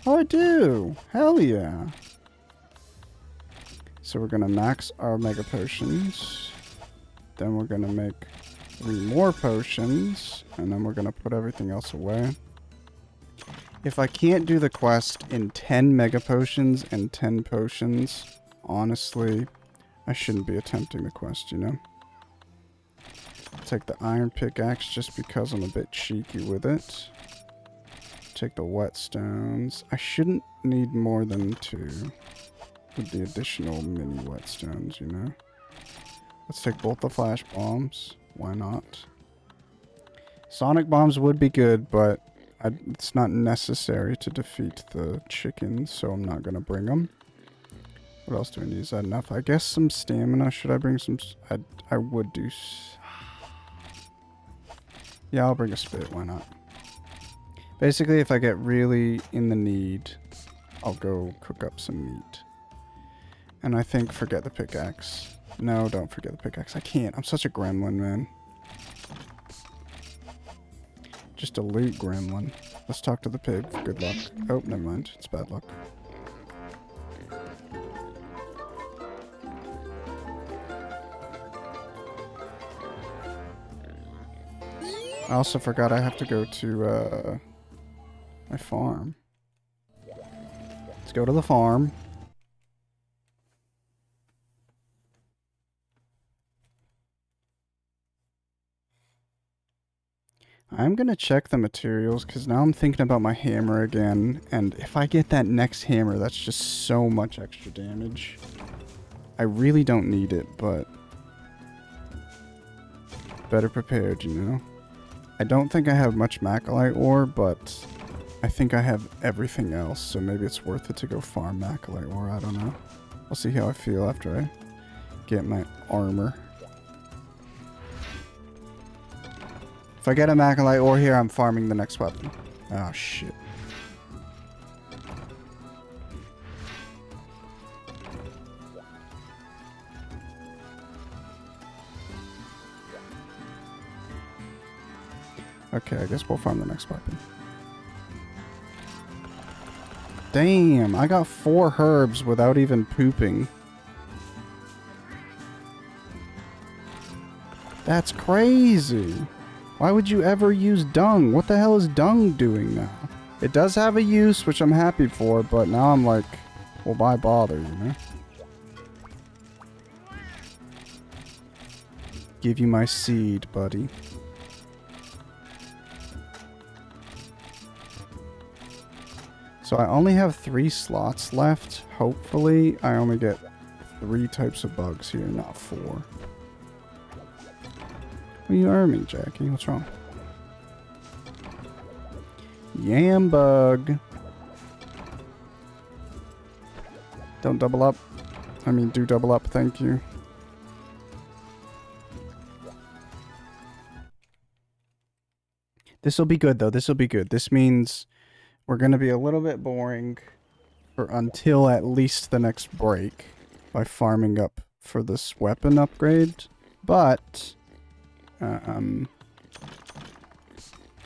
Oh, I do! Hell yeah! So we're going to max our mega potions. Then we're going to make 3 more potions. And then we're going to put everything else away. If I can't do the quest in 10 mega potions and 10 potions, honestly, I shouldn't be attempting the quest, you know? I'll take the iron pickaxe just because I'm a bit cheeky with it. Take the whetstones. I shouldn't need more than 2 with the additional mini whetstones, you know? Let's take both the flash bombs. Why not? Sonic bombs would be good, but it's not necessary to defeat the chickens, so I'm not going to bring them. What else do we need? Is that enough? I guess some stamina. Should I bring some? I would do. Yeah, I'll bring a spit. Why not? Basically, if I get really in the need, I'll go cook up some meat. And I think forget the pickaxe. No, don't forget the pickaxe. I can't. I'm such a gremlin, man. Just a loot gremlin. Let's talk to the pig. Good luck. Oh, never mind. It's bad luck. I also forgot I have to go to my farm. Let's go to the farm. I'm gonna check the materials because now I'm thinking about my hammer again, and if I get that next hammer, that's just so much extra damage. I really don't need it, but better prepared, you know? I don't think I have much macalite ore, but I think I have everything else, so maybe it's worth it to go farm macalite ore, I don't know. I'll see how I feel after I get my armor. If I get a macalite ore here, I'm farming the next weapon. Oh, shit. Okay, I guess we'll farm the next weapon. Damn, I got 4 herbs without even pooping. That's crazy. Why would you ever use dung? What the hell is dung doing now? It does have a use, which I'm happy for, but now I'm like, well, why bother, you know? Give you my seed, buddy. So I only have 3 slots left. Hopefully, I only get 3 types of bugs here, not 4. What are you arming, Jackie? What's wrong? Yam bug. Don't double up. I mean, do double up, thank you. This'll be good, though. This'll be good. This means we're going to be a little bit boring for until at least the next break by farming up for this weapon upgrade. But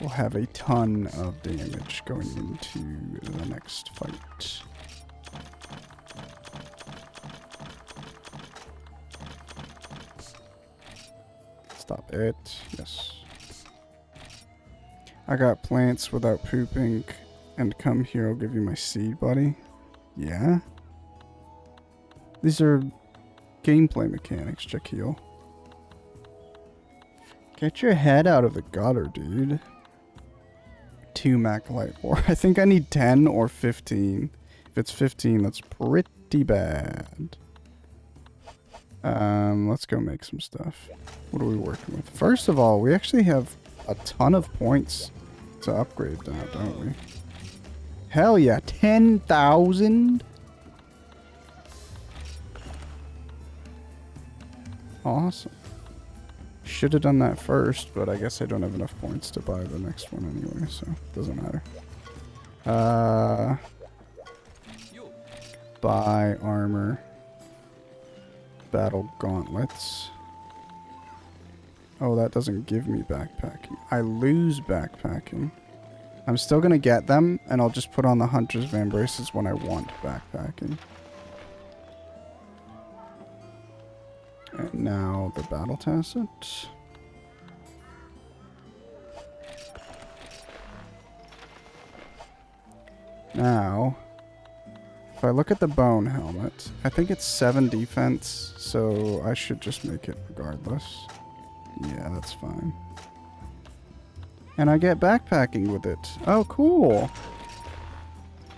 we'll have a ton of damage going into the next fight. Stop it. Yes. I got plants without pooping, and come here, I'll give you my seed, buddy. Yeah? These are gameplay mechanics, Jaquil. Get your head out of the gutter, dude. 2 macalite ore. I think I need 10 or 15. If it's 15, that's pretty bad. Let's go make some stuff. What are we working with? First of all, we actually have a ton of points to upgrade now, don't we? Hell yeah, 10,000? Awesome. Should have done that first, but I guess I don't have enough points to buy the next one anyway, so it doesn't matter. Buy armor. Battle gauntlets. Oh, that doesn't give me backpacking. I lose backpacking. I'm still gonna get them, and I'll just put on the Hunter's Van Braces when I want backpacking. And now the battle tacit. Now, if I look at the bone helmet, I think it's 7 defense, so I should just make it regardless. Yeah, that's fine. And I get backpacking with it. Oh, cool.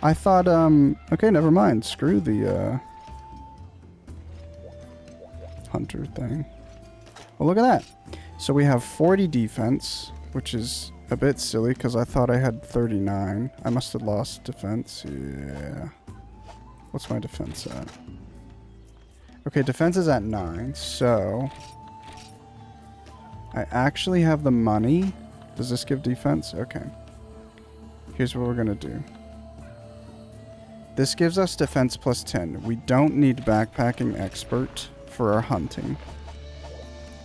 I thought, okay, never mind. Screw the, hunter thing. Well, look at that. So we have 40 defense, which is a bit silly because I thought I had 39. I must have lost defense. Yeah. What's my defense at? Okay, defense is at 9, so I actually have the money. Does this give defense? Okay. Here's what we're gonna do. This gives us defense plus 10. We don't need backpacking expert for our hunting.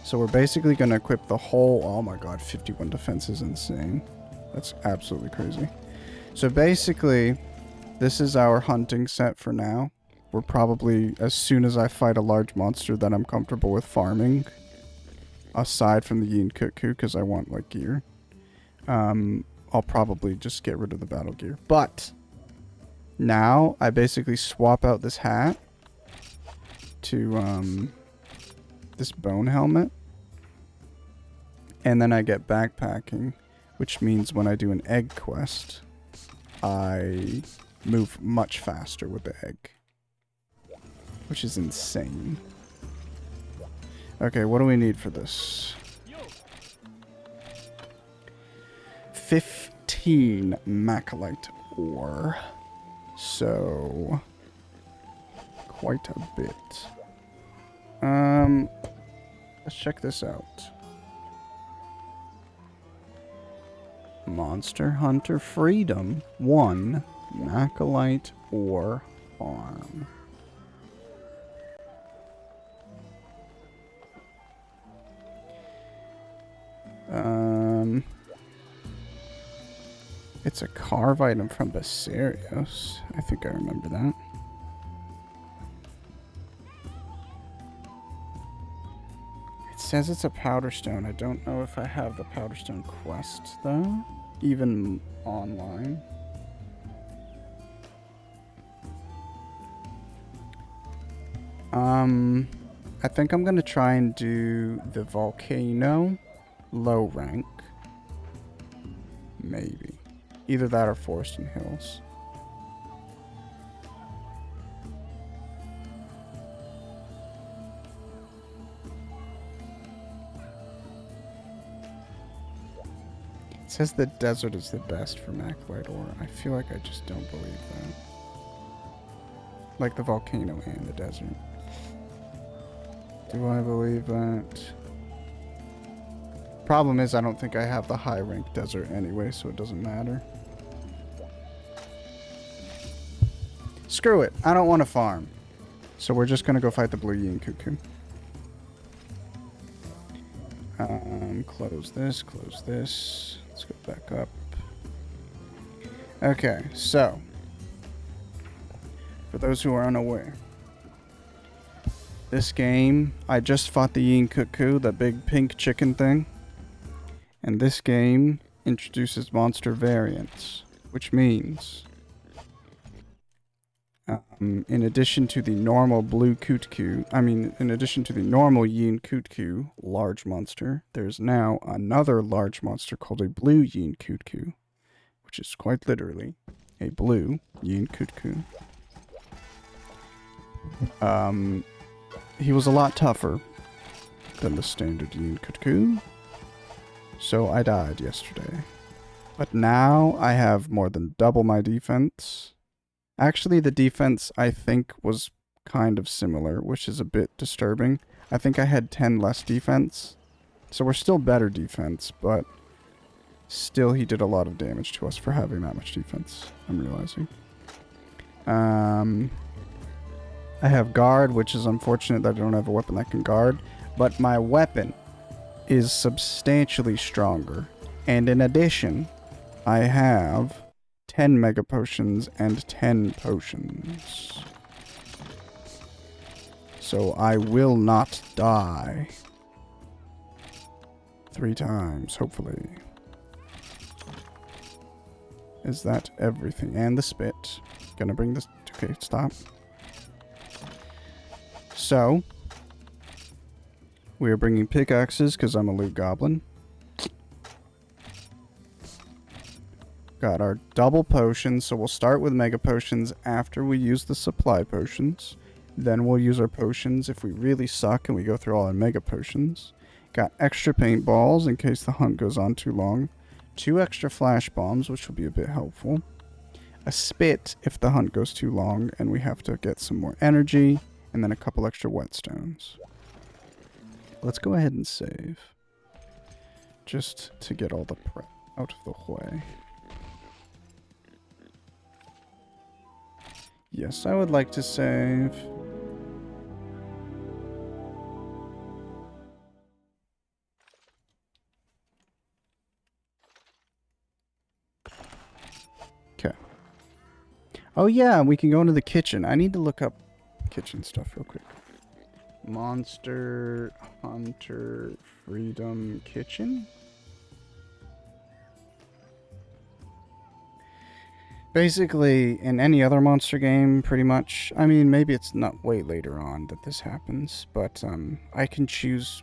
So we're basically gonna equip the whole... Oh my god, 51 defense is insane. That's absolutely crazy. So basically, this is our hunting set for now. We're probably, as soon as I fight a large monster that I'm comfortable with farming, aside from the Yin Cuckoo, because I want, like, gear, I'll probably just get rid of the battle gear. But now I basically swap out this hat to this bone helmet, and then I get backpacking, which means when I do an egg quest, I move much faster with the egg, which is insane. Okay, what do we need for this? 15 macalite ore. So, quite a bit. Let's check this out. Monster Hunter Freedom 1 macalite ore farm. It's a carve item from Basarios. I think I remember that. It says it's a powder stone. I don't know if I have the powder stone quest though, even online. I think I'm gonna try and do the volcano low rank. Maybe. Either that or Forest and Hills. It says the desert is the best for macalite ore. I feel like I just don't believe that. Like the volcano and the desert. Do I believe that? Problem is, I don't think I have the high rank desert anyway, so it doesn't matter. Screw it. I don't want to farm. So we're just going to go fight the blue Yin Cuckoo. Close this, close this. Let's go back up. Okay, so. For those who are unaware. This game, I just fought the Yin Cuckoo, the big pink chicken thing. And this game introduces monster variants, which means, in addition to the normal blue Cuckoo, in addition to the normal Yin Cuckoo large monster, there's now another large monster called a blue Yin Cuckoo, which is quite literally a blue Yin Cuckoo. He was a lot tougher than the standard Yin Cuckoo. So I died yesterday. But now I have more than double my defense. Actually, the defense I think was kind of similar, which is a bit disturbing. I think I had 10 less defense. So we're still better defense, but still he did a lot of damage to us for having that much defense, I'm realizing. I have guard, which is unfortunate that I don't have a weapon that can guard. But my weapon is substantially stronger. And in addition, I have 10 mega potions and 10 potions. So I will not die 3 times, hopefully. Is that everything? And the spit. Gonna bring this... Okay, stop. So, we are bringing pickaxes because I'm a loot goblin. Got our double potions, so we'll start with mega potions after we use the supply potions. Then we'll use our potions if we really suck and we go through all our mega potions. Got extra paintballs in case the hunt goes on too long. 2 extra flash bombs, which will be a bit helpful. A spit if the hunt goes too long and we have to get some more energy. And then a couple extra whetstones. Let's go ahead and save. Just to get all the prep out of the way. Yes, I would like to save. Okay. Oh yeah, we can go into the kitchen. I need to look up kitchen stuff real quick. Monster Hunter Freedom Kitchen? Basically, in any other monster game, pretty much. I mean, maybe it's not way later on that this happens, but I can choose...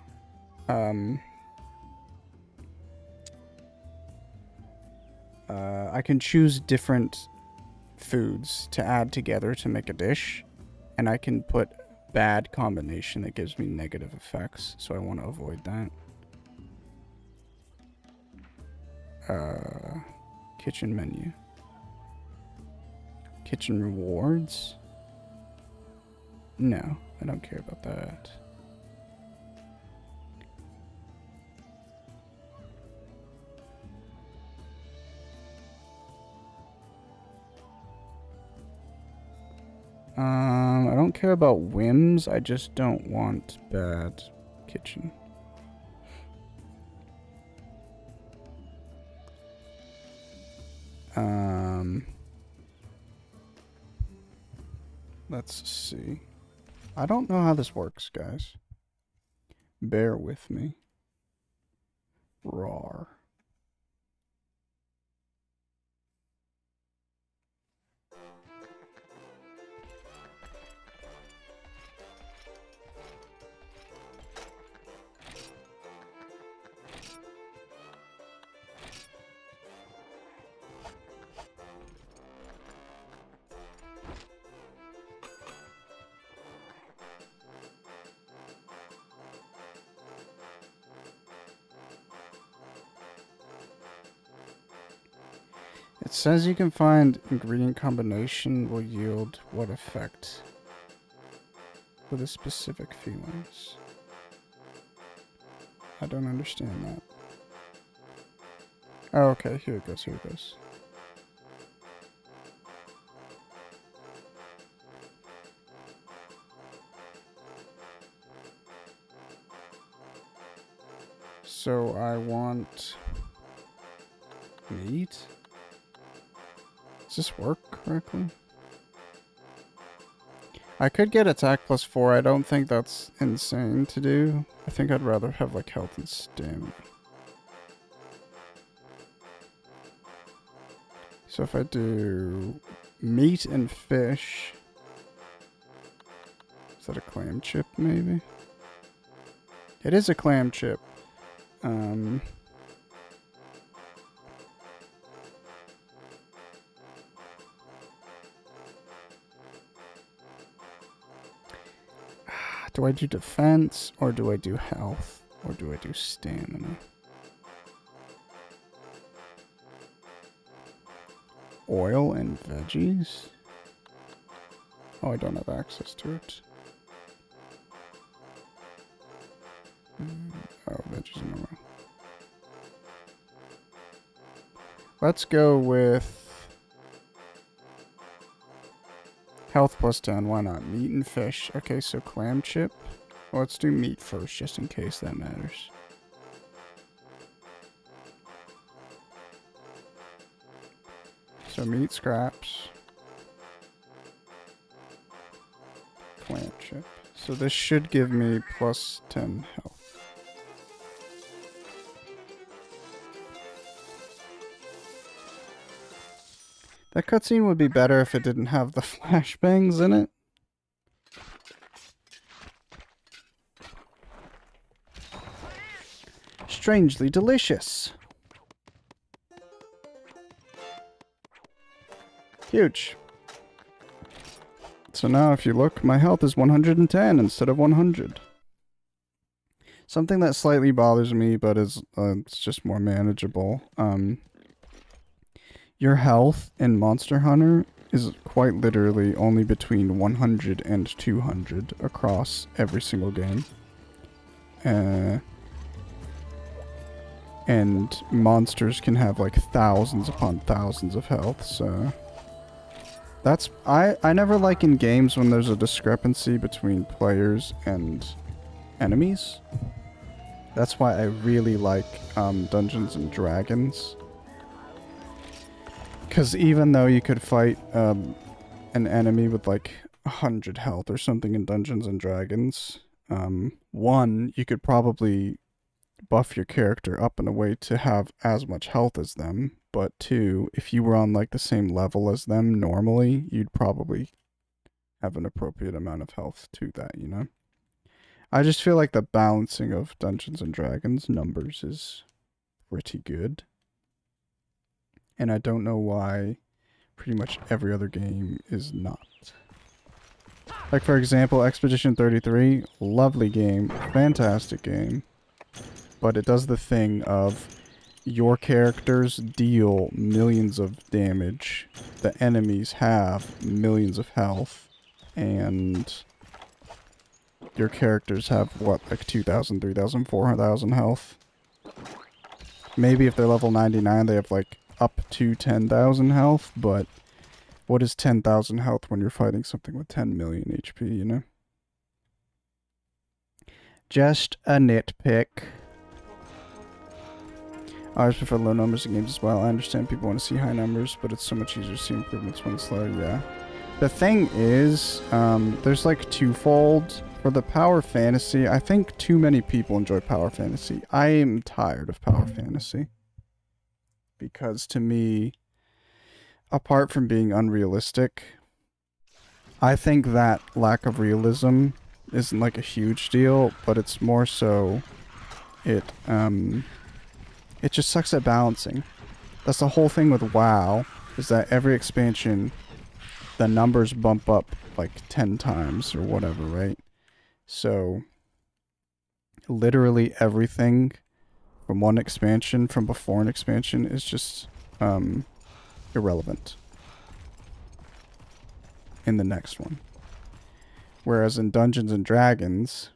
I can choose different foods to add together to make a dish, and I can put bad combination that gives me negative effects, so I want to avoid that. Kitchen menu. Kitchen rewards? No, I don't care about that. I don't care about whims, I just don't want bad kitchen. Let's see. I don't know how this works, guys. Bear with me. Rawr. It says you can find ingredient combination will yield what effect with a specific feelings. I don't understand that. Oh, okay, here it goes, here it goes. So I want meat? Does this work correctly? I could get attack +4. I don't think that's insane to do. I think I'd rather have like health and stamina. So if I do meat and fish, is that a clam chip maybe? It is a clam chip. Do I do defense, or do I do health, or do I do stamina? Oil and veggies? Oh, I don't have access to it. Oh, veggies in a row. Let's go with health +10, why not? Meat and fish. Okay, so clam chip. Well, let's do meat first, just in case that matters. So meat scraps. Clam chip. So this should give me +10 health. That cutscene would be better if it didn't have the flashbangs in it. Strangely delicious. Huge. So now if you look, my health is 110 instead of 100. Something that slightly bothers me, but is it's just more manageable. Your health in Monster Hunter is quite literally only between 100 and 200 across every single game. And monsters can have like thousands upon thousands of health, so... That's... I never like in games when there's a discrepancy between players and enemies. That's why I really like Dungeons and Dragons. Because even though you could fight an enemy with like 100 health or something in Dungeons and Dragons, one, you could probably buff your character up in a way to have as much health as them, but two, if you were on like the same level as them normally, you'd probably have an appropriate amount of health to that, you know? I just feel like the balancing of Dungeons and Dragons numbers is pretty good. And I don't know why pretty much every other game is not. Like, for example, Expedition 33, lovely game, fantastic game. But it does the thing of your characters deal millions of damage, the enemies have millions of health, and your characters have, what, like 2,000, 3,000, 4,000 health? Maybe if they're level 99, they have like up to 10,000 health, but what is 10,000 health when you're fighting something with 10 million HP, you know? Just a nitpick. I always prefer low numbers in games as well. I understand people want to see high numbers, but it's so much easier to see improvements when it's slow, yeah. The thing is, there's like twofold. For the power fantasy, I think too many people enjoy power fantasy. I am tired of power fantasy. Because to me, apart from being unrealistic, I think that lack of realism isn't like a huge deal, but it's more so it just sucks at balancing. That's the whole thing with WoW, is that every expansion, the numbers bump up like 10 times or whatever, right? So, literally everything from one expansion, from before an expansion, is just irrelevant in the next one. Whereas in Dungeons and Dragons,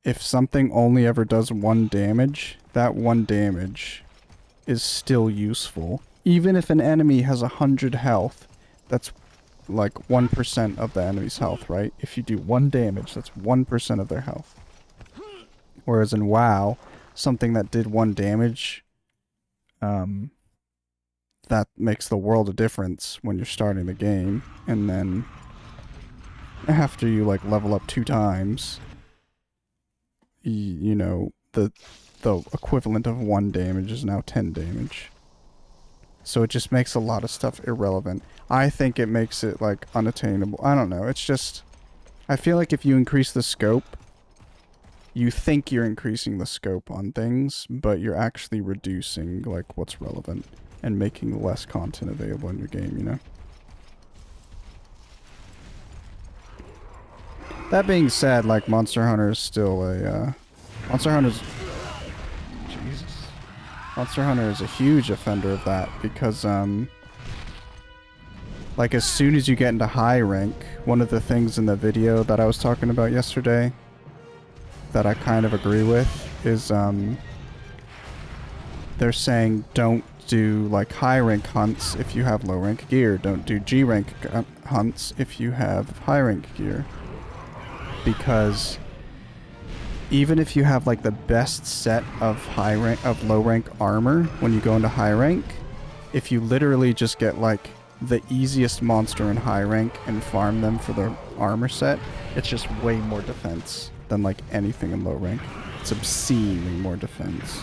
if something only ever does 1 damage, that 1 damage is still useful. Even if an enemy has 100 health, that's like 1% of the enemy's health, right? If you do 1 damage, that's 1% of their health. Whereas in WoW, something that did 1 damage, that makes the world of difference when you're starting the game. And then after you like level up 2 times, you know, the equivalent of 1 damage is now 10 damage. So it just makes a lot of stuff irrelevant. I think it makes it like unattainable. I don't know. It's just, I feel like if you increase the scope, you think you're increasing the scope on things, but you're actually reducing like what's relevant and making less content available in your game, you know? That being said, like Monster Hunter is still a Monster Hunter's Monster Hunter is a huge offender of that because like as soon as you get into high rank, one of the things in the video that I was talking about yesterday that I kind of agree with is they're saying don't do like high rank hunts if you have low rank gear. Don't do G rank hunts if you have high rank gear. Because even if you have like the best set of low rank armor when you go into high rank, if you literally just get like the easiest monster in high rank and farm them for their armor set, it's just way more defense than like anything in low rank. It's obscenely more defense.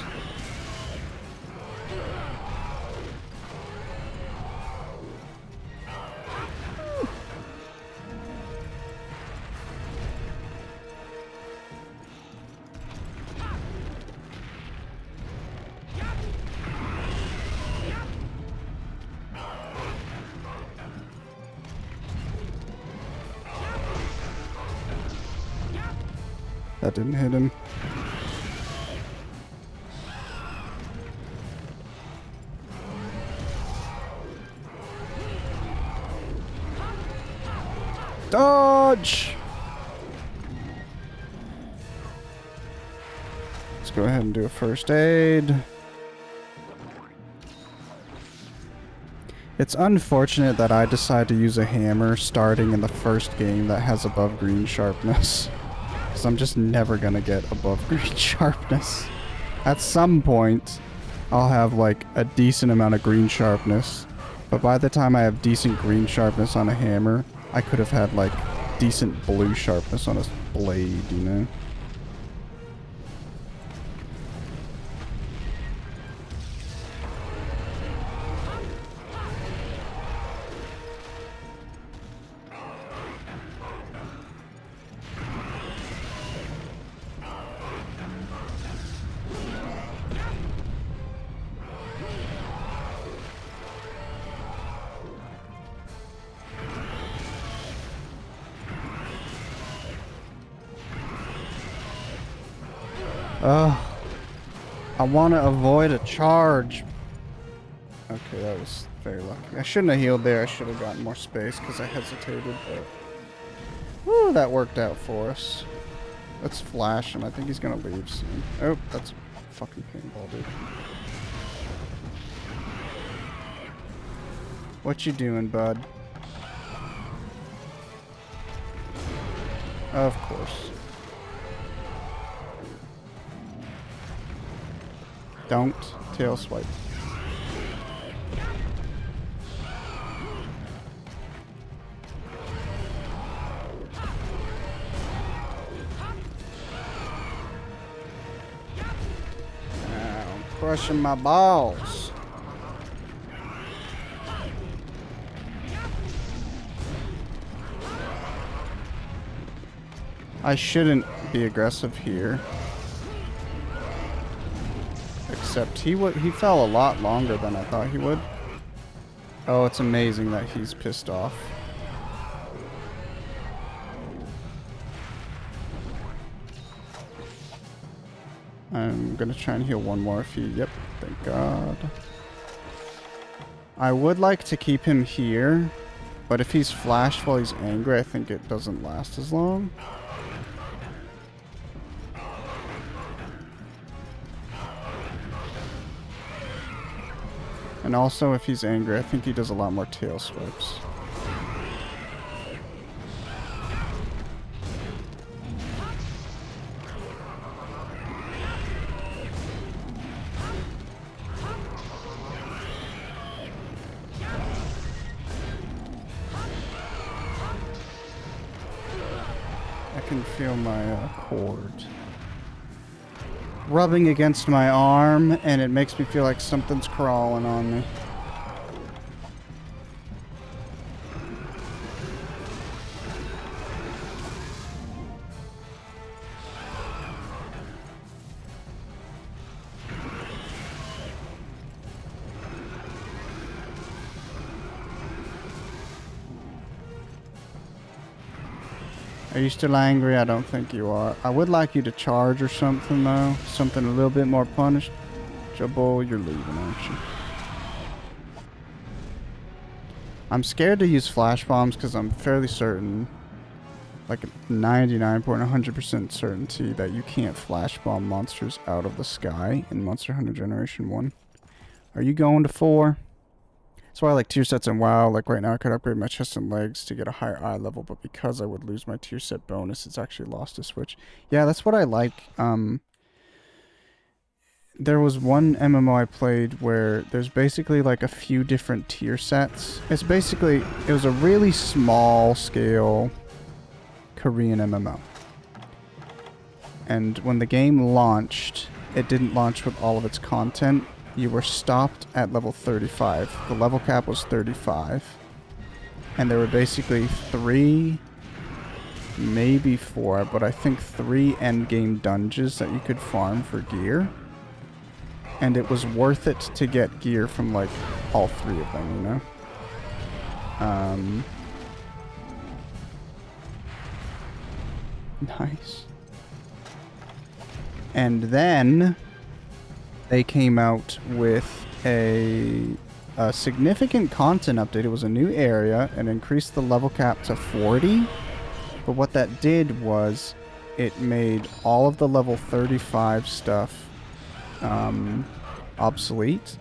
That didn't hit him. Dodge! Let's go ahead and do a first aid. It's unfortunate that I decide to use a hammer starting in the first game that has above green sharpness. Because I'm just never going to get above green sharpness. At some point, I'll have like a decent amount of green sharpness. But by the time I have decent green sharpness on a hammer, I could have had like decent blue sharpness on a blade, you know? I want to avoid a charge. Okay, that was very lucky. I shouldn't have healed there. I should have gotten more space because I hesitated, but... Woo, that worked out for us. Let's flash him. I think he's going to leave soon. Oh, that's a fucking paintball, dude. What you doing, bud? Of course. Don't tail swipe. I'm crushing my balls. I shouldn't be aggressive here. Except he fell a lot longer than I thought he would. Oh, it's amazing that he's pissed off. I'm gonna try and heal one more if he... Yep, thank God. I would like to keep him here, but if he's flashed while he's angry, I think it doesn't last as long. And also, if he's angry, I think he does a lot more tail swipes. I can feel my cord rubbing against my arm, and it makes me feel like something's crawling on me. Are you still angry? I don't think you are. I would like you to charge or something, though. Something a little bit more punishable. You're leaving, aren't you? I'm scared to use flash bombs because I'm fairly certain, like 99.100% certainty, that you can't flash bomb monsters out of the sky in Monster Hunter Generation 1. Are you going to 4? That's why I like tier sets in WoW. Like right now I could upgrade my chest and legs to get a higher eye level, but because I would lose my tier set bonus, it's actually lost a switch. Yeah, that's what I like. There was one MMO I played where there's basically like a few different tier sets. It was a really small scale Korean MMO. And when the game launched, it didn't launch with all of its content. You were stopped at level 35. The level cap was 35. And there were basically 3, maybe 4, but I think 3 endgame dungeons that you could farm for gear. And it was worth it to get gear from, like, all 3 of them, you know? Nice. And then they came out with a significant content update. It was a new area and increased the level cap to 40. But what that did was it made all of the level 35 stuff obsolete.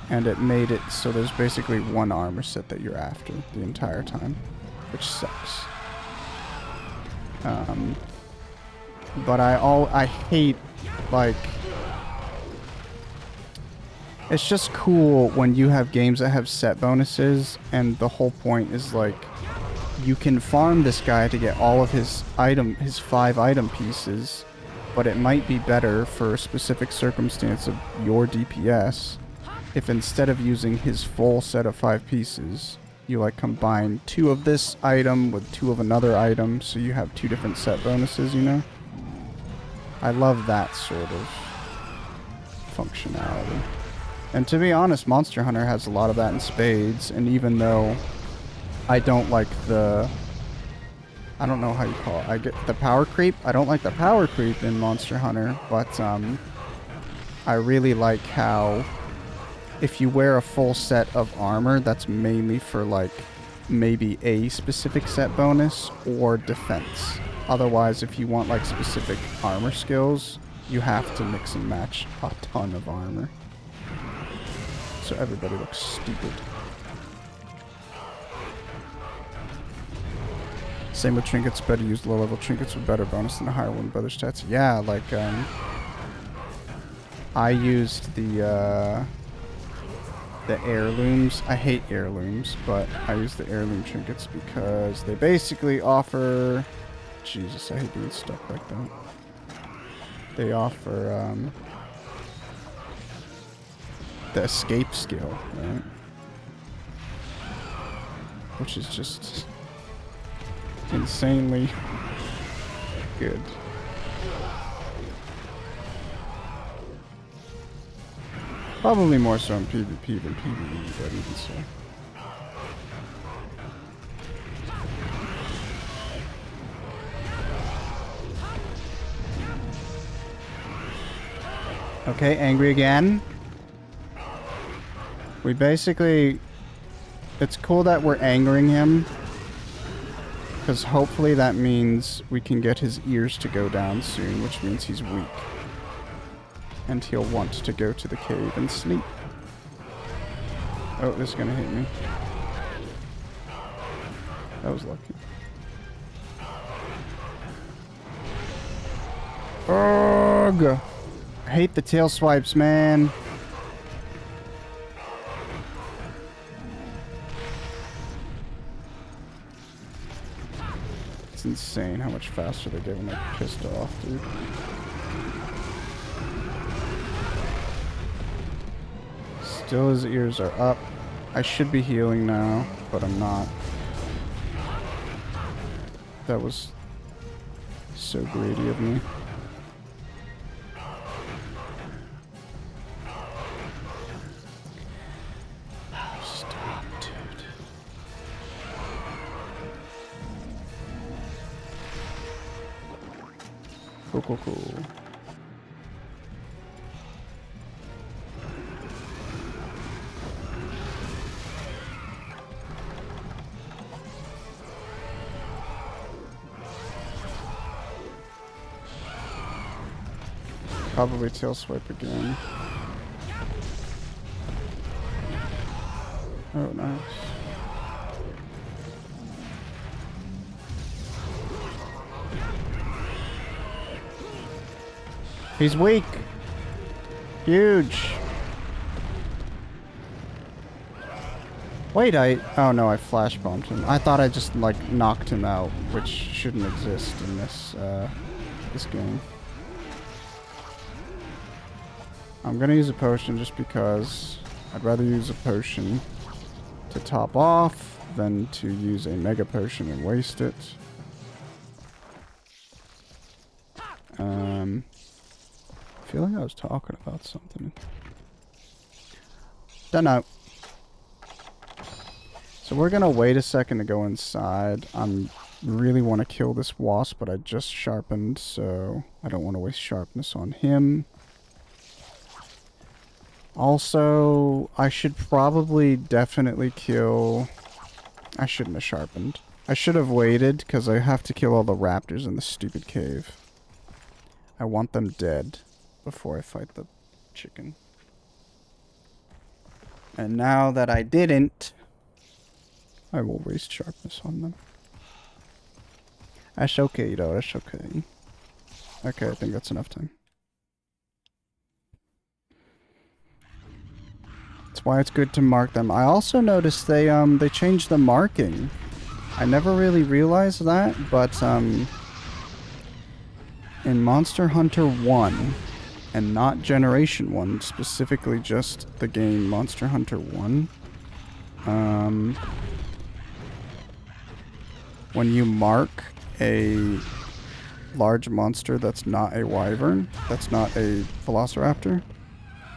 And it made it so there's basically one armor set that you're after the entire time, which sucks. But I hate, like, it's just cool when you have games that have set bonuses, and the whole point is, like, you can farm this guy to get all of his 5 item pieces, but it might be better for a specific circumstance of your DPS if instead of using his full set of 5 pieces, you like combine 2 of this item with 2 of another item, so you have 2 different set bonuses, you know? I love that sort of functionality. And to be honest, Monster Hunter has a lot of that in spades, and even though I don't like the... I don't know how you call it. I get the power creep. I don't like the power creep in Monster Hunter, but I really like how if you wear a full set of armor, that's mainly for, like, maybe a specific set bonus or defense. Otherwise, if you want, like, specific armor skills, you have to mix and match a ton of armor. So everybody looks stupid. Same with trinkets. Better use low-level trinkets with better bonus than a higher one with better stats. Yeah, like, I used the heirlooms. I hate heirlooms, but I use the heirloom trinkets because they basically offer... Jesus, I hate being stuck like that. They offer, the escape skill, right? Which is just insanely good. Probably more so in PvP than PvE, but even so. Okay, angry again. We basically... It's cool that we're angering him, because hopefully that means we can get his ears to go down soon, which means he's weak. And he'll want to go to the cave and sleep. Oh, this is gonna hit me. That was lucky. Ugh! I hate the tail swipes, man. It's insane how much faster they get when they're pissed off, dude. Still his ears are up. I should be healing now, but I'm not. That was so greedy of me. Stop, dude. Cool, cool, cool. Probably tail swipe again. Oh, nice. He's weak. Huge. Wait, oh no, I flash bombed him. I thought I just, like, knocked him out, which shouldn't exist in this, this game. I'm gonna use a potion just because I'd rather use a potion to top off than to use a mega potion and waste it. I feel like I was talking about something. Don't know. So we're gonna wait a second to go inside. I'm really want to kill this wasp, but I just sharpened, so I don't want to waste sharpness on him. Also, I should probably definitely kill... I shouldn't have sharpened. I should have waited, because I have to kill all the raptors in the stupid cave. I want them dead before I fight the chicken. And now that I didn't, I will waste sharpness on them. That's okay, though. That's okay. Okay, I think that's enough time. That's why it's good to mark them. I also noticed they changed the marking. I never really realized that, but in Monster Hunter 1, and not Generation 1, specifically just the game Monster Hunter 1, when you mark a large monster that's not a wyvern, that's not a velociraptor,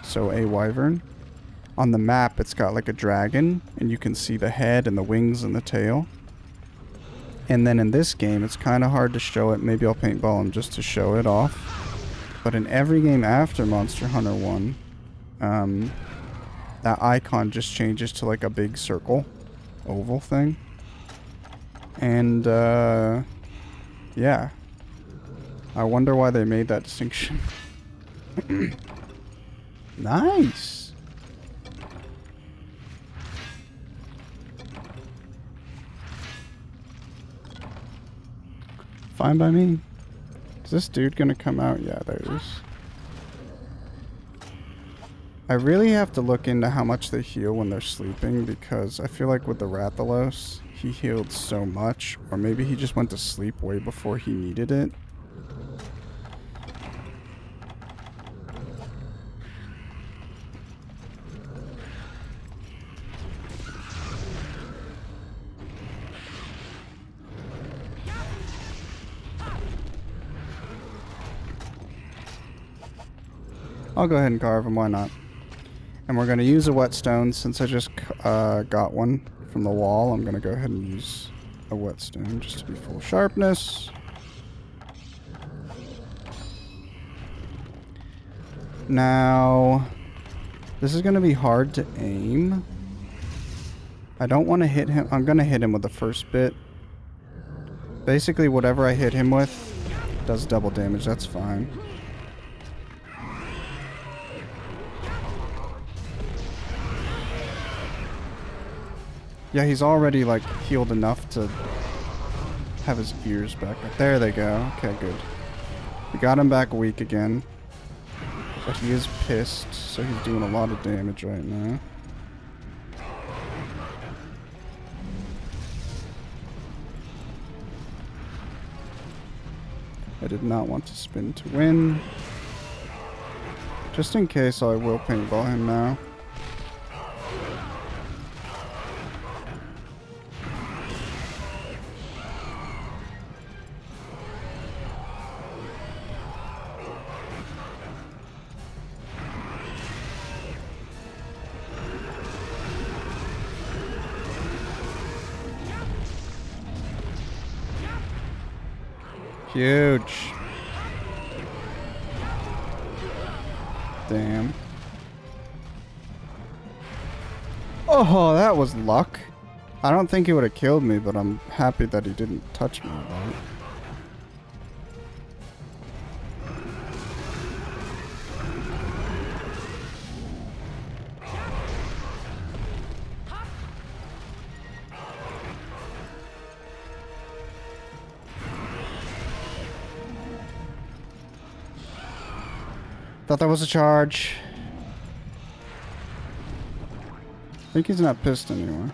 so a wyvern, on the map it's got like a dragon, and you can see the head and the wings and the tail. And then in this game, it's kind of hard to show it. Maybe I'll paintball him just to show it off. But in every game after Monster Hunter 1, that icon just changes to like a big circle, oval thing. And, yeah. I wonder why they made that distinction. Nice! Fine by me. Is this dude gonna come out? Yeah, there he is. I really have to look into how much they heal when they're sleeping, because I feel like with the Rathalos, he healed so much. Or maybe he just went to sleep way before he needed it. I'll go ahead and carve him, why not? And we're going to use a whetstone. Since I just got one from the wall, I'm going to go ahead and use a whetstone just to be full sharpness. Now, this is going to be hard to aim. I don't want to hit him. I'm going to hit him with the first bit. Basically, whatever I hit him with does double damage. That's fine. Yeah, he's already, like, healed enough to have his ears back up. There they go. Okay, good. We got him back weak again. But he is pissed, so he's doing a lot of damage right now. I did not want to spin to win. Just in case, I will paintball him now. Huge. Damn. Oh, that was luck. I don't think he would have killed me, but I'm happy that he didn't touch me with that. Thought that was a charge. I think he's not pissed anymore.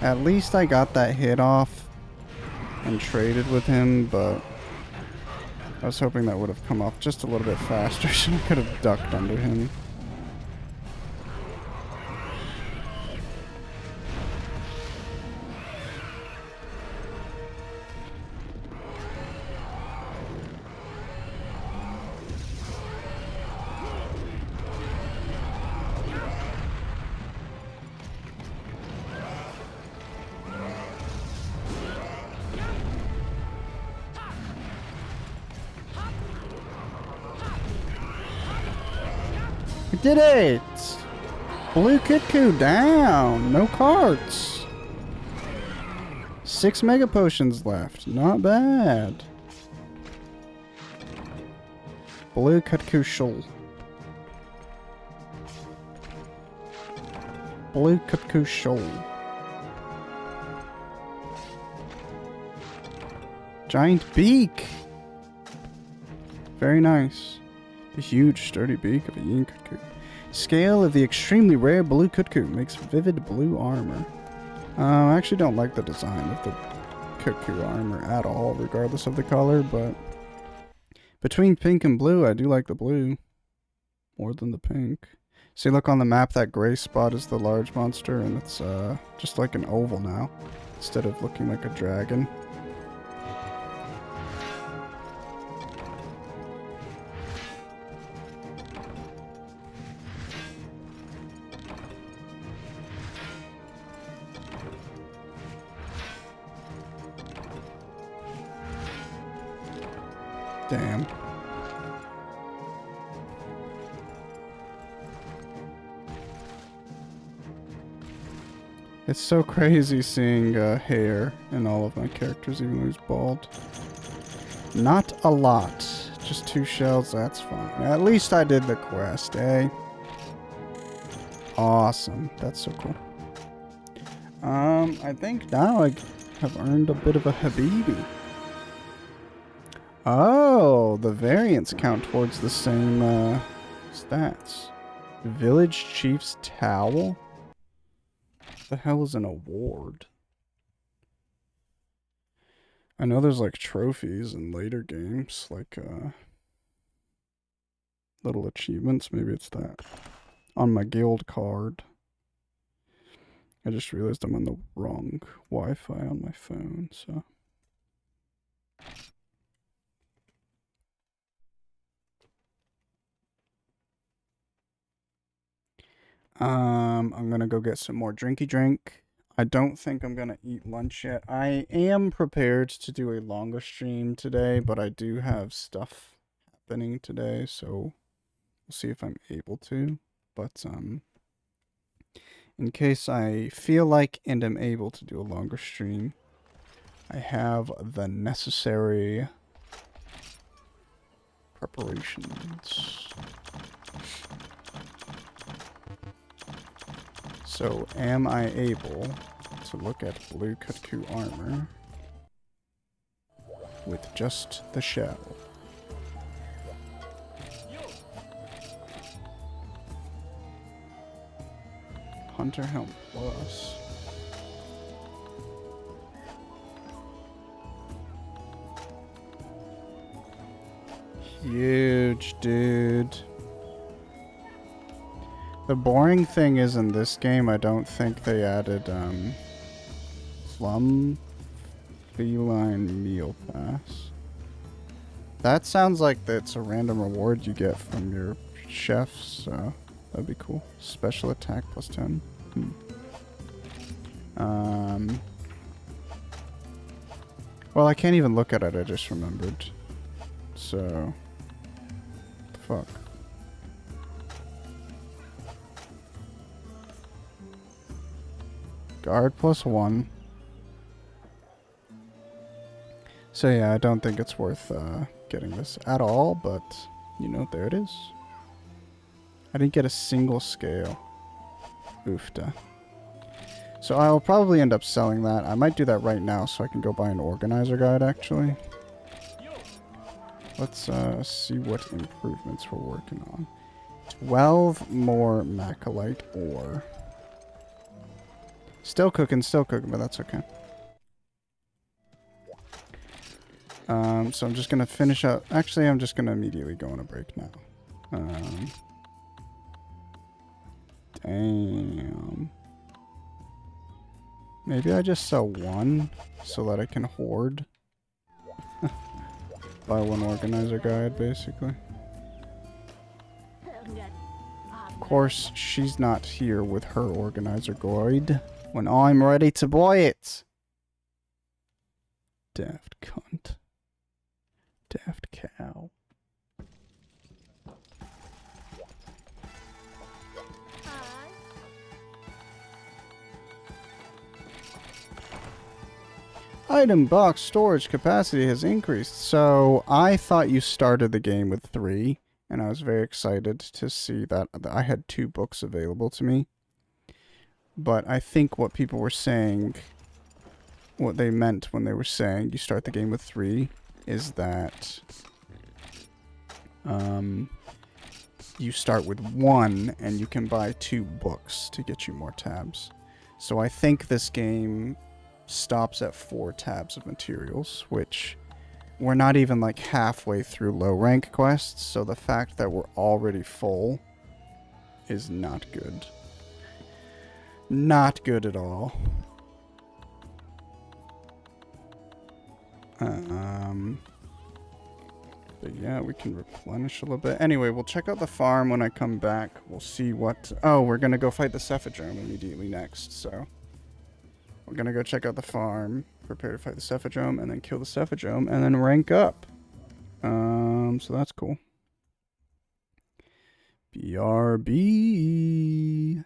At least I got that hit off and traded with him, but I was hoping that would have come off just a little bit faster so I could have ducked under him. We did it! Blue Kitku down! No carts! 6 mega potions left. Not bad. Blue Kitku Shoal. Blue Kitku Shoal. Giant beak! Very nice. The huge, sturdy beak of a yin cuckoo. Scale of the extremely rare blue cuckoo makes vivid blue armor. I actually don't like the design of the cuckoo armor at all, regardless of the color, but between pink and blue, I do like the blue more than the pink. See, look on the map, that gray spot is the large monster, and it's just like an oval now, instead of looking like a dragon. Damn. It's so crazy seeing hair in all of my characters, even though he's bald. Not a lot. Just 2 shells, that's fine. At least I did the quest, eh? Awesome. That's so cool. I think now I have earned a bit of a Habibi. Oh, the variants count towards the same stats. Village Chief's Towel? What the hell is an award? I know there's like trophies in later games, like little achievements. Maybe it's that. On my guild card. I just realized I'm on the wrong Wi-Fi on my phone, so... I'm gonna go get some more drinky drink. I don't think I'm gonna eat lunch yet. I am prepared to do a longer stream today, but I do have stuff happening today, so we'll see if I'm able to. But in case I feel like and am able to do a longer stream, I have the necessary preparations. So, am I able to look at blue Kutku armor with just the shell? Hunter Helm Plus. Huge, dude. The boring thing is in this game, I don't think they added, Plum Feline Meal Pass. That sounds like that's a random reward you get from your chefs, so that'd be cool. Special attack plus 10. Well, I can't even look at it, I just remembered. So, fuck. Guard plus 1. So yeah, I don't think it's worth getting this at all, but, you know, there it is. I didn't get a single scale. Oofta. So I'll probably end up selling that. I might do that right now so I can go buy an organizer guide, actually. Let's see what improvements we're working on. 12 more Macalite ore. Still cooking, but that's okay. So I'm just gonna finish up. Actually, I'm just gonna immediately go on a break now. Damn. Maybe I just sell one so that I can hoard. Buy one organizer guide, basically. Of course, she's not here with her organizer guide when I'm ready to buy it. Daft cunt. Daft cow. Item box storage capacity has increased. So I thought you started the game with 3, and I was very excited to see that I had 2 books available to me. But I think what people were saying, what they meant when they were saying you start the game with 3, is that you start with 1 and you can buy 2 books to get you more tabs. So I think this game stops at 4 tabs of materials, which we're not even like halfway through low rank quests, so the fact that we're already full is not good. Not good at all. But yeah, we can replenish a little bit. Anyway, we'll check out the farm when I come back. We'll see what... Oh, we're going to go fight the Cephadrome immediately next, so... We're going to go check out the farm, prepare to fight the Cephadrome, and then kill the Cephadrome, and then rank up. So that's cool. BRB...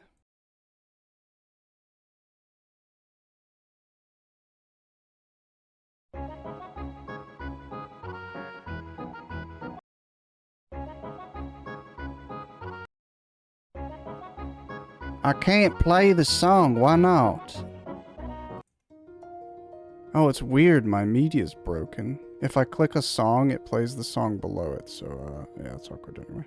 I can't play the song, why not? Oh, it's weird, my media's broken. If I click a song, it plays the song below it, so, yeah, it's awkward anyway.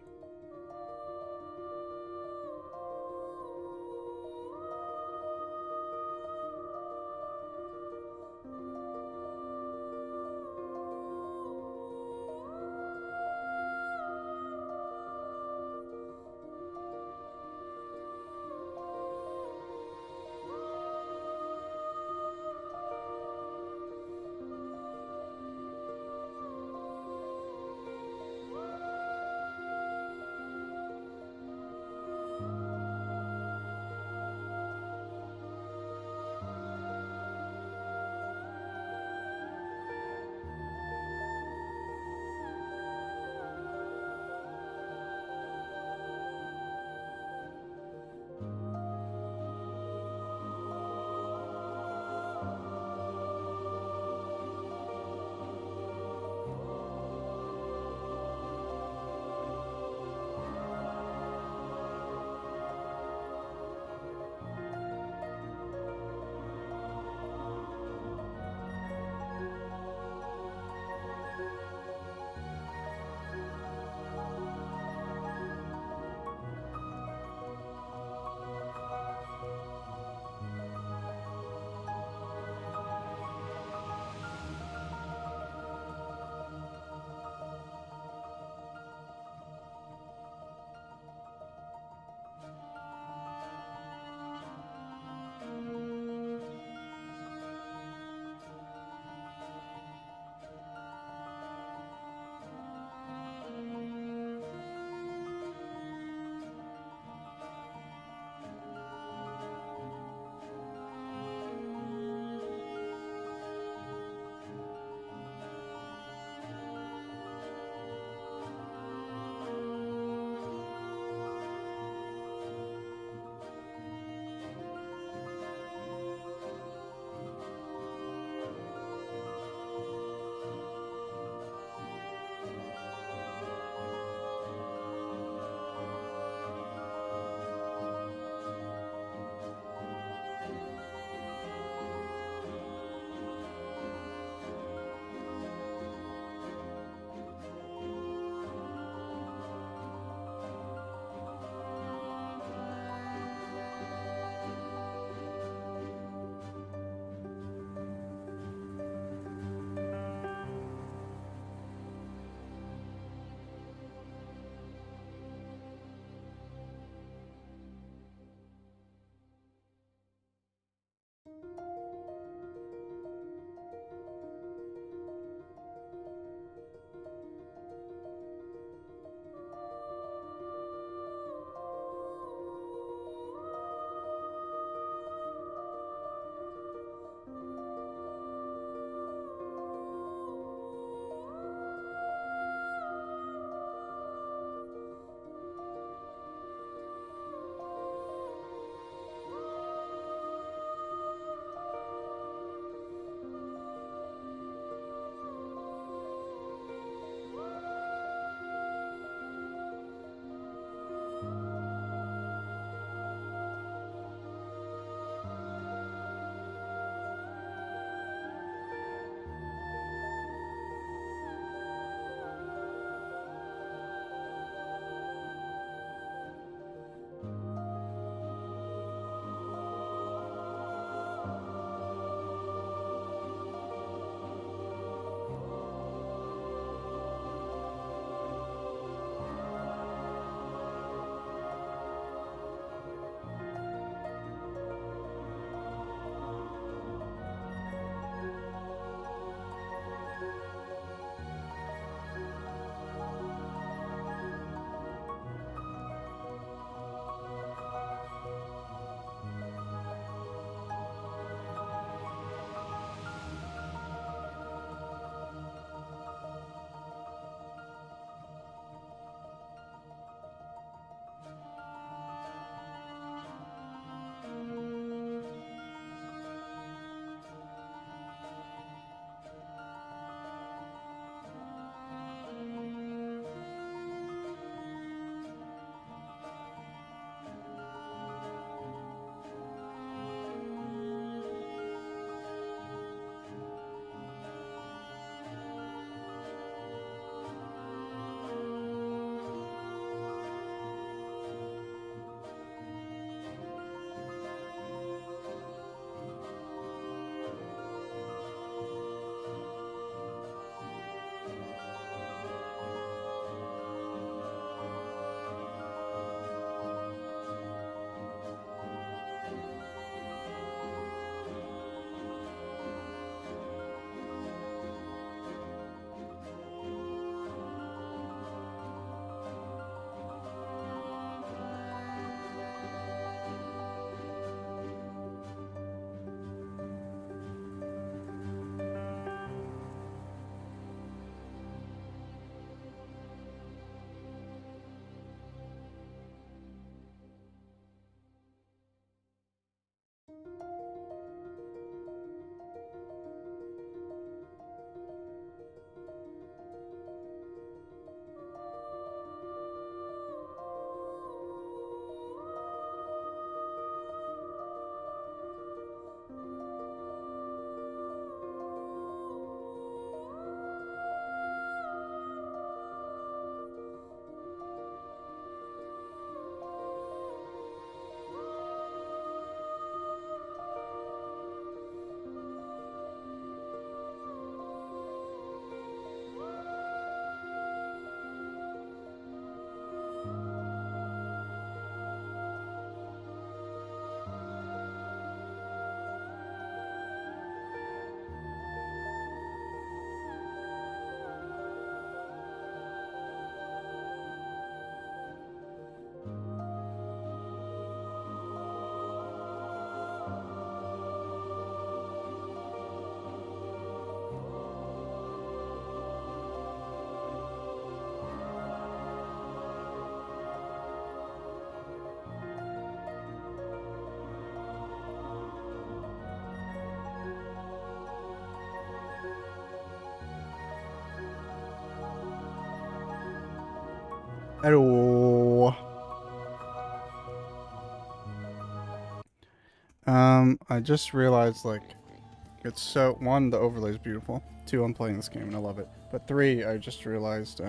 Hello. I just realized, like, it's so... One, the overlay is beautiful. Two, I'm playing this game and I love it. But three, I just realized,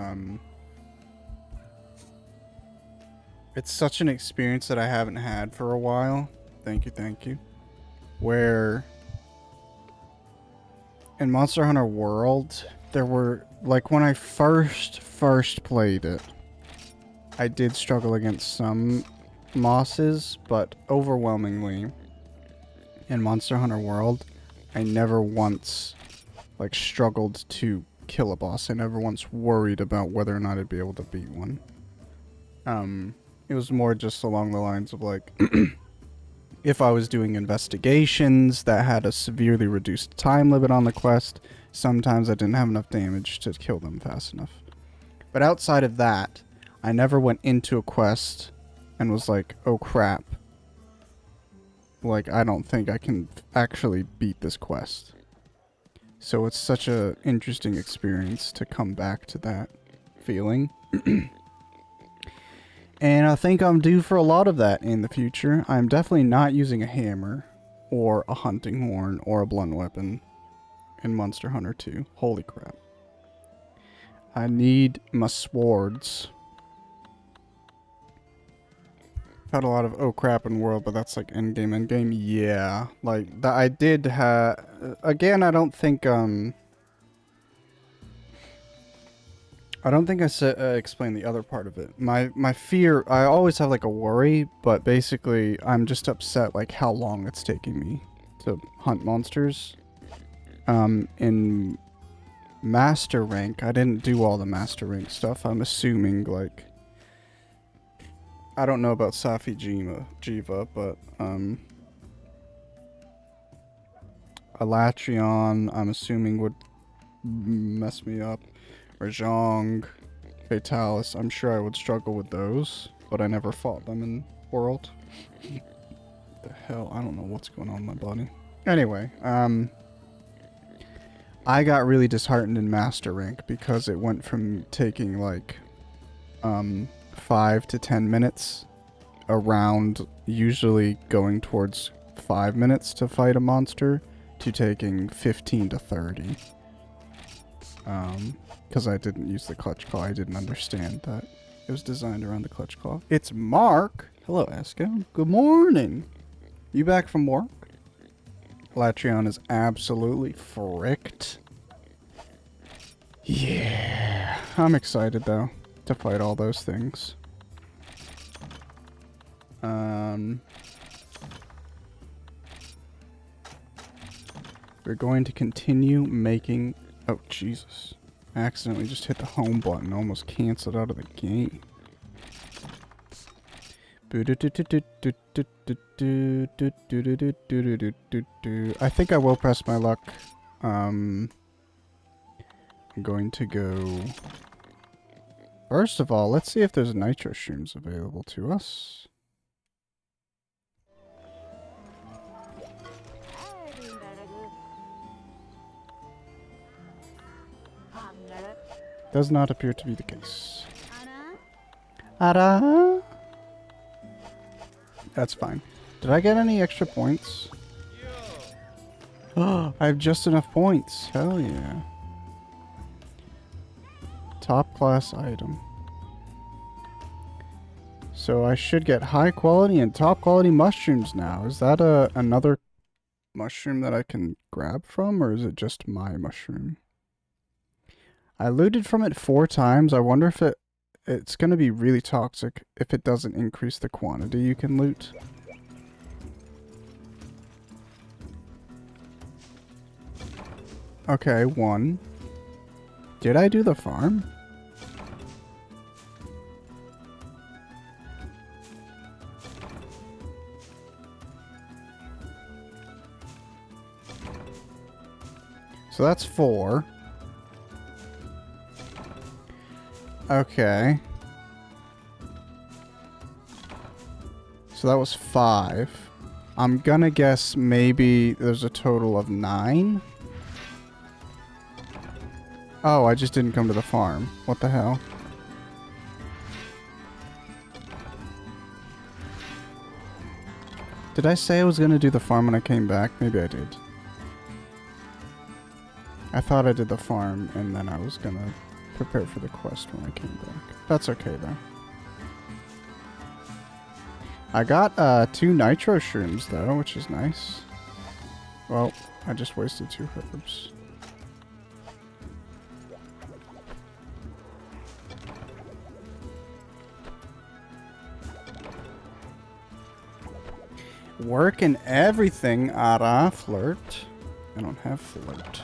it's such an experience that I haven't had for a while. Thank you, thank you. Where... in Monster Hunter World, there were... like, when I first played it, I did struggle against some mosses, but overwhelmingly, in Monster Hunter World, I never once, like, struggled to kill a boss. I never once worried about whether or not I'd be able to beat one. It was more just along the lines of, like, if I was doing investigations that had a severely reduced time limit on the quest, sometimes I didn't have enough damage to kill them fast enough. But outside of that, I never went into a quest and was like, oh crap. Like, I don't think I can actually beat this quest. So it's such a interesting experience to come back to that feeling. And I think I'm due for a lot of that in the future. I'm definitely not using a hammer or a hunting horn or a blunt weapon in Monster Hunter 2. Holy crap. I need my swords. I've had a lot of oh crap in World, but that's like endgame. Yeah. Like, I did have... again, I don't think I explained the other part of it. My fear, I always have like a worry, but basically I'm just upset like how long it's taking me to hunt monsters. In Master Rank, I didn't do all the Master Rank stuff. I'm assuming like... I don't know about Safi Jiva, but Alatrion, I'm assuming would mess me up. Rajong, Fatalis, I'm sure I would struggle with those, but I never fought them in World. The hell, I don't know what's going on in my body. Anyway, I got really disheartened in Master Rank because it went from taking like 5 to 10 minutes around, usually going towards 5 minutes to fight a monster, to taking 15 to 30. Because I didn't use the clutch claw. I didn't understand that it was designed around the clutch claw. It's Mark! Hello, Esco. Good morning! You back from work? Latrion is absolutely fricked. Yeah. I'm excited, though, to fight all those things. We're going to continue making... oh, Jesus. I accidentally just hit the home button. Almost canceled out of the game. I think I will press my luck. I'm going to go... first of all, let's see if there's nitro shrooms available to us. Does not appear to be the case. Ara? That's fine. Did I get any extra points? Oh, I have just enough points. Hell yeah. Top class item. So I should get high quality and top quality mushrooms now. Is that another mushroom that I can grab from, or is it just my mushroom? I looted from it 4 times. I wonder if it's going to be really toxic if it doesn't increase the quantity you can loot. Okay, 1. Did I do the farm? So that's 4. Okay. So that was 5. I'm gonna guess maybe there's a total of 9. Oh, I just didn't come to the farm. What the hell? Did I say I was gonna do the farm when I came back? Maybe I did. I thought I did the farm and then I was gonna prepare for the quest when I came back. That's okay though. I got 2 nitro shrooms though, which is nice. Well, I just wasted 2 herbs. Work and everything, Ara. Flirt. I don't have flirt.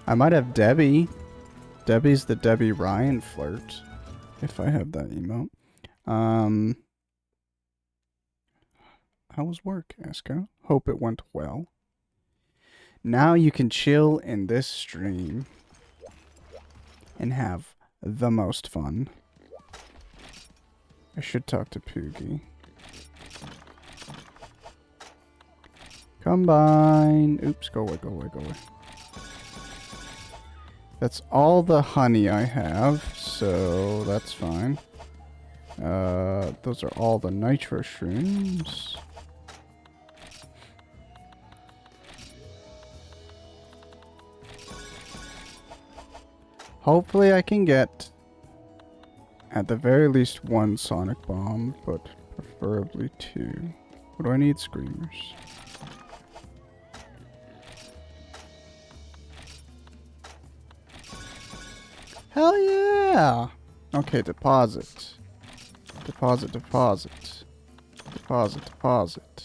I might have Debbie. Debbie's the Debbie Ryan flirt. If I have that emote. How was work, Esko? Hope it went well. Now you can chill in this stream and have the most fun. I should talk to Poogie. Combine. Oops, go away, go away, go away. That's all the honey I have, so that's fine. Those are all the nitro shrooms. Hopefully I can get, at the very least, 1 sonic bomb, but preferably 2. What do I need? Screamers. Hell yeah! Okay, deposit. Deposit, deposit. Deposit, deposit.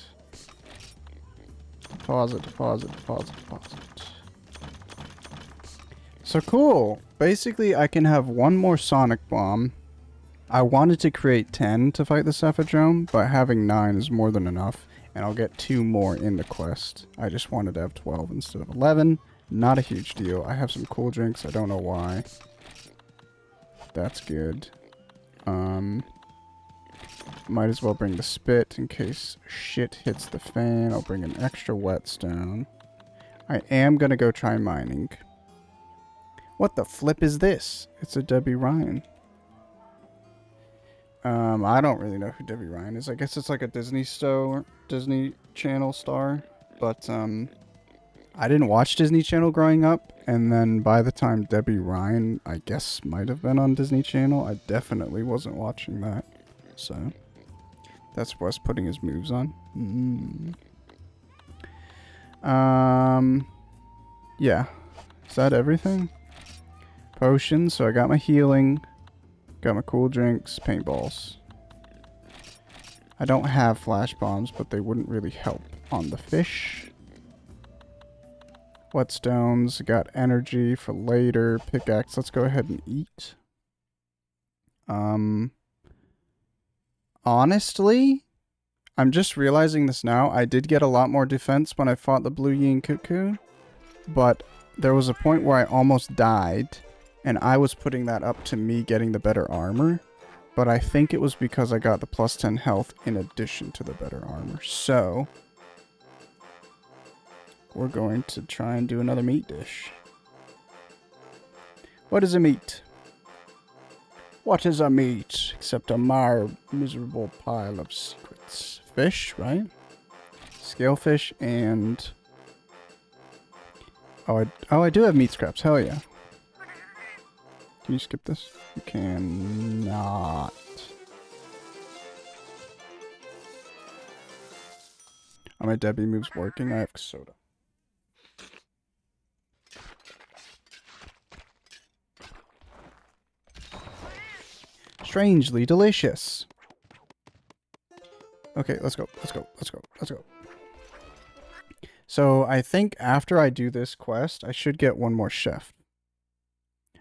Deposit, deposit, deposit, deposit. So cool. Basically, I can have 1 more sonic bomb. I wanted to create 10 to fight the Cephadrome, but having 9 is more than enough. And I'll get 2 more in the quest. I just wanted to have 12 instead of 11. Not a huge deal. I have some cool drinks. I don't know why. That's good. Might as well bring the spit in case shit hits the fan. I'll bring an extra whetstone. I am gonna go try mining. What the flip is this? It's a Debbie Ryan. I don't really know who Debbie Ryan is. I guess it's like a Disney Channel star. But, I didn't watch Disney Channel growing up. And then by the time Debbie Ryan, I guess, might have been on Disney Channel, I definitely wasn't watching that. So, that's Wes putting his moves on. Yeah. Is that everything? Potions. So I got my healing. Got my cool drinks. Paintballs. I don't have flash bombs, but they wouldn't really help on the fish. Whetstones. Got energy for later. Pickaxe. Let's go ahead and eat. Honestly, I'm just realizing this now. I did get a lot more defense when I fought the Blue Yin Cuckoo, but there was a point where I almost died, and I was putting that up to me getting the better armor, but I think it was because I got the plus 10 health in addition to the better armor. So, we're going to try and do another meat dish. What is a meat? What is a meat except a miserable pile of secrets? Fish, right? Scalefish and... Oh, I do have meat scraps. Hell yeah. Can you skip this? You cannot. Are my Debbie moves working? I have soda. Strangely delicious. Okay, let's go. Let's go. Let's go. Let's go. So I think after I do this quest, I should get 1 more chef.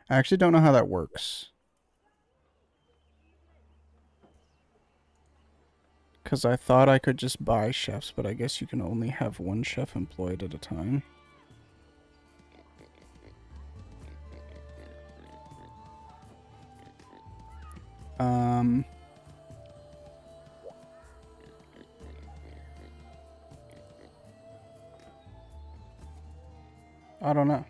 I actually don't know how that works. Because I thought I could just buy chefs, but I guess you can only have 1 chef employed at a time. I don't know.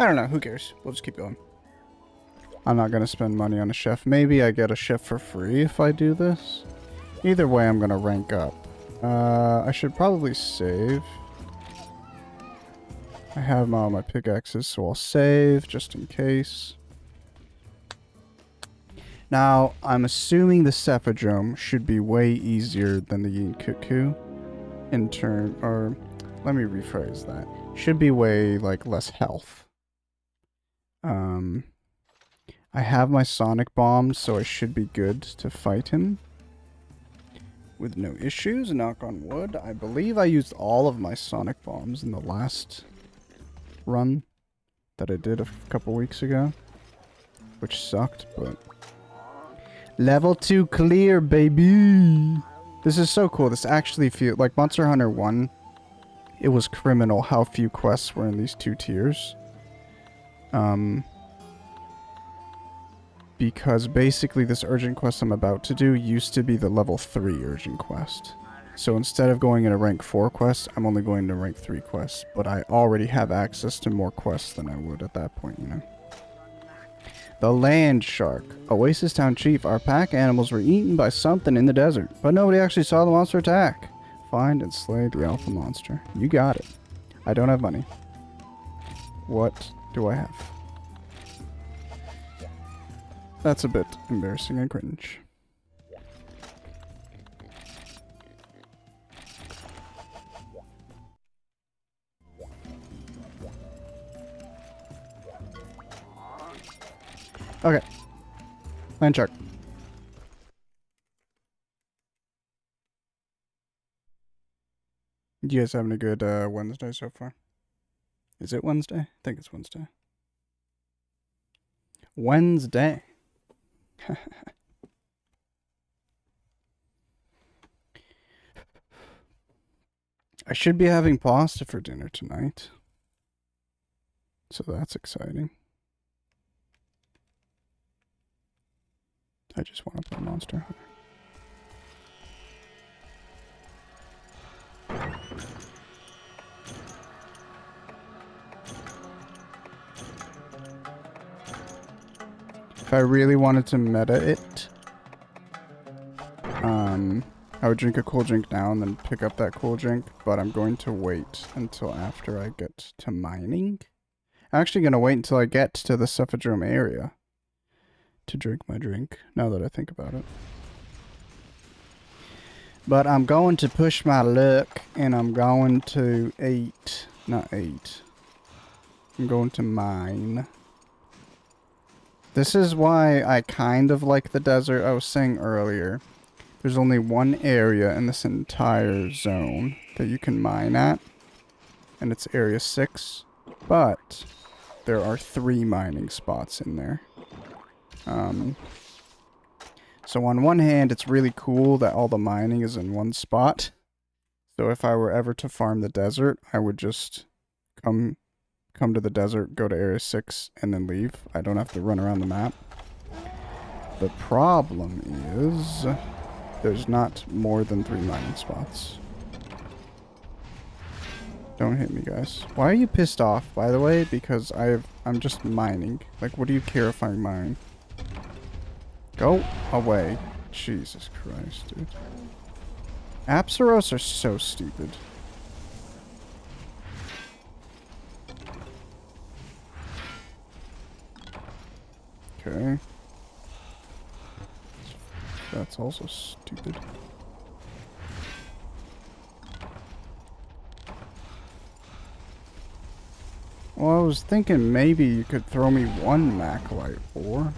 I don't know. Who cares? We'll just keep going. I'm not going to spend money on a chef. Maybe I get a chef for free if I do this. Either way, I'm gonna rank up. I should probably save. I have all my pickaxes, so I'll save just in case. Now, I'm assuming the Cephadrome should be way easier than the Yinkuku in turn, or let me rephrase that. Should be way, like, less health. I have my Sonic Bombs, so I should be good to fight him with no issues, knock on wood. I believe I used all of my Sonic Bombs in the last run that I did a couple weeks ago, which sucked, but... Level 2 clear, baby! This is so cool. This actually feels... Like, Monster Hunter 1, it was criminal how few quests were in these 2 tiers. Because basically this urgent quest I'm about to do used to be the level 3 urgent quest. So instead of going in a rank 4 quest, I'm only going to rank 3 quests. But I already have access to more quests than I would at that point, you know. The Land Shark. Oasis Town Chief, our pack animals were eaten by something in the desert, but nobody actually saw the monster attack. Find and slay the alpha monster. You got it. I don't have money. What do I have? That's a bit embarrassing and cringe. Okay. Land Shark. You guys having a good Wednesday so far? Is it Wednesday? I think it's Wednesday. Wednesday. I should be having pasta for dinner tonight. So that's exciting. I just want to play Monster Hunter. If I really wanted to meta it, I would drink a cool drink now and then pick up that cool drink, but I'm going to wait until after I get to mining. I'm actually going to wait until I get to the Cephadrome area to drink my drink, now that I think about it. But I'm going to push my luck, and I'm going to I'm going to mine. This is why I kind of like the desert. I was saying earlier, there's only one area in this entire zone that you can mine at, and it's Area 6, but there are 3 mining spots in there. So on one hand, it's really cool that all the mining is in one spot. So if I were ever to farm the desert, I would just come to the desert, go to Area 6, and then leave. I don't have to run around the map. The problem is there's not more than 3 mining spots. Don't hit me, guys. Why are you pissed off, by the way? Because I'm just mining. Like, what do you care if I mine? Go away. Jesus Christ, dude. Apsaros are so stupid. Okay. That's also stupid. Well, I was thinking maybe you could throw me 1 Maclite ore.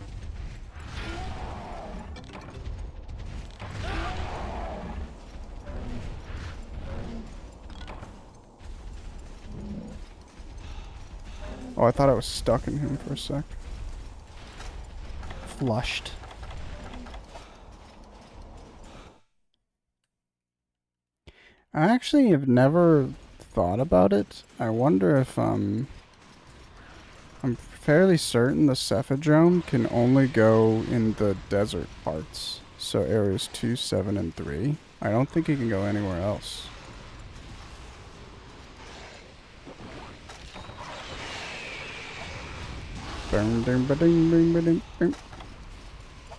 Oh, I thought I was stuck in him for a sec. Flushed. I actually have never thought about it. I wonder if, I'm fairly certain the Cephadrome can only go in the desert parts. So areas 2, 7, and 3. I don't think it can go anywhere else.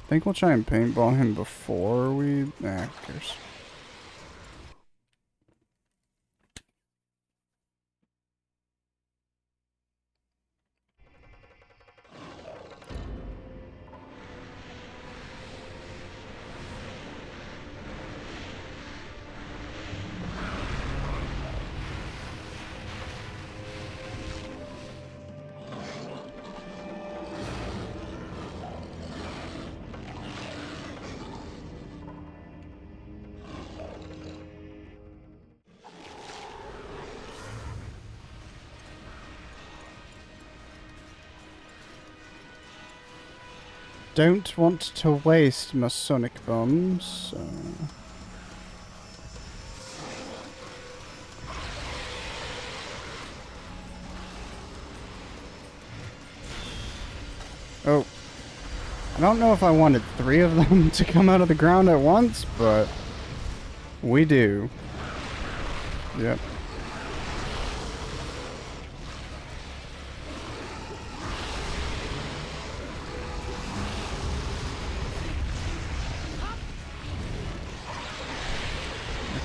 think we'll try and paintball him before we... Nah, who cares? Don't want to waste my sonic bombs. Oh. I don't know if I wanted 3 of them to come out of the ground at once, but we do. Yep.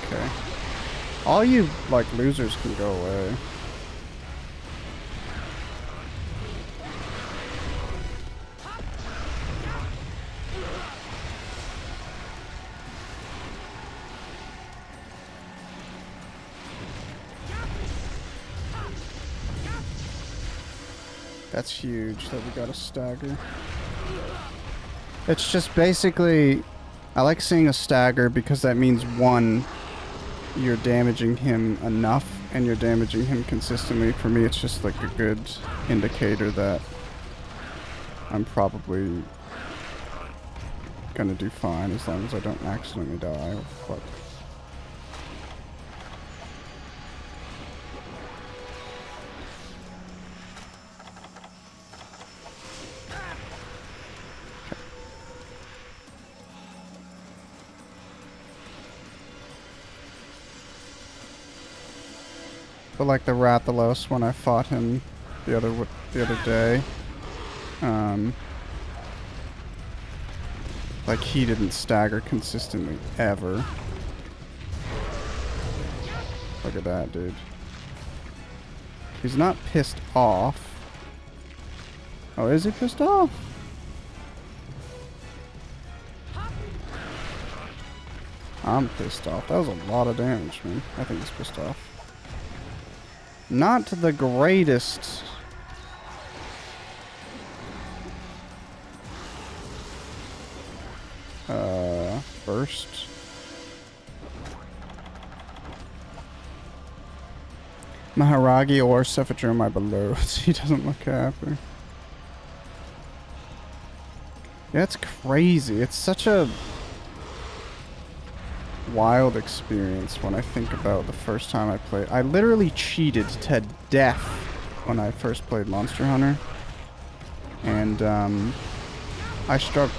Okay. All you, like, losers can go away. That's huge that we got a stagger. It's just basically... I like seeing a stagger because that means, 1, you're damaging him enough and you're damaging him consistently. For me, it's just like a good indicator that I'm probably gonna do fine as long as I don't accidentally die. Oh, fuck. But like the Rathalos, when I fought him the other day, like he didn't stagger consistently ever. Look at that, dude. He's not pissed off. Oh, is he pissed off? I'm pissed off. That was a lot of damage, man. I think he's pissed off. Not the greatest. Burst. Maharagi or Cephadrum are my belows. He doesn't look happy. Yeah, it's crazy. It's such a wild experience when I think about the first time I played. I literally cheated to death when I first played Monster Hunter. And, I struck...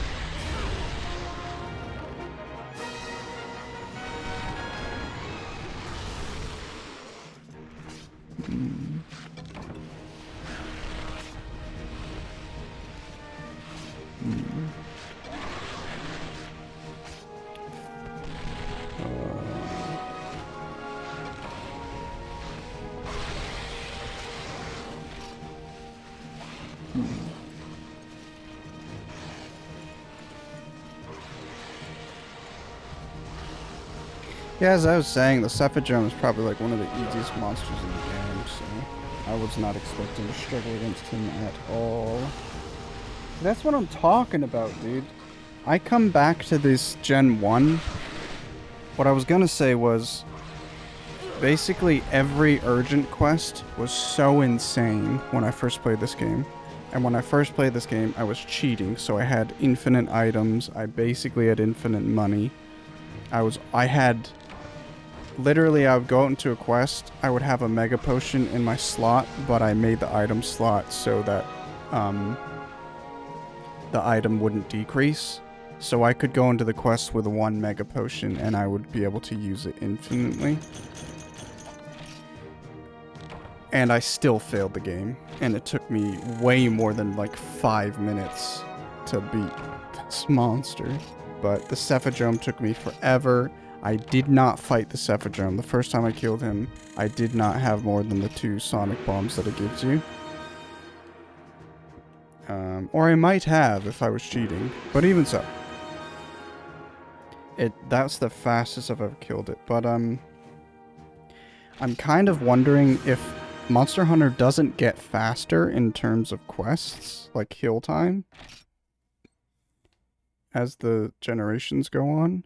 Yeah, as I was saying, the Cephadrum is probably like one of the easiest monsters in the game, so I was not expecting to struggle against him at all. That's what I'm talking about, dude. I come back to this Gen 1. What I was gonna say was, basically every urgent quest was so insane when I first played this game. And when I first played this game, I was cheating, so I had infinite items. I basically had infinite money. Literally, I would go out into a quest, I would have a Mega Potion in my slot, but I made the item slot so that the item wouldn't decrease. So I could go into the quest with 1 Mega Potion and I would be able to use it infinitely. And I still failed the game. And it took me way more than like 5 minutes to beat this monster. But the Cephadrome took me forever. I did not fight the Cephadrome. The first time I killed him, I did not have more than the 2 sonic bombs that it gives you. Or I might have if I was cheating. But even so. That's the fastest I've ever killed it. But, I'm kind of wondering if Monster Hunter doesn't get faster in terms of quests, like kill time, as the generations go on.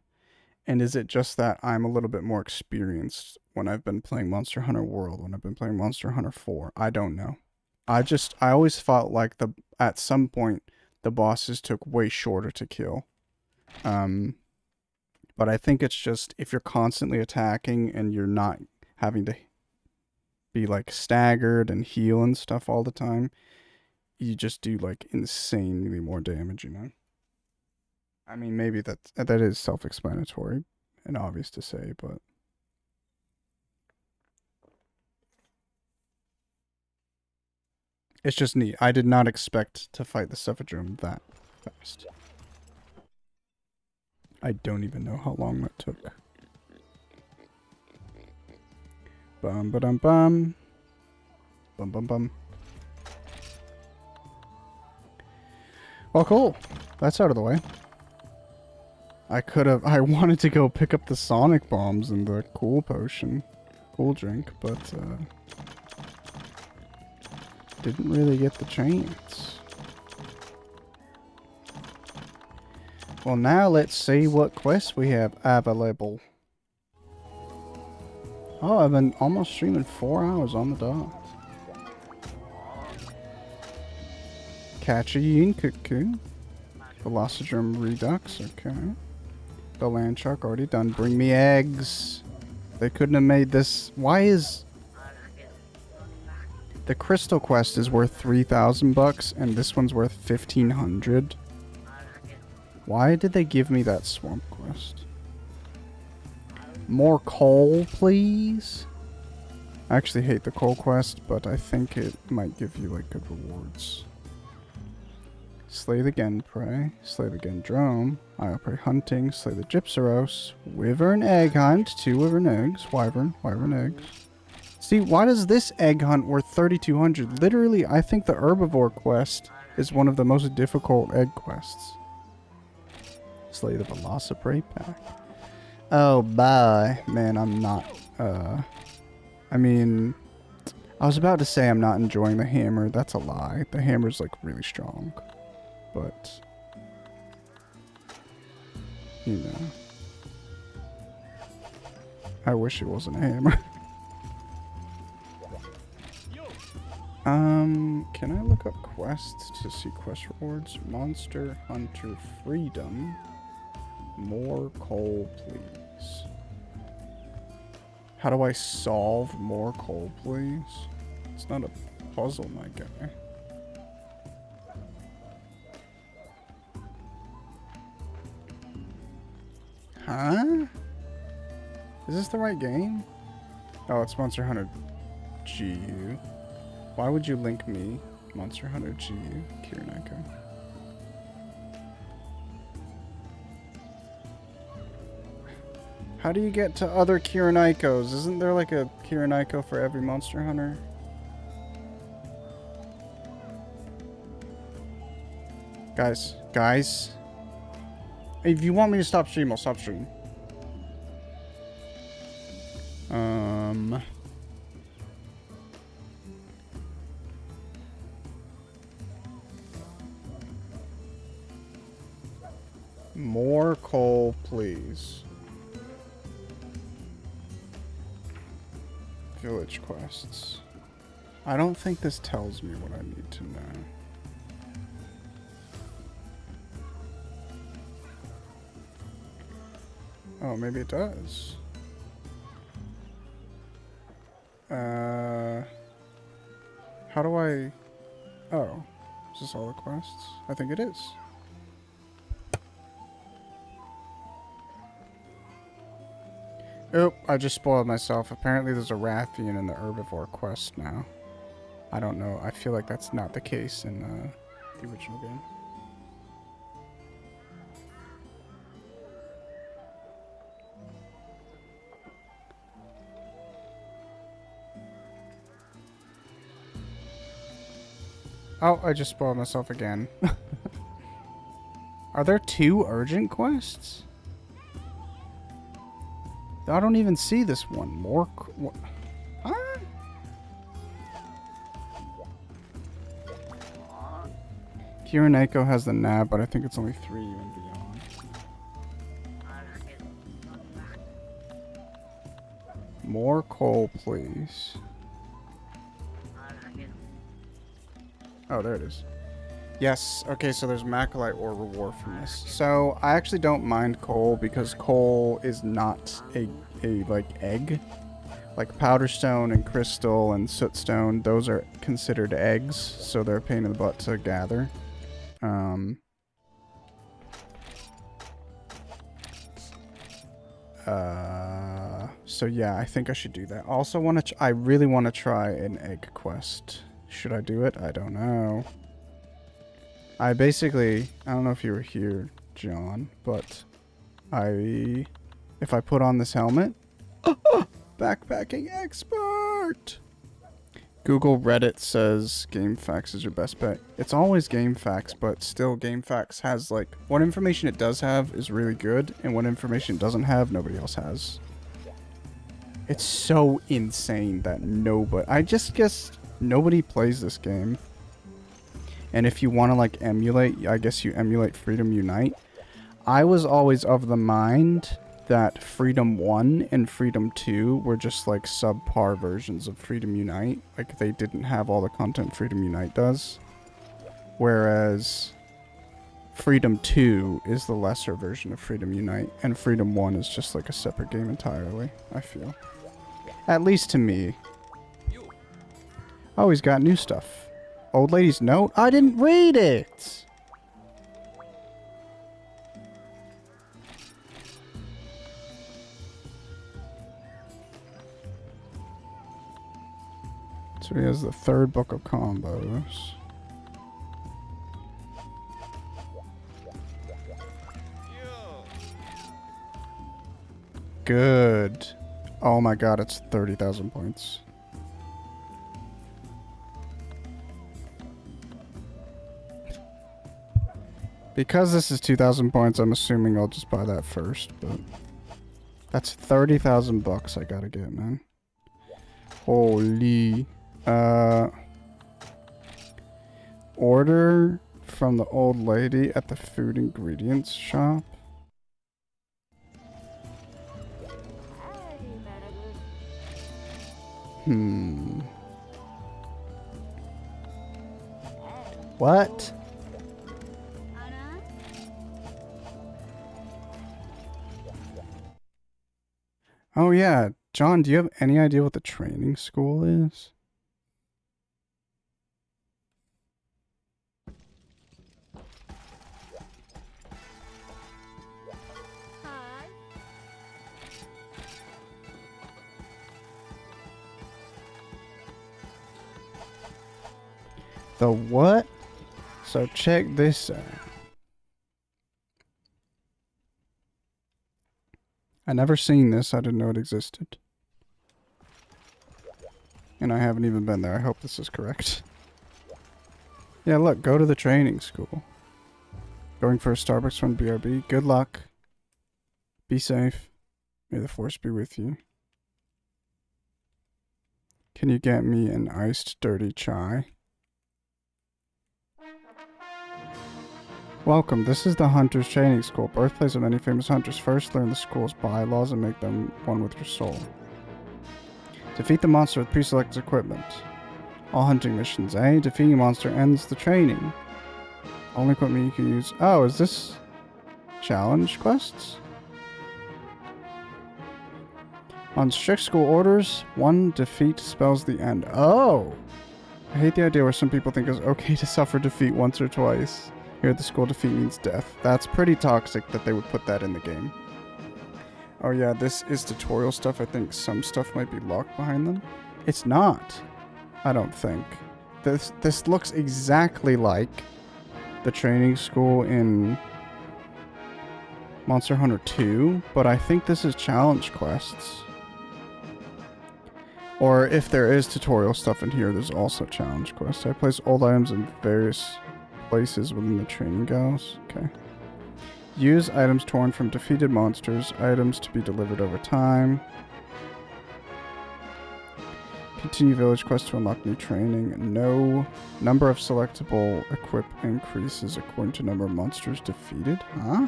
And is it just that I'm a little bit more experienced when I've been playing Monster Hunter World, when I've been playing Monster Hunter 4? I don't know. I always felt like at some point the bosses took way shorter to kill. But I think it's just if you're constantly attacking and you're not having to be like staggered and heal and stuff all the time, you just do like insanely more damage, you know? I mean, maybe that is self-explanatory and obvious to say, but it's just neat. I did not expect to fight the Cephadrome that fast. I don't even know how long that took. Bum ba dum bum. Bum bum bum. Well, cool. That's out of the way. I wanted to go pick up the sonic bombs and the cool potion, cool drink, but didn't really get the chance. Well, now let's see what quests we have available. Oh, I've been almost streaming 4 hours on the dot. Catch a yin cuckoo. Velocidrome Redux, okay. The land shark already done. Bring me eggs. They couldn't have made this. Why is the crystal quest is worth 3,000 bucks and this one's worth 1,500? Why did they give me that swamp quest? More coal, please. I actually hate the coal quest, but I think it might give you like good rewards. Slay the Genprey, slay the Gendrome, I'll prey hunting, slay the Gypsaros, Wyvern egg hunt, 2 wyvern eggs, wyvern eggs. See, why does this egg hunt worth 3,200? Literally, I think the herbivore quest is one of the most difficult egg quests. Slay the Velociprey pack. Oh, bye. Man, I'm not, I mean, I was about to say I'm not enjoying the hammer. That's a lie. The hammer's, like, really strong. But, you know, I wish it wasn't a hammer. Can I look up quests to see quest rewards? Monster Hunter Freedom. More coal, please. How do I solve more coal, please? It's not a puzzle, my guy. Huh? Is this the right game? Oh, it's Monster Hunter GU. Why would you link me? Monster Hunter GU, Kirineko. How do you get to other Kirinikos? Isn't there like a Kiriniko for every Monster Hunter? Guys. If you want me to stop stream, I'll stop stream. More coal, please. Village quests. I don't think this tells me what I need to know. Oh, maybe it does. How do I... Oh. Is this all the quests? I think it is. Oop, I just spoiled myself. Apparently there's a Rathian in the herbivore quest now. I don't know. I feel like that's not the case in the original game. Oh, I just spoiled myself again. Are there 2 urgent quests? I don't even see this one. More... Huh? Kirineko has the nab, but I think it's only 3 and beyond. More coal, please. Oh, there it is. Yes, okay, so there's Macrolite ore reward from this. So, I actually don't mind coal because coal is not a like, egg. Like, powder stone and crystal and sootstone, those are considered eggs, so they're a pain in the butt to gather. So yeah, I think I should do that. Also I really want to try an egg quest. Should I do it? I don't know. I don't know if you were here, John, but if I put on this helmet, backpacking expert! Google Reddit says GameFAQs is your best bet. It's always GameFAQs, but still GameFAQs has, like, what information it does have is really good, and what information it doesn't have, nobody else has. It's so insane that I just guess nobody plays this game. And if you want to, like, emulate, I guess you emulate Freedom Unite. I was always of the mind that Freedom 1 and Freedom 2 were just like subpar versions of Freedom Unite. Like, they didn't have all the content Freedom Unite does. Whereas Freedom 2 is the lesser version of Freedom Unite, and Freedom 1 is just like a separate game entirely, I feel. At least to me. Oh, he's got new stuff. Old Lady's Note? I didn't read it! So he has the 3rd book of combos. Good. Oh my god, it's 30,000 points. Because this is 2,000 points, I'm assuming I'll just buy that first, but... That's 30,000 bucks I gotta get, man. Holy... Order from the old lady at the food ingredients shop. What? Oh yeah, John, do you have any idea what the training school is? The what? So check this out. I never seen this. I didn't know it existed. And I haven't even been there. I hope this is correct. Yeah, look. Go to the training school. Going for a Starbucks run, BRB. Good luck. Be safe. May the force be with you. Can you get me an iced dirty chai? Welcome, this is the Hunter's Training School, birthplace of many famous hunters. First, learn the school's bylaws and make them one with your soul. Defeat the monster with pre-selected equipment. All hunting missions, eh? Defeating a monster ends the training. Only equipment you can use... Oh, is this... challenge quests? On strict school orders, one defeat spells the end. Oh! I hate the idea where some people think it's okay to suffer defeat once or twice. Here at the school, defeat means death. That's pretty toxic that they would put that in the game. Oh yeah, this is tutorial stuff. I think some stuff might be locked behind them. It's not. I don't think. This looks exactly like the training school in Monster Hunter 2, but I think this is challenge quests. Or if there is tutorial stuff in here, there's also challenge quests. I place old items in various places within the training galleys. Okay. Use items torn from defeated monsters. Items to be delivered over time. Continue village quest to unlock new training. No. Number of selectable equip increases according to number of monsters defeated. Huh?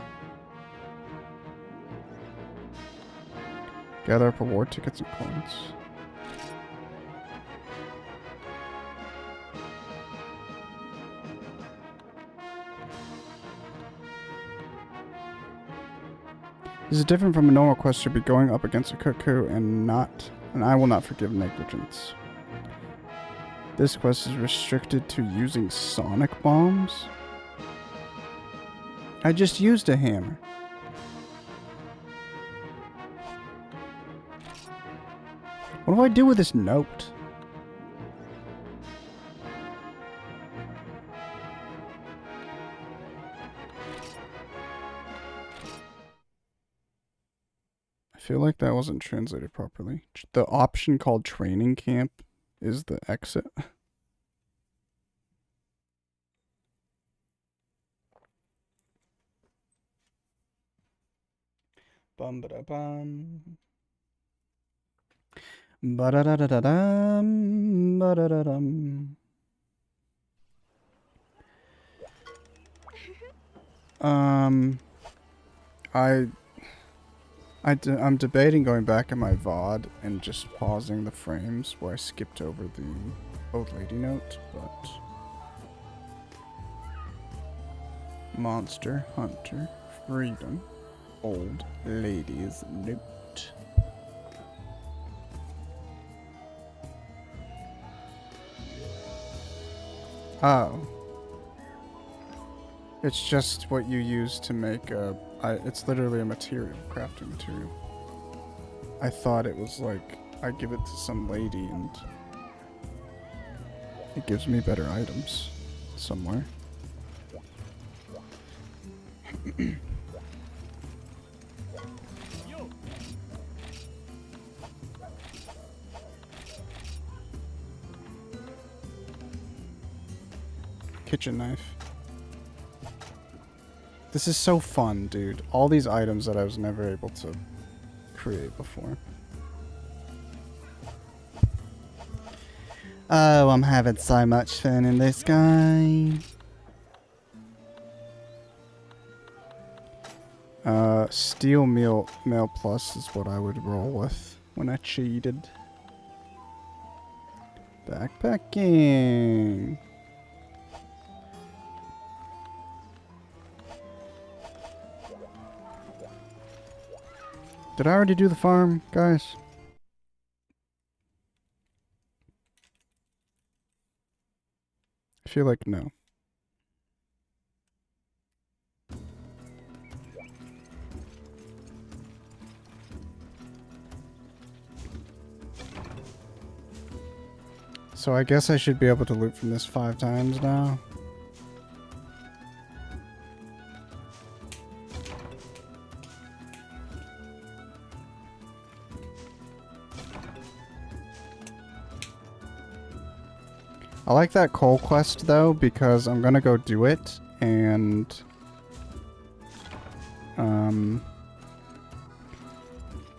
Gather up reward tickets and coins. This is different from a normal quest. You'll be going up against a cuckoo and I will not forgive negligence. This quest is restricted to using sonic bombs. I just used a hammer. What do I do with this note? I feel like that wasn't translated properly. The option called training camp is the exit. Bum ba da bum. Ba da da da da dum. Ba da da dum. I'm debating going back in my VOD and just pausing the frames where I skipped over the old lady note, but... Monster Hunter Freedom Old Lady's Note. Oh. It's just what you use to make a... it's literally a material, crafting material. I thought it was like, I give it to some lady and it gives me better items somewhere. Kitchen knife. This is so fun, dude. All these items that I was never able to create before. Oh, I'm having so much fun in this game. Steel Mail Plus is what I would roll with when I cheated. Backpacking. Did I already do the farm, guys? I feel like no. So I guess I should be able to loot from this 5 times now. I like that coal quest though, because I'm gonna go do it and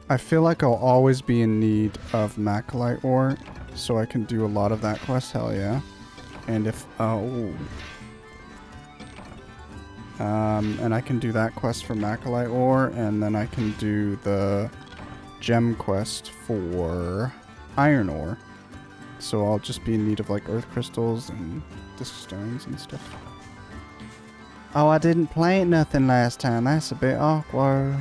I feel like I'll always be in need of Macalite ore, so I can do a lot of that quest, hell yeah. And if, and I can do that quest for Macalite ore, and then I can do the gem quest for iron ore. So I'll just be in need of like earth crystals and disc stones and stuff. Oh, I didn't plant nothing last time. That's a bit awkward.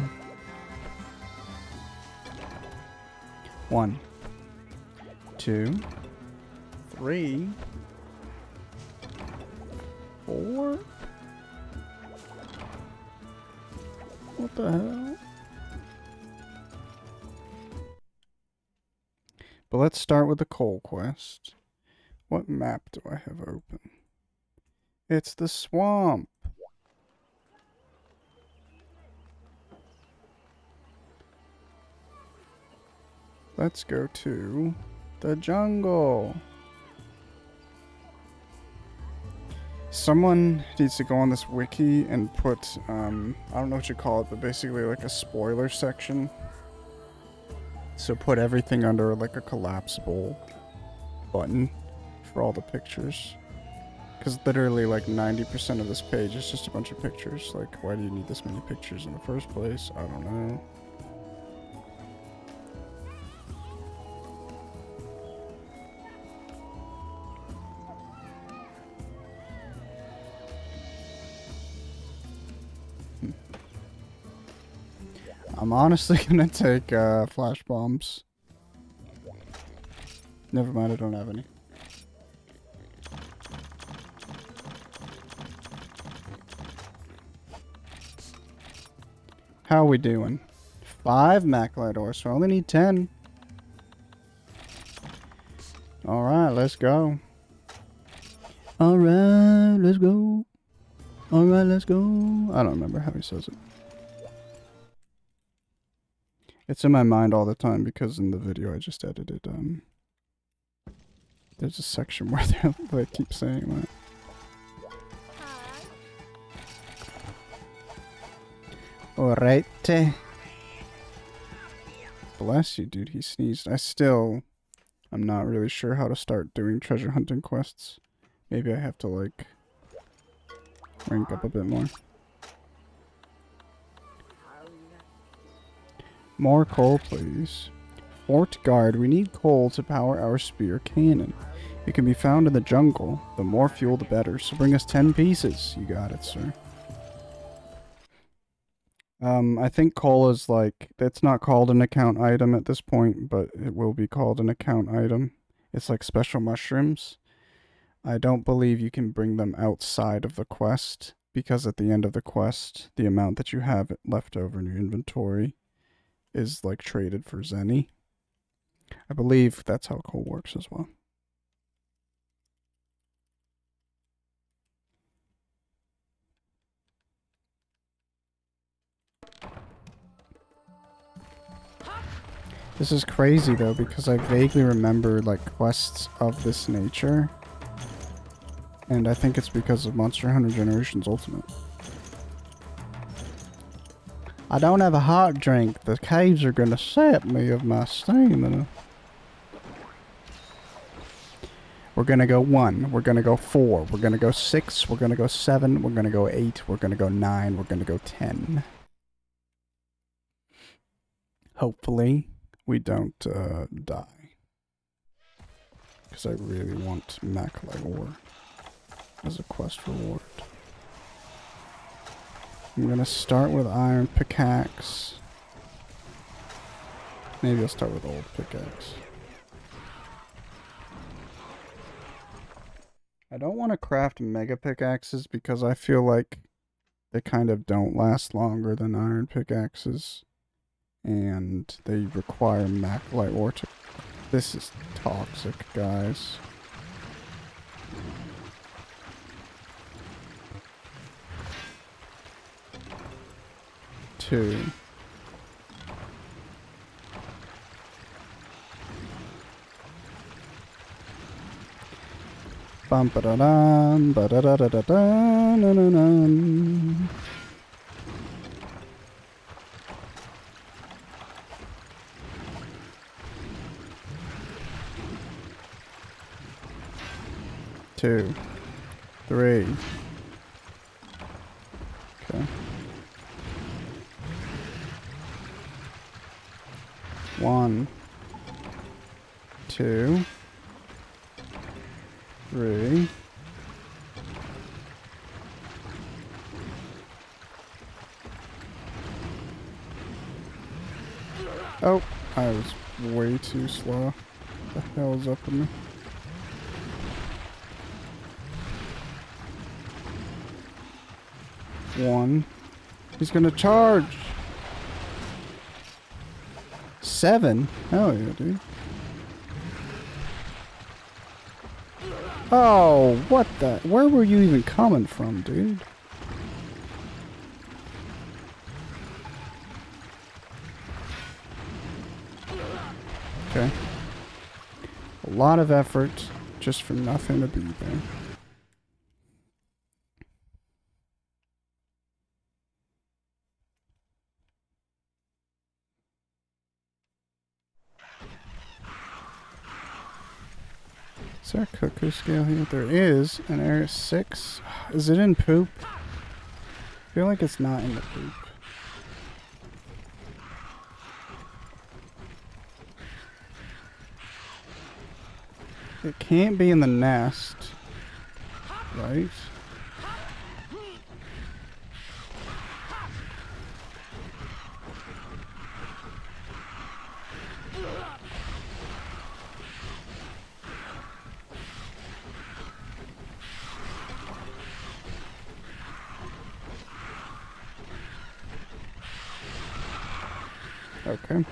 1, 2, 3, 4. What the hell? But let's start with the coal quest. What map do I have open? It's the swamp. Let's go to The jungle. Someone needs to go on this wiki and put, I don't know what you call it, but basically like a spoiler section. So put everything under like a collapsible button for all the pictures. Because literally like 90% of this page is just a bunch of pictures. Like, why do you need this many pictures in the first place? I don't know. I'm honestly gonna take flash bombs. Never mind, I don't have any. How are we doing? 5 Maclite ore, so I only need 10. Alright, let's go. Alright, let's go. Alright, let's go. I don't remember how he says it. It's in my mind all the time because in the video I just edited, there's a section where they keep saying that. Alright. Bless you, dude. He sneezed. I'm not really sure how to start doing treasure hunting quests. Maybe I have to, like, rank up a bit more. More coal, please. Fort guard. We need coal to power our spear cannon. It can be found in the jungle. The more fuel, the better. So bring us 10 pieces. You got it, sir. I think coal is like, it's not called an account item at this point, but it will be called an account item. It's like special mushrooms. I don't believe you can bring them outside of the quest, because at the end of the quest, the amount that you have left over in your inventory is like traded for Zenny. I believe that's how coal works as well. This is crazy though, because I vaguely remember like quests of this nature. And I think it's because of Monster Hunter Generations Ultimate. I don't have a hot drink. The caves are gonna sap me of my stamina. We're gonna go 1. We're gonna go 4. We're gonna go 6. We're gonna go 7. We're gonna go 8. We're gonna go 9. We're gonna go 10. Hopefully, we don't die. Because I really want Maclite ore as a quest reward. I'm gonna start with iron pickaxe. Maybe I'll start with old pickaxe. I don't want to craft mega pickaxes because I feel like they kind of don't last longer than iron pickaxes. And they require Maclite ore to... This is toxic, guys. Two. Bum ba da dum ba da da da da da na na na. Two. 3. Okay. 1, 2, 3. Oh, I was way too slow. What the hell is up with me? One. He's gonna charge. 7? Hell yeah, dude. Oh, what the? Where were you even coming from, dude? Okay. lot of effort just for nothing to be there. Is there a cuckoo scale here? There is an area 6. Is it in poop? I feel like it's not in the poop. It can't be in the nest, right? Okay.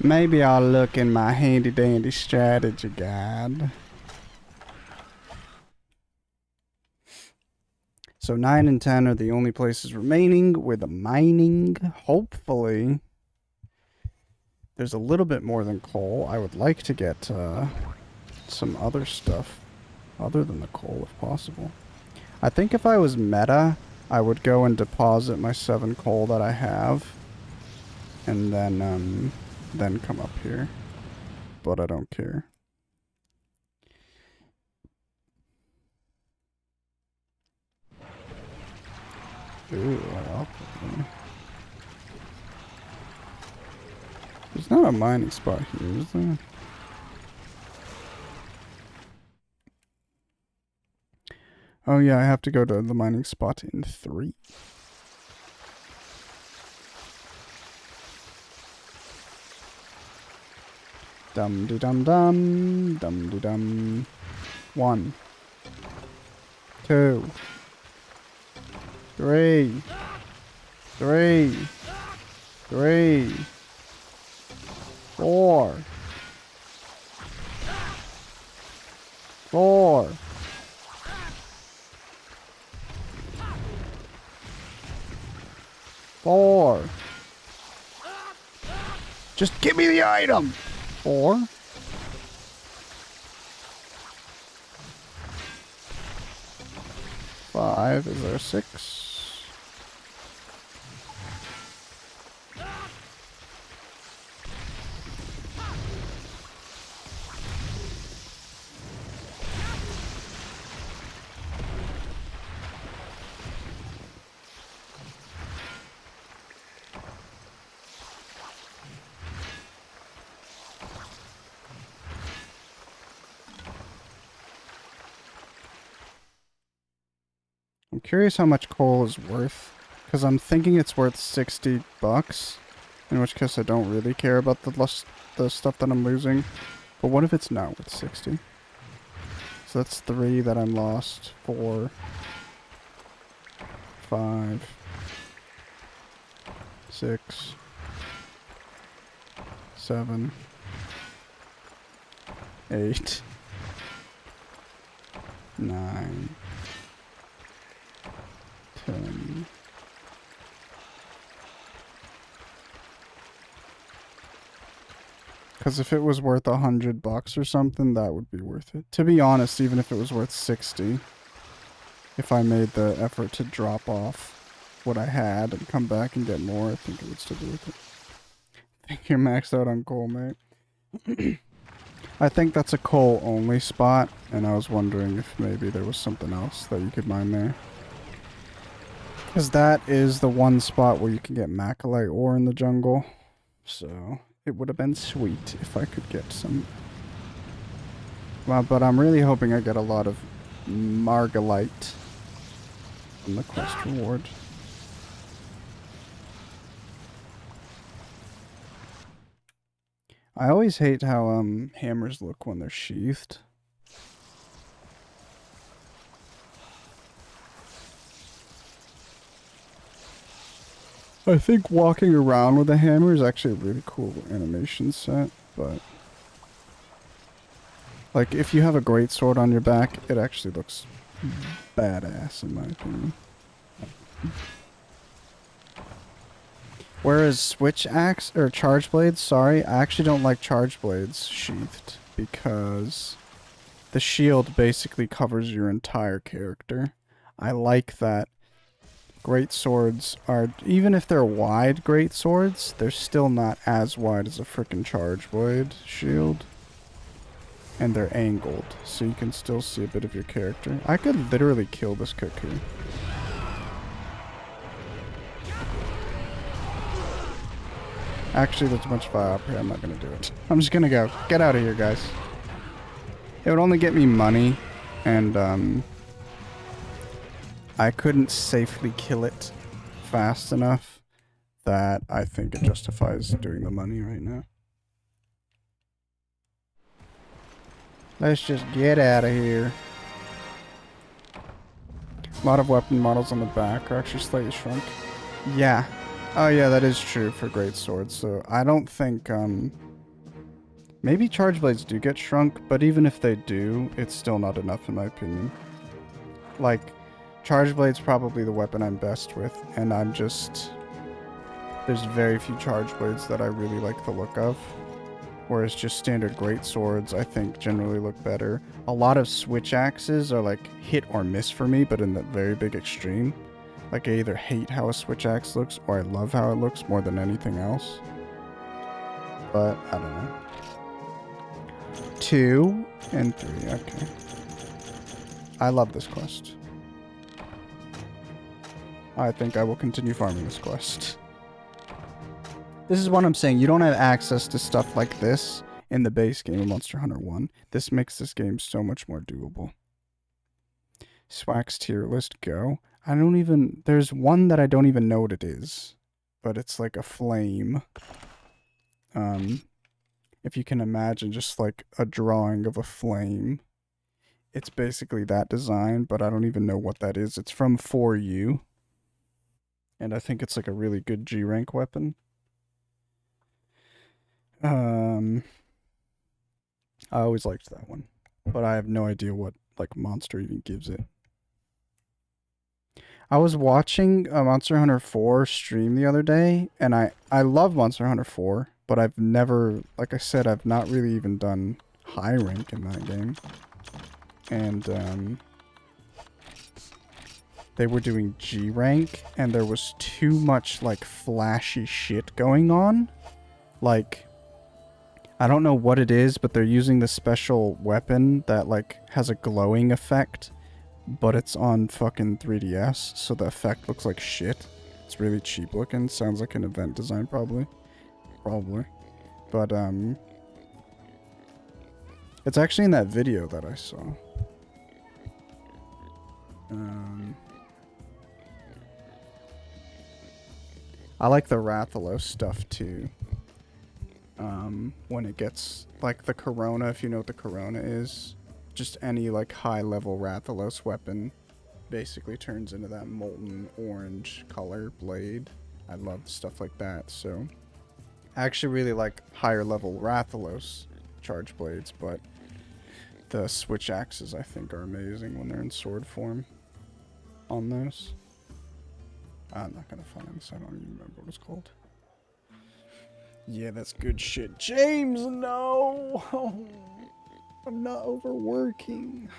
Maybe I'll look in my handy dandy strategy guide. So 9 and 10 are the only places remaining with mining. Hopefully, there's a little bit more than coal. I would like to get some other stuff other than the coal if possible. I think if I was meta, I would go and deposit my 7 coal that I have, and then come up here. But I don't care. Ooh, there's not a mining spot here, is there? Oh yeah, I have to go to the mining spot in 3. Dum de dum dum, dum de dum. 1, 2, 3, 3, 3, 4, 4. Four. Just give me the item. 4. 5. Is there 6? I'm curious how much coal is worth, because I'm thinking it's worth 60 bucks, in which case I don't really care about the stuff that I'm losing. But what if it's not worth 60? So that's 3 that I'm lost. 4, 5, 6, 7, 8, 9, 10. Because if it was worth $100 or something, that would be worth it. To be honest, even if it was worth 60, if I made the effort to drop off what I had and come back and get more, I think it would still be worth it. I think you're maxed out on coal, mate. I think that's a coal only spot, and I was wondering if maybe there was something else that you could mine there. Because that is the one spot where you can get macalite ore in the jungle. So it would have been sweet if I could get some. Well, but I'm really hoping I get a lot of margalite in the quest reward. I always hate how hammers look when they're sheathed. I think walking around with a hammer is actually a really cool animation set, but like if you have a great sword on your back, it actually looks badass in my opinion. Whereas switch axe or charge blades, sorry, I actually don't like charge blades sheathed because the shield basically covers your entire character. I like that great swords are, even if they're wide great swords, they're still not as wide as a frickin' charge blade shield. And they're angled, so you can still see a bit of your character. I could literally kill this cuckoo. Actually, that's much fire up here. I'm not gonna do it. I'm just gonna go. Get out of here, guys. It would only get me money, and I couldn't safely kill it fast enough that I think it justifies doing the money right now. Let's just get out of here. A lot of weapon models on the back are actually slightly shrunk. Yeah. Oh yeah, that is true for great swords. So I don't think, maybe charge blades do get shrunk, but even if they do, it's still not enough in my opinion. Like, charge blade's probably the weapon I'm best with, and I'm just... There's very few charge blades that I really like the look of. Whereas just standard great swords, I think, generally look better. A lot of switch axes are like hit or miss for me, but in the very big extreme. Like, I either hate how a switch axe looks, or I love how it looks more than anything else. But, I don't know. 2 and 3, okay. I love this quest. I think I will continue farming this quest. This is what I'm saying. You don't have access to stuff like this in the base game of Monster Hunter 1. This makes this game so much more doable. Swax tier list, go. I don't even... There's one that I don't even know what it is. But it's like a flame. If you can imagine just like a drawing of a flame. It's basically that design, but I don't even know what that is. It's from 4U. And I think it's like a really good G rank weapon. I always liked that one. But I have no idea what like monster even gives it. I was watching a Monster Hunter 4 stream the other day, and I love Monster Hunter 4, but I've never, like I said, I've not really even done high rank in that game. And they were doing G rank, and there was too much like flashy shit going on. Like, I don't know what it is, but they're using the special weapon that like has a glowing effect. But it's on fucking 3DS, so the effect looks like shit. It's really cheap looking. Sounds like an event design, probably. Probably. But, it's actually in that video that I saw. I like the Rathalos stuff, too. When it gets, like, the Corona, if you know what the Corona is. Just any, like, high-level Rathalos weapon basically turns into that molten orange color blade. I love stuff like that, so... I actually really like higher-level Rathalos charge blades, but the switch axes, I think, are amazing when they're in sword form on those. I'm not gonna find this. I don't even remember what it's called. Yeah, that's good shit. James, no! I'm not overworking.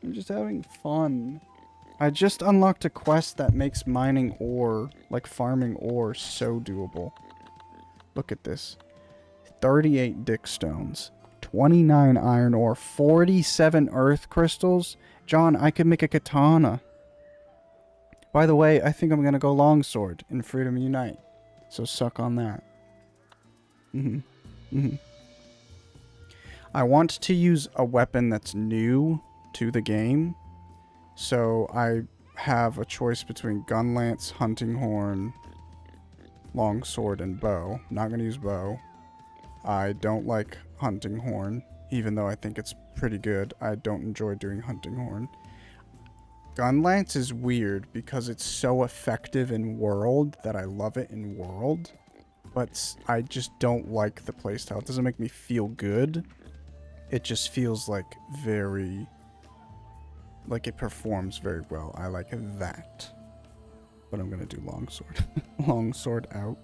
I'm just having fun. I just unlocked a quest that makes mining ore, like farming ore, so doable. Look at this. 38 dick stones, 29 iron ore, 47 earth crystals. John, I could make a katana. By the way, I think I'm gonna go longsword in Freedom Unite. So suck on that. I want to use a weapon that's new to the game. So I have a choice between gun lance, hunting horn, longsword, and bow. Not gonna use bow. I don't like hunting horn, even though I think it's pretty good. I don't enjoy doing hunting horn. Gun lance is weird because it's so effective in world that I love it in world. But I just don't like the playstyle. It doesn't make me feel good. It just feels like very Like, it performs very well. I like that. But I'm gonna do longsword. Longsword out.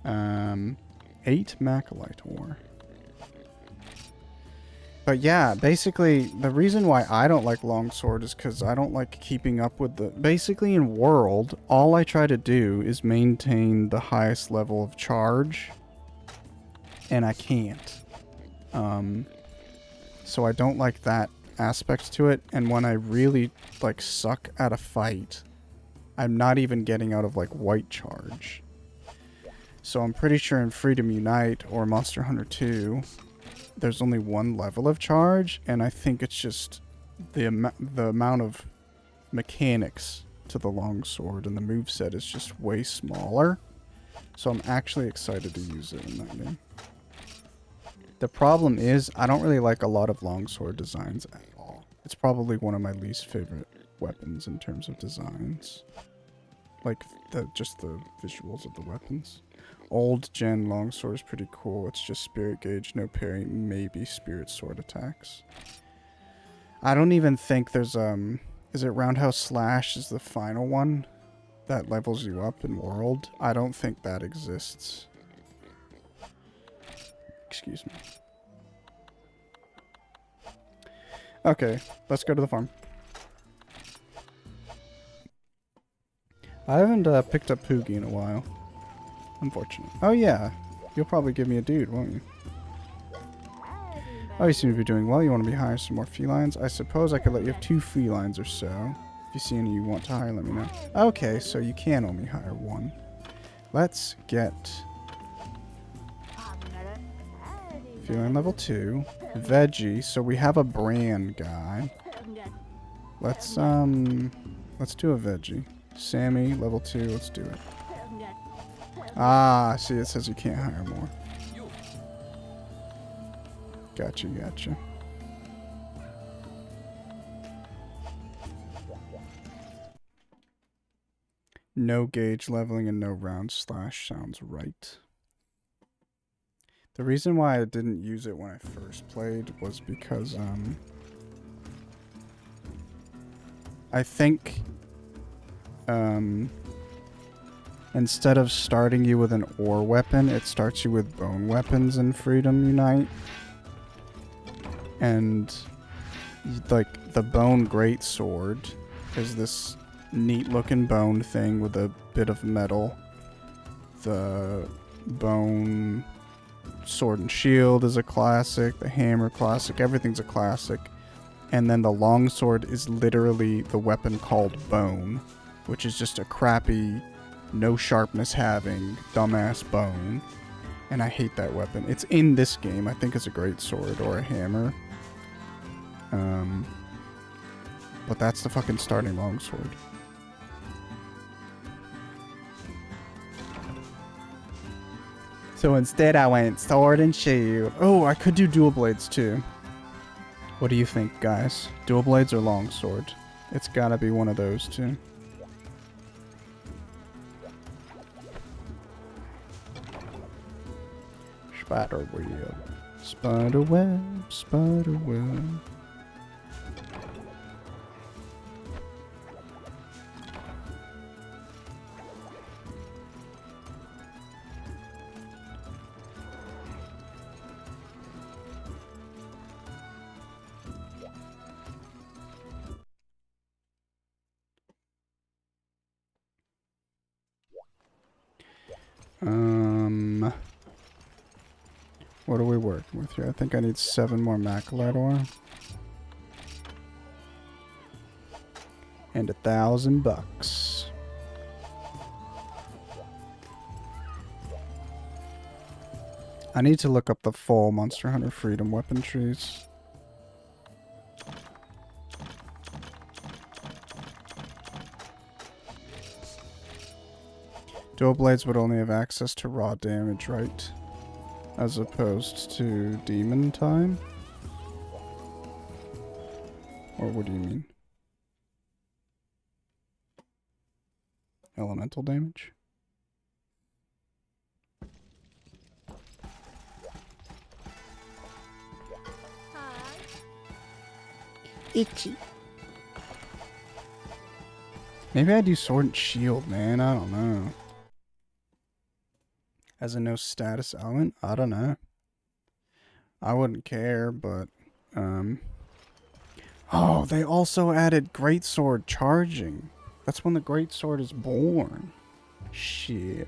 8 Macalite ore. But yeah, basically, the reason why I don't like longsword is because I don't like keeping up with the... Basically, in World, all I try to do is maintain the highest level of charge. And I can't. So I don't like that aspect to it. And when I really, like, suck at a fight, I'm not even getting out of, like, white charge. So I'm pretty sure in Freedom Unite or Monster Hunter 2... there's only one level of charge, and I think it's just the amount of mechanics to the longsword and the moveset is just way smaller. So I'm actually excited to use it in that game. The problem is, I don't really like a lot of longsword designs at all. It's probably one of my least favorite weapons in terms of designs. Like, just the visuals of the weapons. Old gen longsword is pretty cool. It's just spirit gauge, no parry, maybe spirit sword attacks. I don't even think there's is it Roundhouse Slash is the final one that levels you up in World? I don't think that exists. Excuse me. Okay, let's go to the farm. I haven't picked up Poogie in a while. Unfortunate. Oh yeah, you'll probably give me a dude, won't you? Oh, you seem to be doing well. You want to be hire some more felines? I suppose I could let you have 2 felines or so. If you see any you want to hire, let me know. Okay, so you can only hire 1. Let's get feline level 2. Veggie. So we have a brand guy. Let's do a veggie. Sammy, level 2. Let's do it. Ah, see, it says you can't hire more. Gotcha, gotcha. No gauge leveling and no round slash sounds right. The reason why I didn't use it when I first played was because, I think, instead of starting you with an ore weapon, it starts you with bone weapons in Freedom Unite. And, like, the bone greatsword is this neat-looking bone thing with a bit of metal. The bone sword and shield is a classic. The hammer classic. Everything's a classic. And then the longsword is literally the weapon called bone, which is just a crappy, no sharpness having, dumbass bone. And I hate that weapon. It's in this game. I think it's a great sword or a hammer. But that's the fucking starting longsword. So instead I went sword and shield. Oh, I could do dual blades too. What do you think, guys? Dual blades or longsword? It's gotta be one of those two. Spider web. Spider web. Spider web. What are we working with here? I think I need 7 more Macalite ore. And $1,000. I need to look up the full Monster Hunter Freedom weapon trees. Dual blades would only have access to raw damage, right? As opposed to demon time? Or what do you mean? Elemental damage? Itchy. Maybe I do sword and shield, man. I don't know. As a no status element? I don't know. I wouldn't care, but oh, they also added greatsword charging. That's when the greatsword is born. Shit.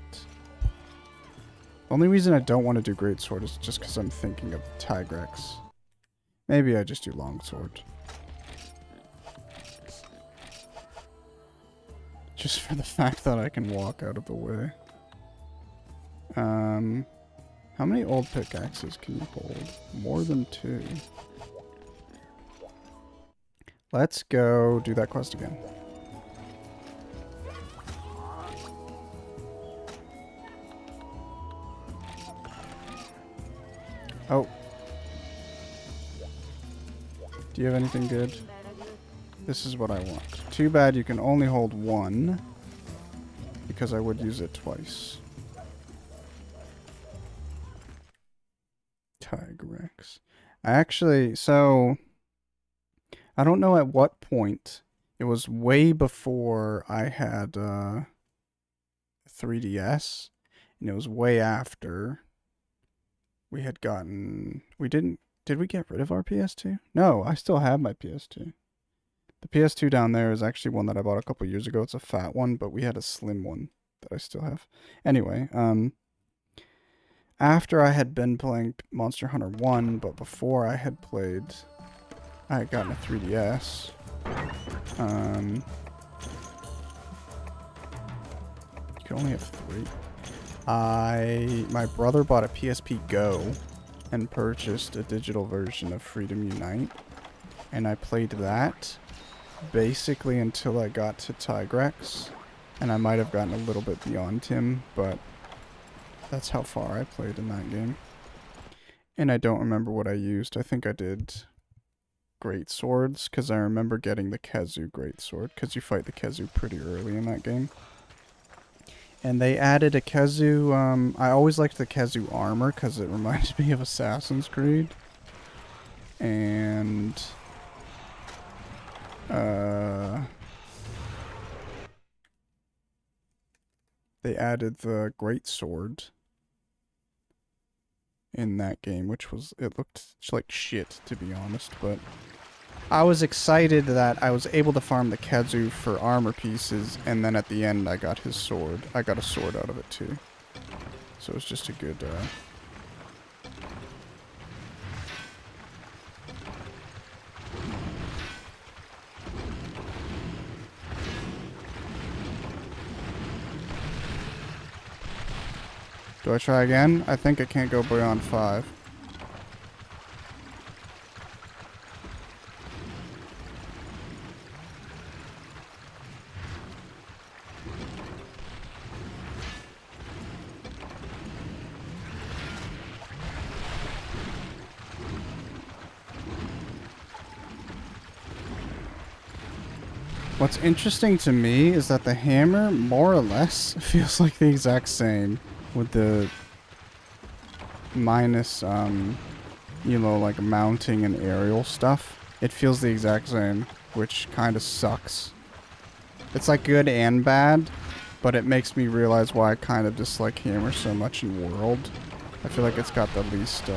The only reason I don't want to do greatsword is just because I'm thinking of Tigrex. Maybe I just do longsword. Just for the fact that I can walk out of the way. How many old pickaxes can you hold? More than 2. Let's go do that quest again. Oh. Do you have anything good? This is what I want. Too bad you can only hold 1. Because I would use it twice. Tigrex. So... I don't know at what point. It was way before I had 3DS. And it was way after we had gotten... Did we get rid of our PS2? No, I still have my PS2. The PS2 down there is actually one that I bought a couple years ago. It's a fat one, but we had a slim one that I still have. Anyway, after I had been playing Monster Hunter 1, but before I had played... I had gotten a 3DS. You can only have 3. My brother bought a PSP Go and purchased a digital version of Freedom Unite. And I played that basically until I got to Tigrex. And I might have gotten a little bit beyond him, but that's how far I played in that game. And I don't remember what I used. I think I did great swords, because I remember getting the Khezu great sword, because you fight the Khezu pretty early in that game. And they added a Khezu, I always liked the Khezu armor, because it reminds me of Assassin's Creed. And... they added the great sword in that game, which was, it looked like shit, to be honest, but I was excited that I was able to farm the Khezu for armor pieces, and then at the end I got his sword. I got a sword out of it too. So it was just a good, Do I try again? I think I can't go beyond 5. What's interesting to me is that the hammer, more or less, feels like the exact same. With the minus, you know, like mounting and aerial stuff. It feels the exact same, which kind of sucks. It's like good and bad, but it makes me realize why I kind of dislike Hammer so much in World. I feel like it's got the least,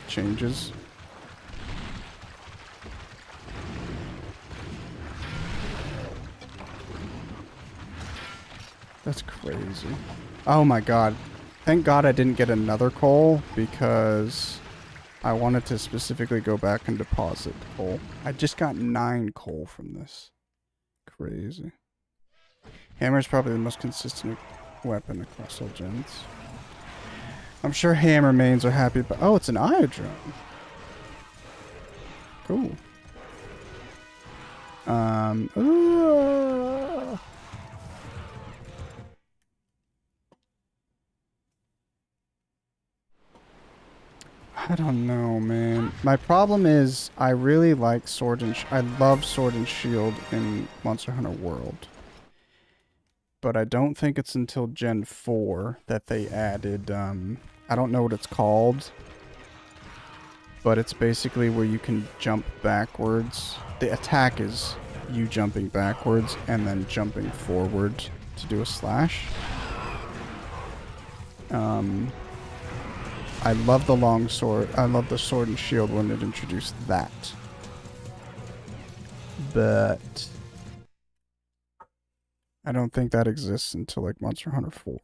changes. That's crazy. Oh my god. Thank god I didn't get another coal, because I wanted to specifically go back and deposit coal. I just got 9 coal from this. Crazy. Hammer is probably the most consistent weapon across all gens. I'm sure hammer mains are happy, but oh, it's an iodrome. Cool. I don't know, man. My problem is I really like Sword and I love Sword and Shield in Monster Hunter World. But I don't think it's until Gen 4 that they added, I don't know what it's called. But it's basically where you can jump backwards. The attack is you jumping backwards and then jumping forward to do a slash. I love the long sword. I love the sword and shield when it introduced that. But I don't think that exists until like Monster Hunter 4.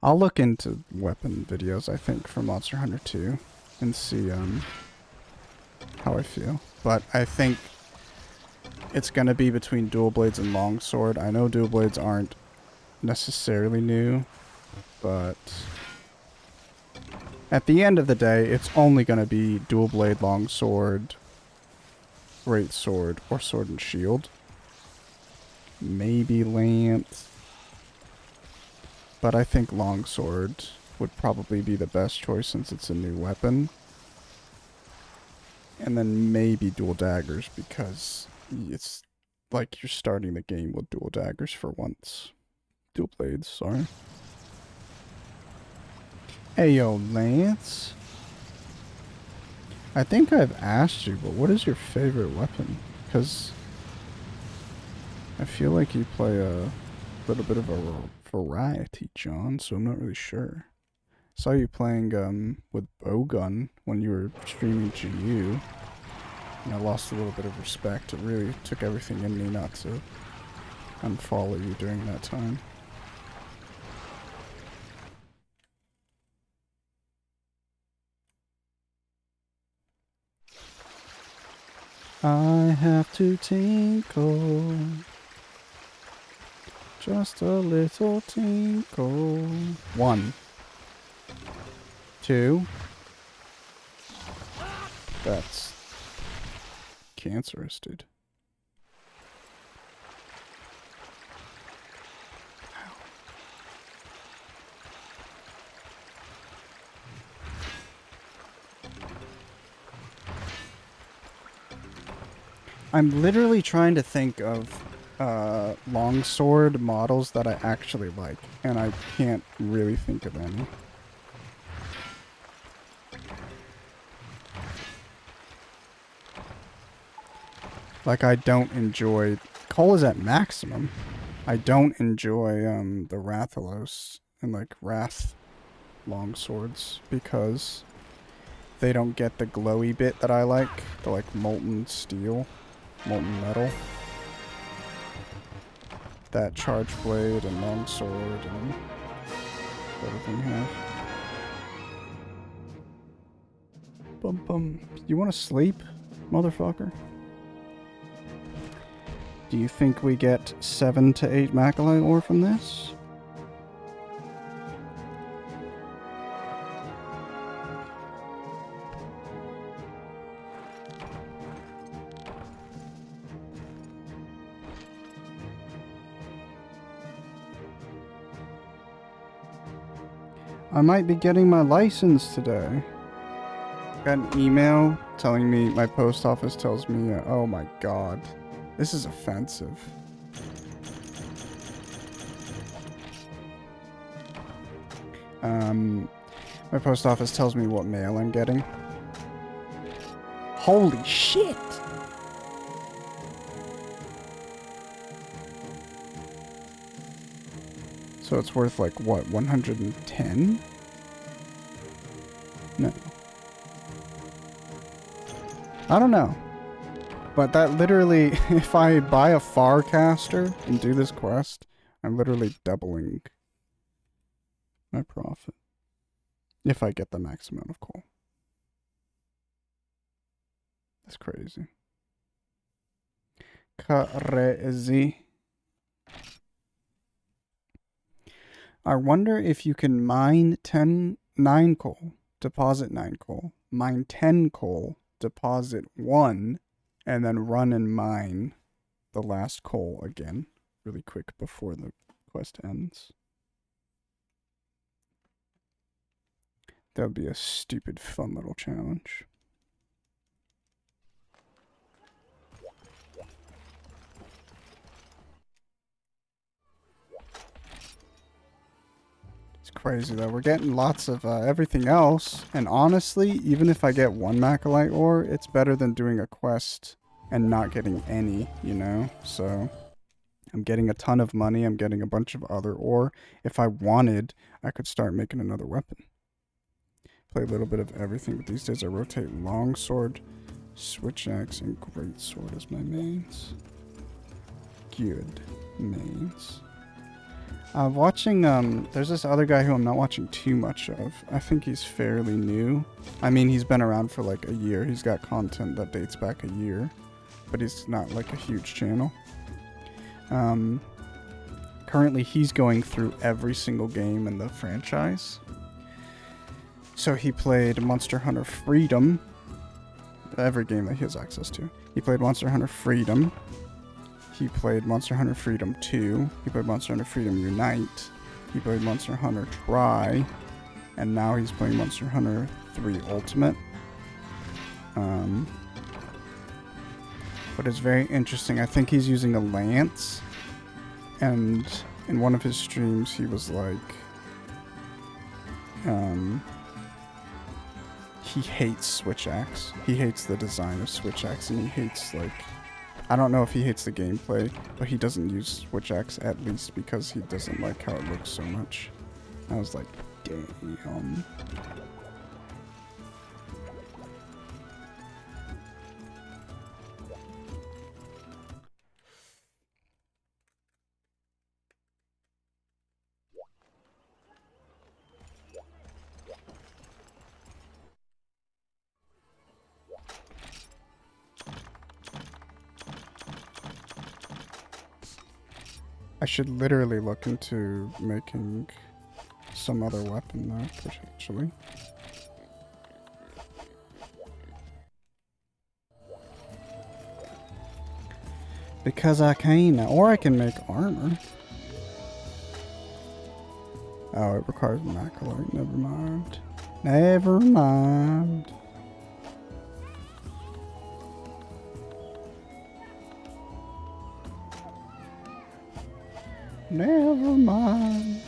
I'll look into weapon videos, I think, for Monster Hunter 2 and see how I feel. But I think it's going to be between dual blades and longsword. I know dual blades aren't necessarily new, but at the end of the day, it's only going to be dual blade, longsword, great sword, or sword and shield. Maybe lance. But I think longsword would probably be the best choice since it's a new weapon. And then maybe dual daggers because it's like you're starting the game with dual daggers for once. Dual blades, sorry. Ayo, Lance. I think I've asked you, but what is your favorite weapon? Because I feel like you play a little bit of a variety, John, so I'm not really sure. Saw you playing with bowgun when you were streaming GU, and I lost a little bit of respect. It really took everything in me not to unfollow you during that time. I have to tinkle, just a little tinkle. 1, 2. That's cancerous, dude. I'm literally trying to think of longsword models that I actually like, and I can't really think of any. Like, I don't enjoy... Cole is at maximum. I don't enjoy the Rathalos and, like, Wrath longswords because they don't get the glowy bit that I like. The, like, molten steel, molten metal. That charge blade and longsword and everything have. Bum bum. You want to sleep, motherfucker? Do you think we get 7 to 8 Macalite ore from this? I might be getting my license today. Got an email telling me, my post office tells me, oh my god, this is offensive. My post office tells me what mail I'm getting. Holy shit! So it's worth like, what, 110? No. I don't know. But that literally, if I buy a Farcaster and do this quest, I'm literally doubling my profit. If I get the max amount of coal. That's crazy. Crazy. I wonder if you can mine 9 coal, deposit 9 coal, mine 10 coal, deposit 1, and then run and mine the last coal again really quick before the quest ends. That would be a stupid fun little challenge. It's crazy though. We're getting lots of everything else. And honestly, even if I get one Macalite ore, it's better than doing a quest and not getting any, you know? So I'm getting a ton of money. I'm getting a bunch of other ore. If I wanted, I could start making another weapon. Play a little bit of everything, but these days I rotate longsword, switch axe, and great sword as my mains. Good mains. Watching, there's this other guy who I'm not watching too much of. I think he's fairly new. I mean, he's been around for like a year. He's got content that dates back a year, but he's not like a huge channel. Currently he's going through every single game in the franchise. So he played Monster Hunter Freedom, every game that he has access to. He played Monster Hunter Freedom. He played Monster Hunter Freedom 2. He played Monster Hunter Freedom Unite. He played Monster Hunter Try. And now he's playing Monster Hunter 3 Ultimate. But it's very interesting. I think he's using a lance. And in one of his streams, he was like... he hates Switch Axe. He hates the design of Switch Axe, and he hates, like... I don't know if he hates the gameplay, but he doesn't use Switch Axe, at least because he doesn't like how it looks so much. I was like, damn. I should literally look into making some other weapon though, potentially. Because I can, or I can make armor. Oh, it requires Macalite, never mind. Never mind. Never mind.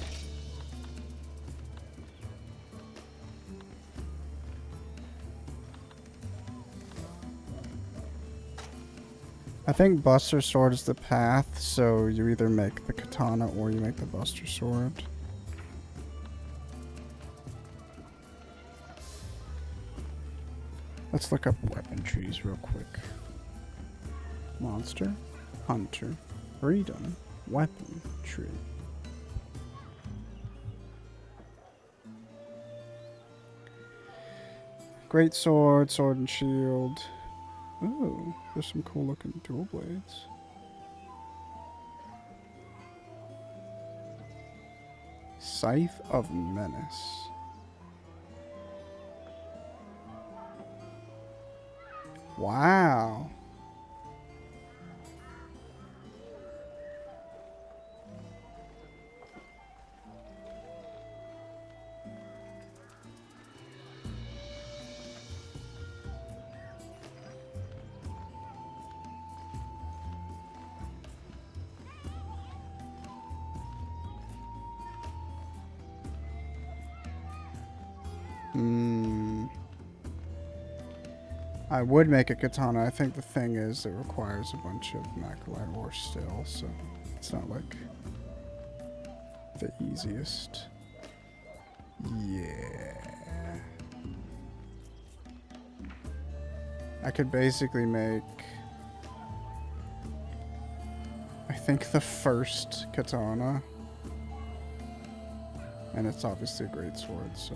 I think Buster Sword is the path, so you either make the katana or you make the Buster Sword. Let's look up weapon trees real quick. Monster, Hunter, Freedom, Weapon tree. Great sword, sword and shield. Ooh, there's some cool looking dual blades. Scythe of Menace. Wow. I would make a katana. I think the thing is it requires a bunch of Macalite ore still, so it's not like the easiest. Yeah. I could basically make, I think, the first katana. And it's obviously a great sword, so.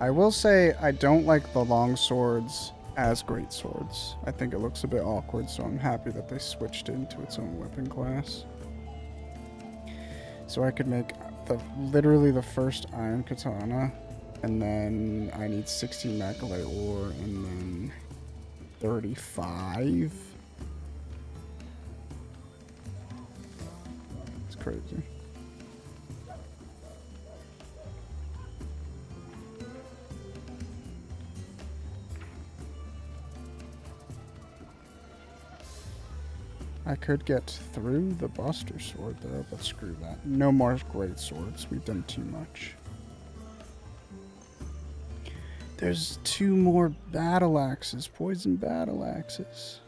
I will say I don't like the long swords as great swords. I think it looks a bit awkward, so I'm happy that they switched it into its own weapon class. So I could make literally the first iron katana, and then I need 16 Macalite ore, and then 35. It's crazy. I could get through the Buster Sword, though, but screw that. No more great swords. We've done too much. There's 2 more battle axes. Poison battle axes.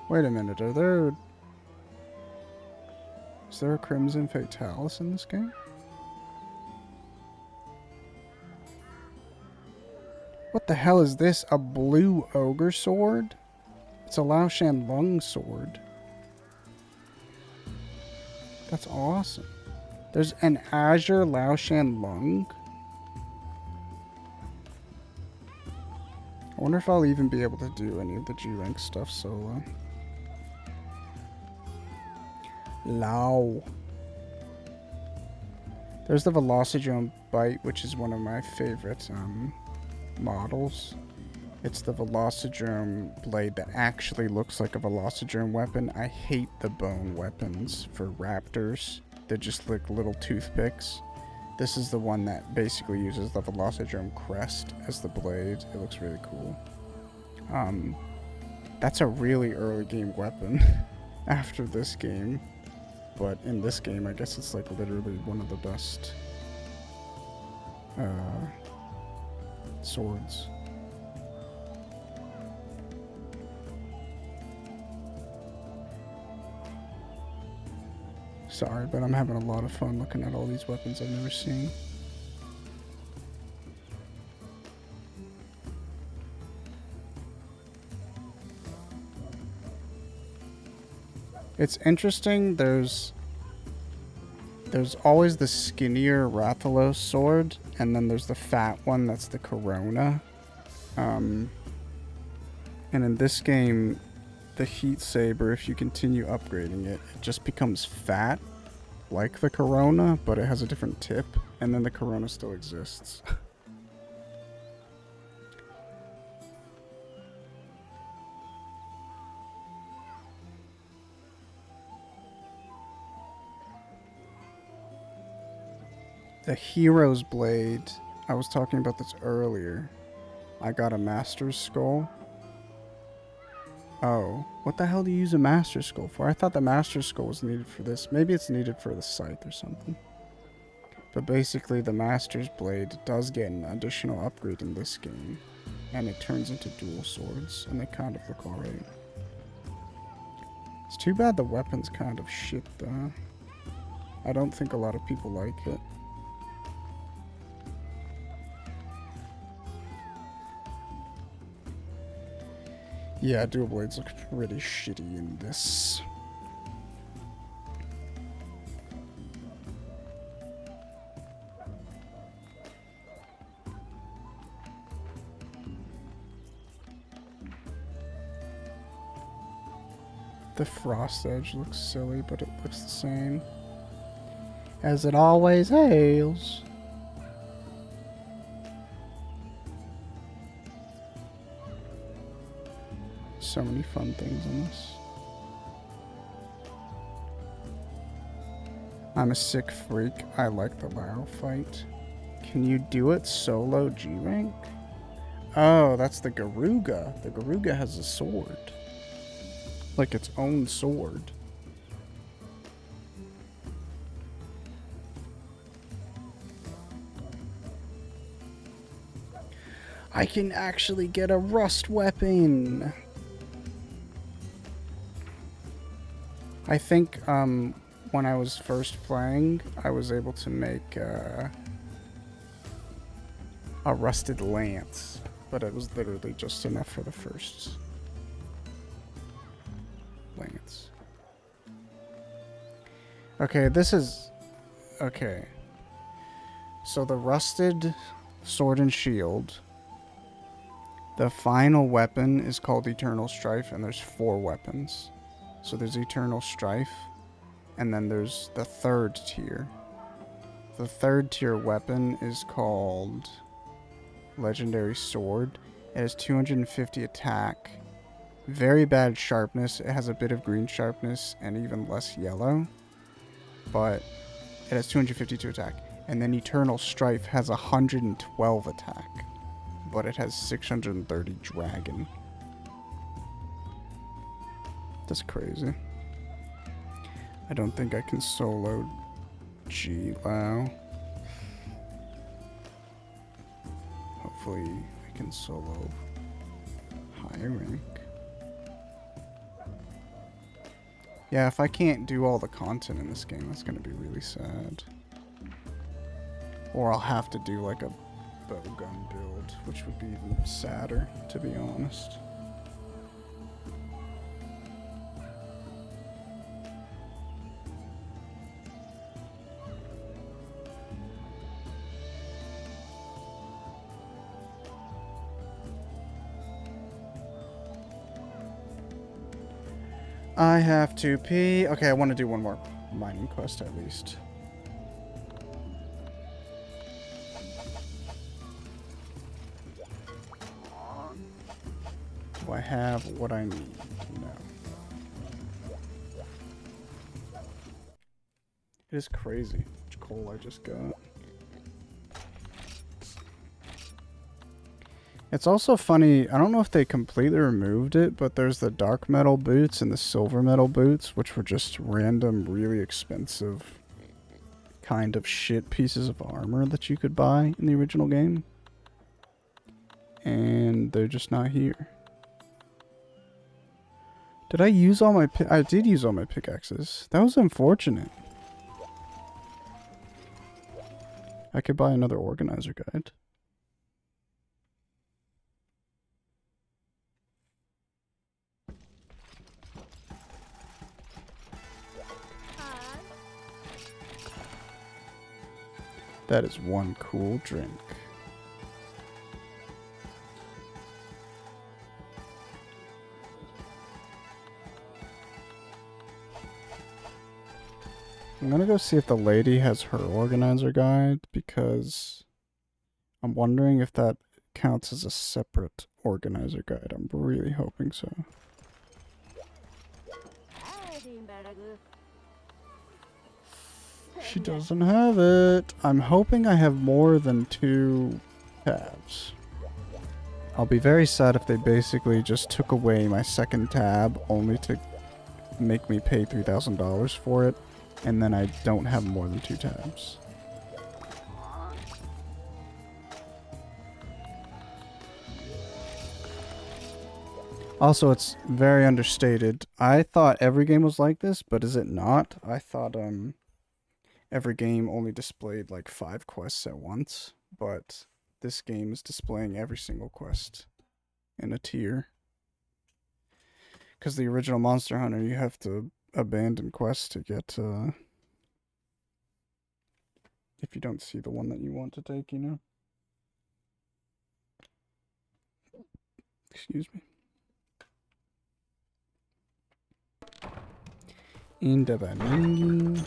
Wait a minute, is there a Crimson Fatalis in this game? What the hell is this? A blue ogre sword? It's a Lao Shan Lung sword. That's awesome. There's an Azure Lao Shan Lung. I wonder if I'll even be able to do any of the G-Rank stuff solo. Lao. There's the Velocidrome Bite, which is one of my favorite models. It's the Velocidrome blade that actually looks like a Velocidrome weapon. I hate the bone weapons for raptors. They're just like little toothpicks. This is the one that basically uses the Velocidrome crest as the blade. It looks really cool. That's a really early game weapon after this game. But in this game, I guess it's like literally one of the best swords. Sorry, but I'm having a lot of fun looking at all these weapons I've never seen. It's interesting, there's always the skinnier Rathalos sword, and then there's the fat one that's the Corona. And in this game, the Heat Saber, if you continue upgrading it, it just becomes fat, like the Corona, but it has a different tip, and then the Corona still exists. The Hero's Blade, I was talking about this earlier. I got a Master's Skull. Oh, what the hell do you use a Master's Skull for? I thought the Master's Skull was needed for this. Maybe it's needed for the scythe or something. But basically, the Master's Blade does get an additional upgrade in this game. And it turns into dual swords, and they kind of look alright. It's too bad the weapon's kind of shit, though. I don't think a lot of people like it. Yeah, dual blades look pretty shitty in this. The frost edge looks silly, but it looks the same. As it always hails. So many fun things in this. I'm a sick freak. I like the Lao fight. Can you do it solo G-Rank? Oh, that's the Garuga. The Garuga has a sword. Like its own sword. I can actually get a rust weapon. I think when I was first playing, I was able to make a rusted lance, but it was literally just enough for the first lance. Okay, this is... Okay. So the rusted sword and shield. The final weapon is called Eternal Strife, and there's 4 weapons. So there's Eternal Strife, and then there's the third tier. The third tier weapon is called Legendary Sword. It has 250 attack, very bad sharpness. It has a bit of green sharpness and even less yellow. but it has 252 attack. And then Eternal Strife has 112 attack, but it has 630 dragon. That's crazy. I don't think I can solo G-Lao. Hopefully I can solo high rank. Yeah, if I can't do all the content in this game, that's gonna be really sad. Or I'll have to do like a bowgun build, which would be even sadder, to be honest. I have to pee. Okay, I want to do one more mining quest at least. Do I have what I need? No. It is crazy how much coal I just got. It's also funny, I don't know if they completely removed it, but there's the dark metal boots and the silver metal boots, which were just random, really expensive kind of shit pieces of armor that you could buy in the original game. And they're just not here. Did I use all my I did use all my pickaxes. That was unfortunate. I could buy another organizer guide. That is one cool drink. I'm gonna go see if the lady has her organizer guide, because I'm wondering if that counts as a separate organizer guide. I'm really hoping so. She doesn't have it. I'm hoping I have more than 2 tabs. I'll be very sad if they basically just took away my second tab only to make me pay $3,000 for it, and then I don't have more than 2 tabs. Also, it's very understated. I thought every game was like this, but is it not? I thought every game only displayed like 5 quests at once, but this game is displaying every single quest in a tier. Because the original Monster Hunter, you have to abandon quests to get if you don't see the one that you want to take, you know? Excuse me. Indabaningi.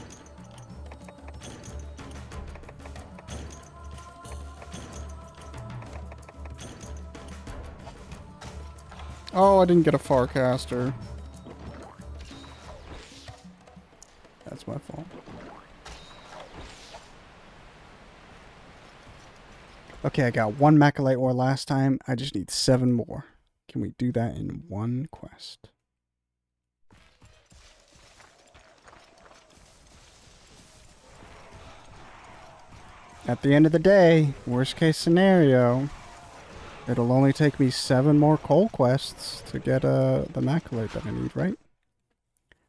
Oh, I didn't get a Farcaster. That's my fault. Okay, I got 1 Macalite ore last time. I just need 7 more. Can we do that in 1 quest? At the end of the day, worst case scenario, it'll only take me 7 more coal quests to get the Macalite that I need, right?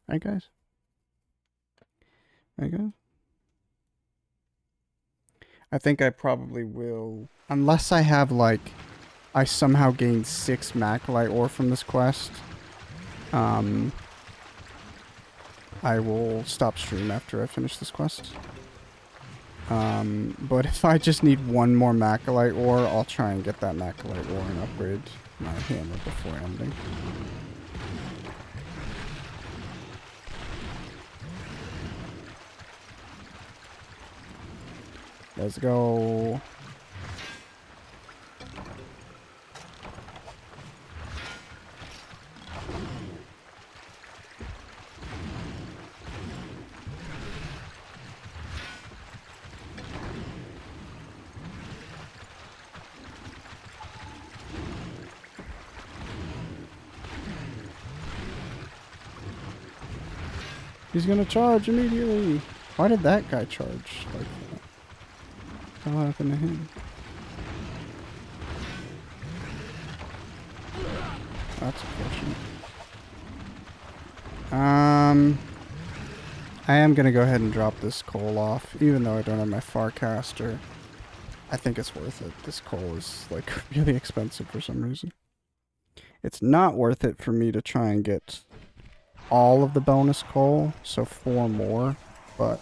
Right, guys? Right, guys? I think I probably will, unless I have, like, I somehow gain 6 Macalite ore from this quest. I will stop stream after I finish this quest. But if I just need 1 more Macalite ore, I'll try and get that Macalite ore and upgrade my hammer before ending. Let's go. He's gonna charge immediately. Why did that guy charge like that? What happened to him? That's unfortunate. I am gonna go ahead and drop this coal off, even though I don't have my Farcaster. I think it's worth it. This coal is like really expensive for some reason. It's not worth it for me to try and get all of the bonus coal, so 4 more, but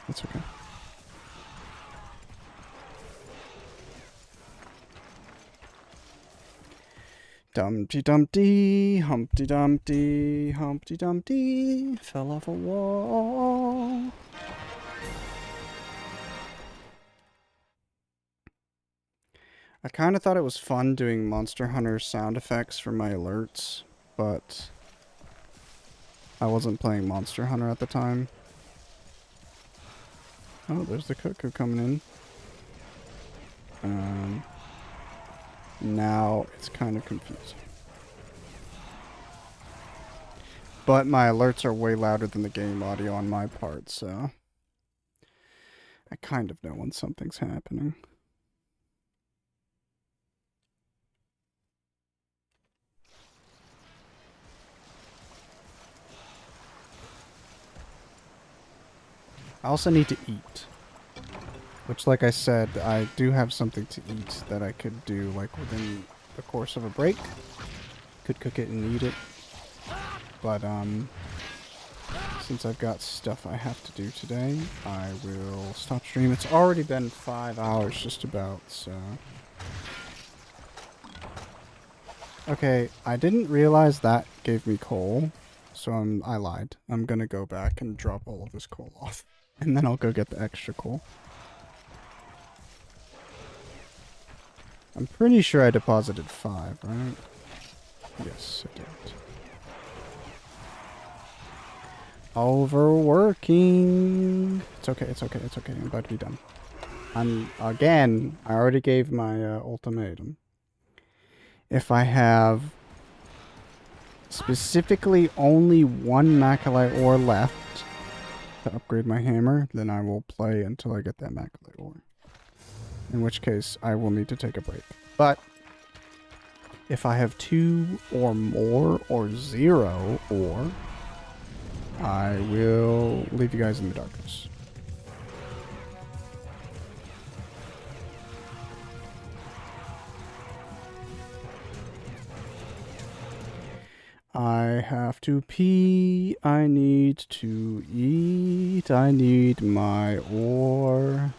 it's okay. Dumpty Dumpty, Humpty Dumpty, Humpty Dumpty, fell off a wall. I kind of thought it was fun doing Monster Hunter sound effects for my alerts, but I wasn't playing Monster Hunter at the time. Oh, there's the cuckoo coming in. Now it's kind of confusing. But my alerts are way louder than the game audio on my part, so I kind of know when something's happening. I also need to eat. Which, like I said, I do have something to eat that I could do, like, within the course of a break. Could cook it and eat it. But, since I've got stuff I have to do today, I will stop stream. It's already been 5 hours, just about, so... Okay, I didn't realize that gave me coal, so I lied. I'm gonna go back and drop all of this coal off, and then I'll go get the extra coal. I'm pretty sure I deposited 5, right? Yes, I did. Overworking. It's okay, it's okay, it's okay. I'm about to be done. Again, I already gave my ultimatum. If I have specifically only 1 Macalite ore left to upgrade my hammer, then I will play until I get that Macalite ore. In which case, I will need to take a break. But if I have 2 or more or 0 ore, I will leave you guys in the darkness. I have to pee, I need to eat, I need my ore.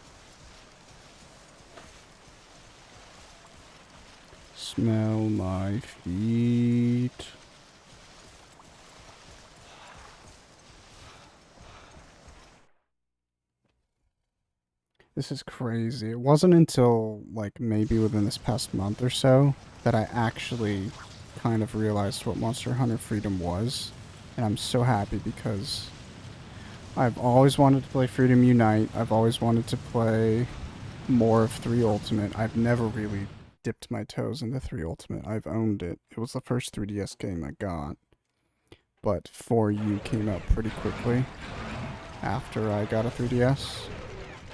Smell my feet. This is crazy. It wasn't until, like, maybe within this past month or so that I actually kind of realized what Monster Hunter Freedom was. And I'm so happy because I've always wanted to play Freedom Unite. I've always wanted to play more of 3 Ultimate. I've never really dipped my toes into 3 Ultimate. I've owned it. It was the first 3DS game I got. But 4U came out pretty quickly after I got a 3DS.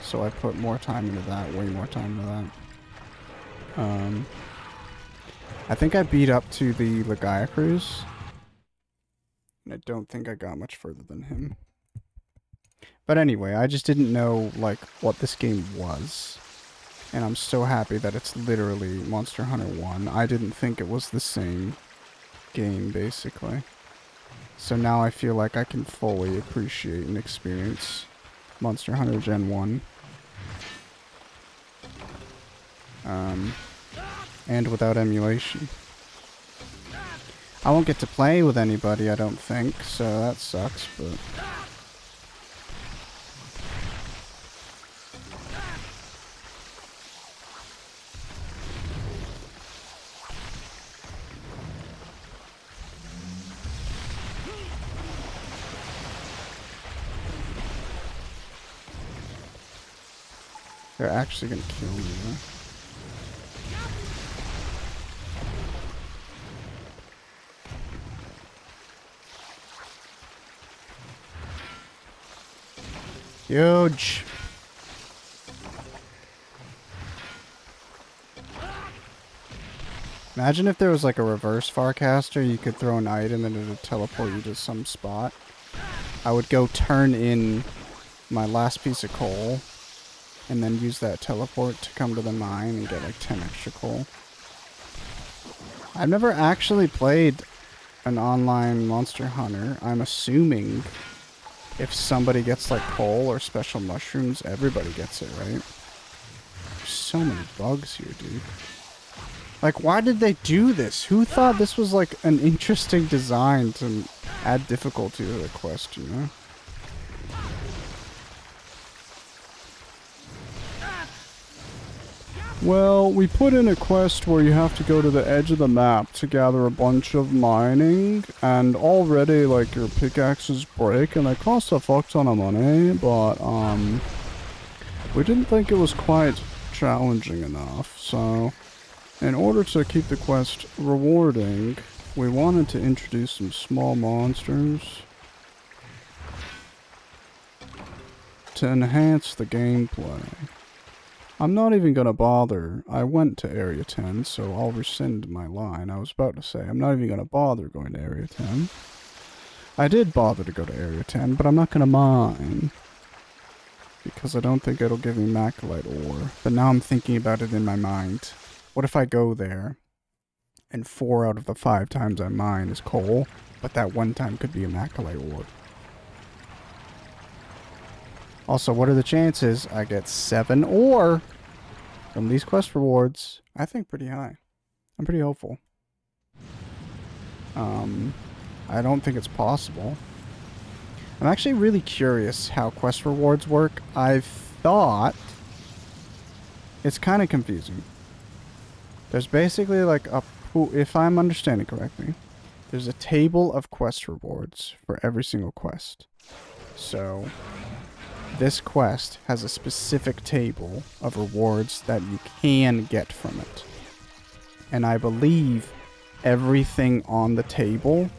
So I put more time into that, way more time into that. I think I beat up to the Legaia Cruise. And I don't think I got much further than him. But anyway, I just didn't know, like, what this game was. And I'm so happy that it's literally Monster Hunter 1. I didn't think it was the same game, basically. So now I feel like I can fully appreciate and experience Monster Hunter Gen 1. And without emulation. I won't get to play with anybody, I don't think, so that sucks, but... They're actually gonna kill me, though. Huge. Imagine if there was like a reverse Farcaster, you could throw an item and it would teleport you to some spot. I would go turn in my last piece of coal and then use that teleport to come to the mine and get like 10 extra coal. I've never actually played an online Monster Hunter. I'm assuming if somebody gets like coal or special mushrooms, everybody gets it, right? There's so many bugs here, dude. Like, why did they do this? Who thought this was like an interesting design to add difficulty to the quest, you know? Well, we put in a quest where you have to go to the edge of the map to gather a bunch of mining, and already, like, your pickaxes break, and they cost a fuck ton of money, but, we didn't think it was quite challenging enough, so in order to keep the quest rewarding, we wanted to introduce some small monsters to enhance the gameplay. I'm not even gonna bother. I went to Area 10, so I'll rescind my line. I was about to say, I'm not even gonna bother going to Area 10. I did bother to go to Area 10, but I'm not gonna mine. Because I don't think it'll give me Macrolite ore. But now I'm thinking about it in my mind. What if I go there, and 4 out of the 5 times I mine is coal, but that one time could be a Macrolite ore? Also, what are the chances I get 7 ore from these quest rewards? I think pretty high. I'm pretty hopeful. I don't think it's possible. I'm actually really curious how quest rewards work. I've thought it's kind of confusing. There's basically like a pool, if I'm understanding correctly, there's a table of quest rewards for every single quest. So this quest has a specific table of rewards that you can get from it. And I believe everything on the table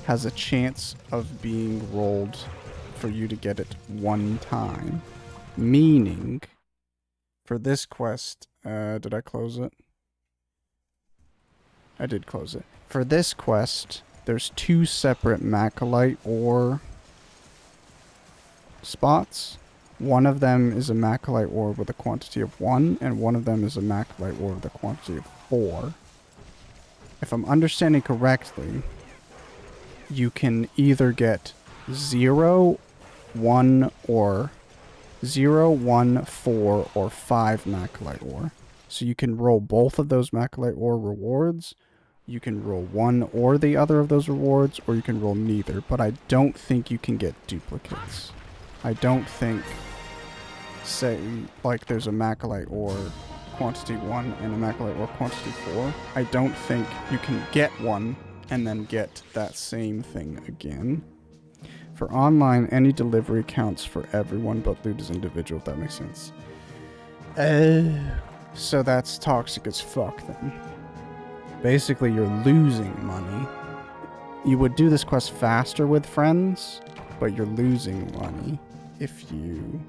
has a chance of being rolled for you to get it one time. Meaning, for this quest, did I close it? I did close it. For this quest, there's 2 separate Macrolite ore spots. One of them is a Macrolite ore with a quantity of 1, and one of them is a Macrolite ore with a quantity of 4. If I'm understanding correctly, you can either get 0, 1, or 0, 1, 4, or 5 Macrolite ore. So you can roll both of those Macrolite ore rewards. You can roll one or the other of those rewards, or you can roll neither. But I don't think you can get duplicates. I don't think, say, like there's a Macrolite ore quantity 1 and a Macrolite ore quantity 4. I don't think you can get one and then get that same thing again. For online, any delivery counts for everyone but loot as individual, if that makes sense. So that's toxic as fuck then. Basically, you're losing money. You would do this quest faster with friends, but you're losing money if you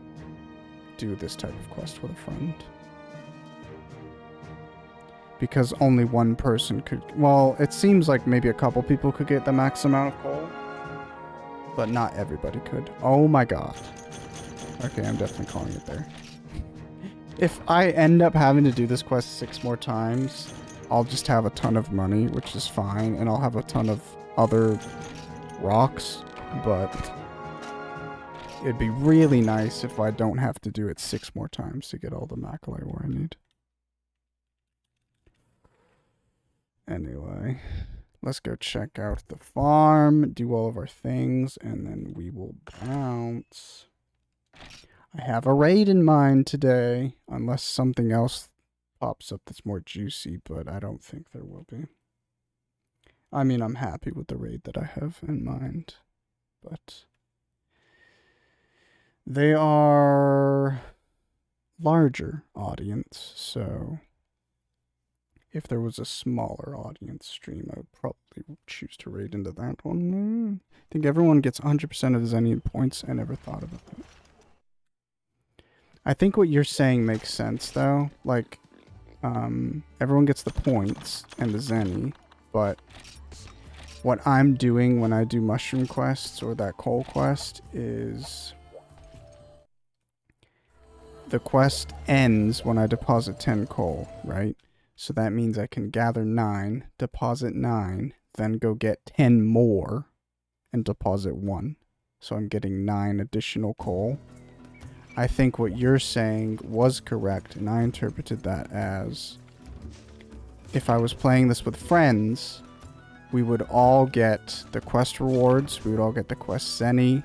do this type of quest with a friend. Because only one person could... Well, it seems like maybe a couple people could get the max amount of coal, but not everybody could. Oh my god. Okay, I'm definitely calling it there. If I end up having to do this quest 6 more times, I'll just have a ton of money, which is fine, and I'll have a ton of other rocks, but it'd be really nice if I don't have to do it 6 more times to get all the Macrolite ore I need. Anyway, let's go check out the farm, do all of our things, and then we will bounce. I have a raid in mind today, unless something else pops up that's more juicy, but I don't think there will be. I mean, I'm happy with the raid that I have in mind, but they are larger audience, so if there was a smaller audience stream, I would probably choose to raid into that one. I think everyone gets 100% of the Zennian points. I never thought about that. I think what you're saying makes sense, though. Like, everyone gets the points and the zenny, but what I'm doing when I do mushroom quests or that coal quest is the quest ends when I deposit 10 coal, right? So that means I can gather 9, deposit 9, then go get 10 more and deposit 1. So I'm getting 9 additional coal. I think what you're saying was correct, and I interpreted that as if I was playing this with friends, we would all get the quest rewards, we would all get the quest zenny,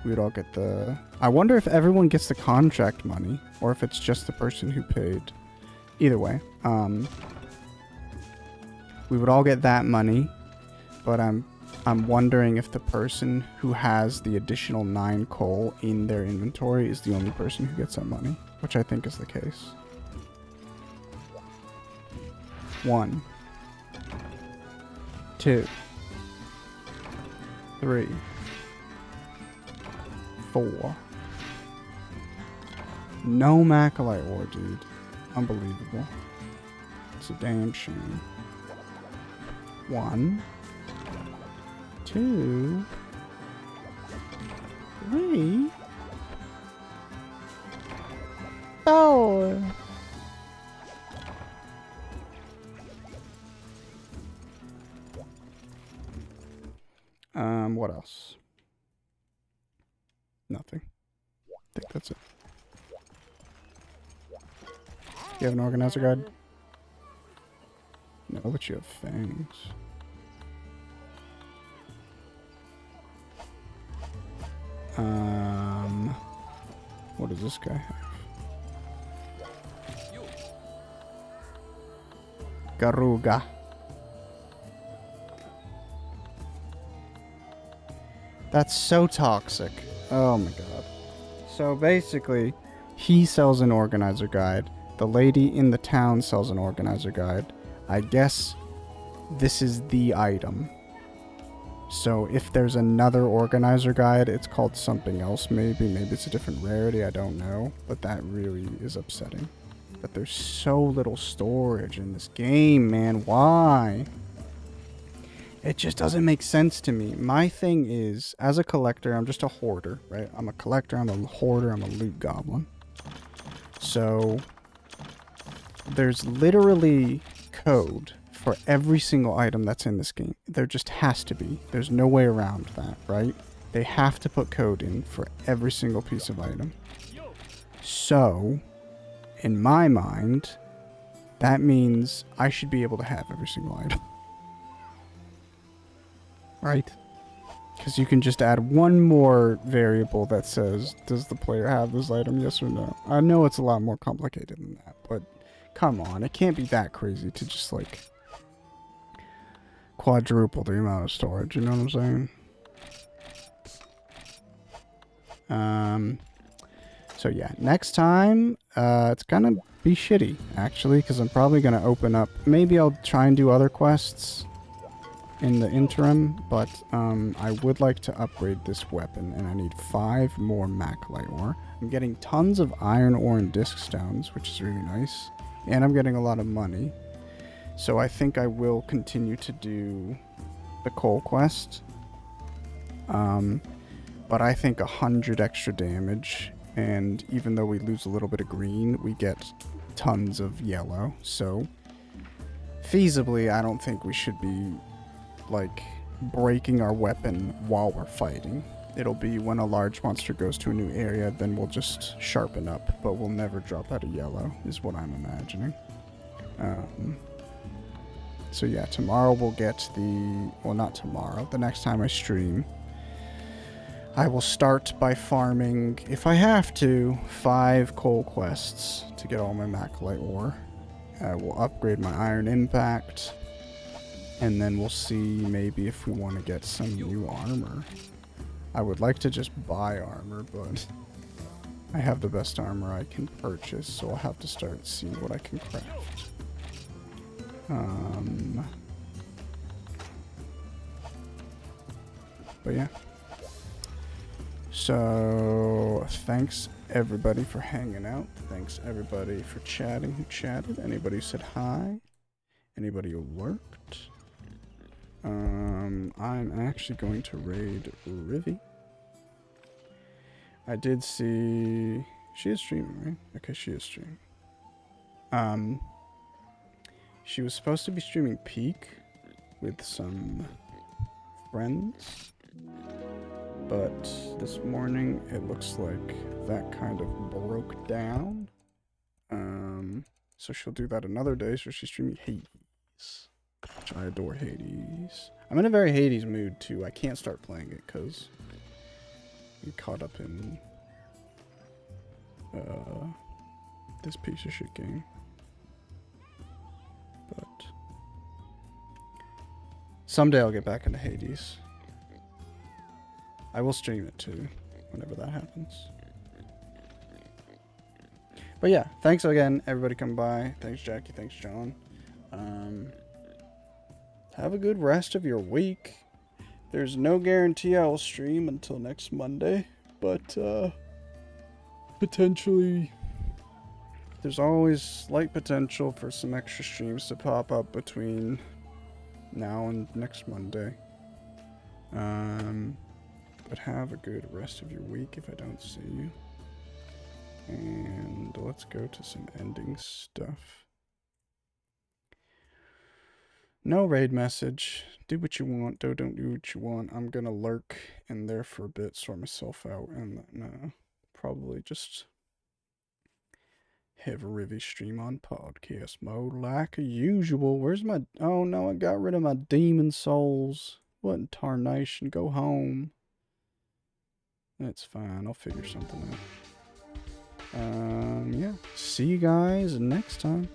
we would all get the... I wonder if everyone gets the contract money, or if it's just the person who paid. Either way, we would all get that money, but I'm wondering if the person who has the additional 9 coal in their inventory is the only person who gets that money, which I think is the case. 1, 2, 3, 4. No Macalite ore, dude. Unbelievable. It's a damn shame. 1, 2, 3, 4. What else? Nothing. I think that's it. You have an organizer guide? No, but you have fangs. What does this guy have? Garuga. That's so toxic. Oh my god. So basically, he sells an organizer guide. The lady in the town sells an organizer guide. I guess this is the item. So if there's another organizer guide, it's called something else maybe. Maybe it's a different rarity, I don't know. But that really is upsetting. But there's so little storage in this game, man. Why? It just doesn't make sense to me. My thing is, as a collector, I'm just a hoarder, right? I'm a collector, I'm a hoarder, I'm a loot goblin. So there's literally code for every single item that's in this game. There just has to be. There's no way around that, right? They have to put code in for every single piece of item. So, in my mind, that means I should be able to have every single item. Right? Because you can just add one more variable that says, does the player have this item, yes or no? I know it's a lot more complicated than that, but come on, it can't be that crazy to just, like, quadruple the amount of storage, you know what I'm saying? So yeah, next time, it's gonna be shitty, actually, because I'm probably gonna open up, maybe I'll try and do other quests in the interim, but I would like to upgrade this weapon, and I need 5 more Macalite ore. I'm getting tons of iron ore and disc stones, which is really nice, and I'm getting a lot of money. So I think I will continue to do the coal quest, but I think 100 extra damage, and even though we lose a little bit of green, we get tons of yellow, so feasibly I don't think we should be like breaking our weapon while we're fighting. It'll be when a large monster goes to a new area, then we'll just sharpen up, but we'll never drop out of yellow, is what I'm imagining. So yeah, tomorrow we'll get the... well, not tomorrow. The next time I stream, I will start by farming, if I have to, 5 coal quests to get all my Macalite ore. I will upgrade my Iron Impact, and then we'll see maybe if we want to get some new armor. I would like to just buy armor, but I have the best armor I can purchase, so I'll have to start seeing what I can craft. But yeah. So, thanks everybody for hanging out. Thanks everybody for chatting who chatted. Anybody who said hi. Anybody who lurked. I'm actually going to raid Rivy. I did see... She is streaming, right? Okay, she is streaming. She was supposed to be streaming Peak with some friends. But this morning, it looks like that kind of broke down. So she'll do that another day, so she's streaming Hades. Which I adore Hades. I'm in a very Hades mood, too. I can't start playing it, because I'm caught up in this piece of shit game. But someday I'll get back into Hades. I will stream it too, whenever that happens. But yeah, thanks again, everybody coming by. Thanks, Jackie. Thanks, John. Have a good rest of your week. There's no guarantee I will stream until next Monday, but potentially there's always slight potential for some extra streams to pop up between now and next Monday. But have a good rest of your week if I don't see you. And let's go to some ending stuff. No raid message. Do what you want, don't do what you want. I'm gonna lurk in there for a bit, sort myself out, and then probably just have a Rivy stream on podcast mode like usual. Where's my... Oh no, I got rid of my demon souls. What in tarnation? Go home. That's fine. I'll figure something out. Yeah. See you guys next time.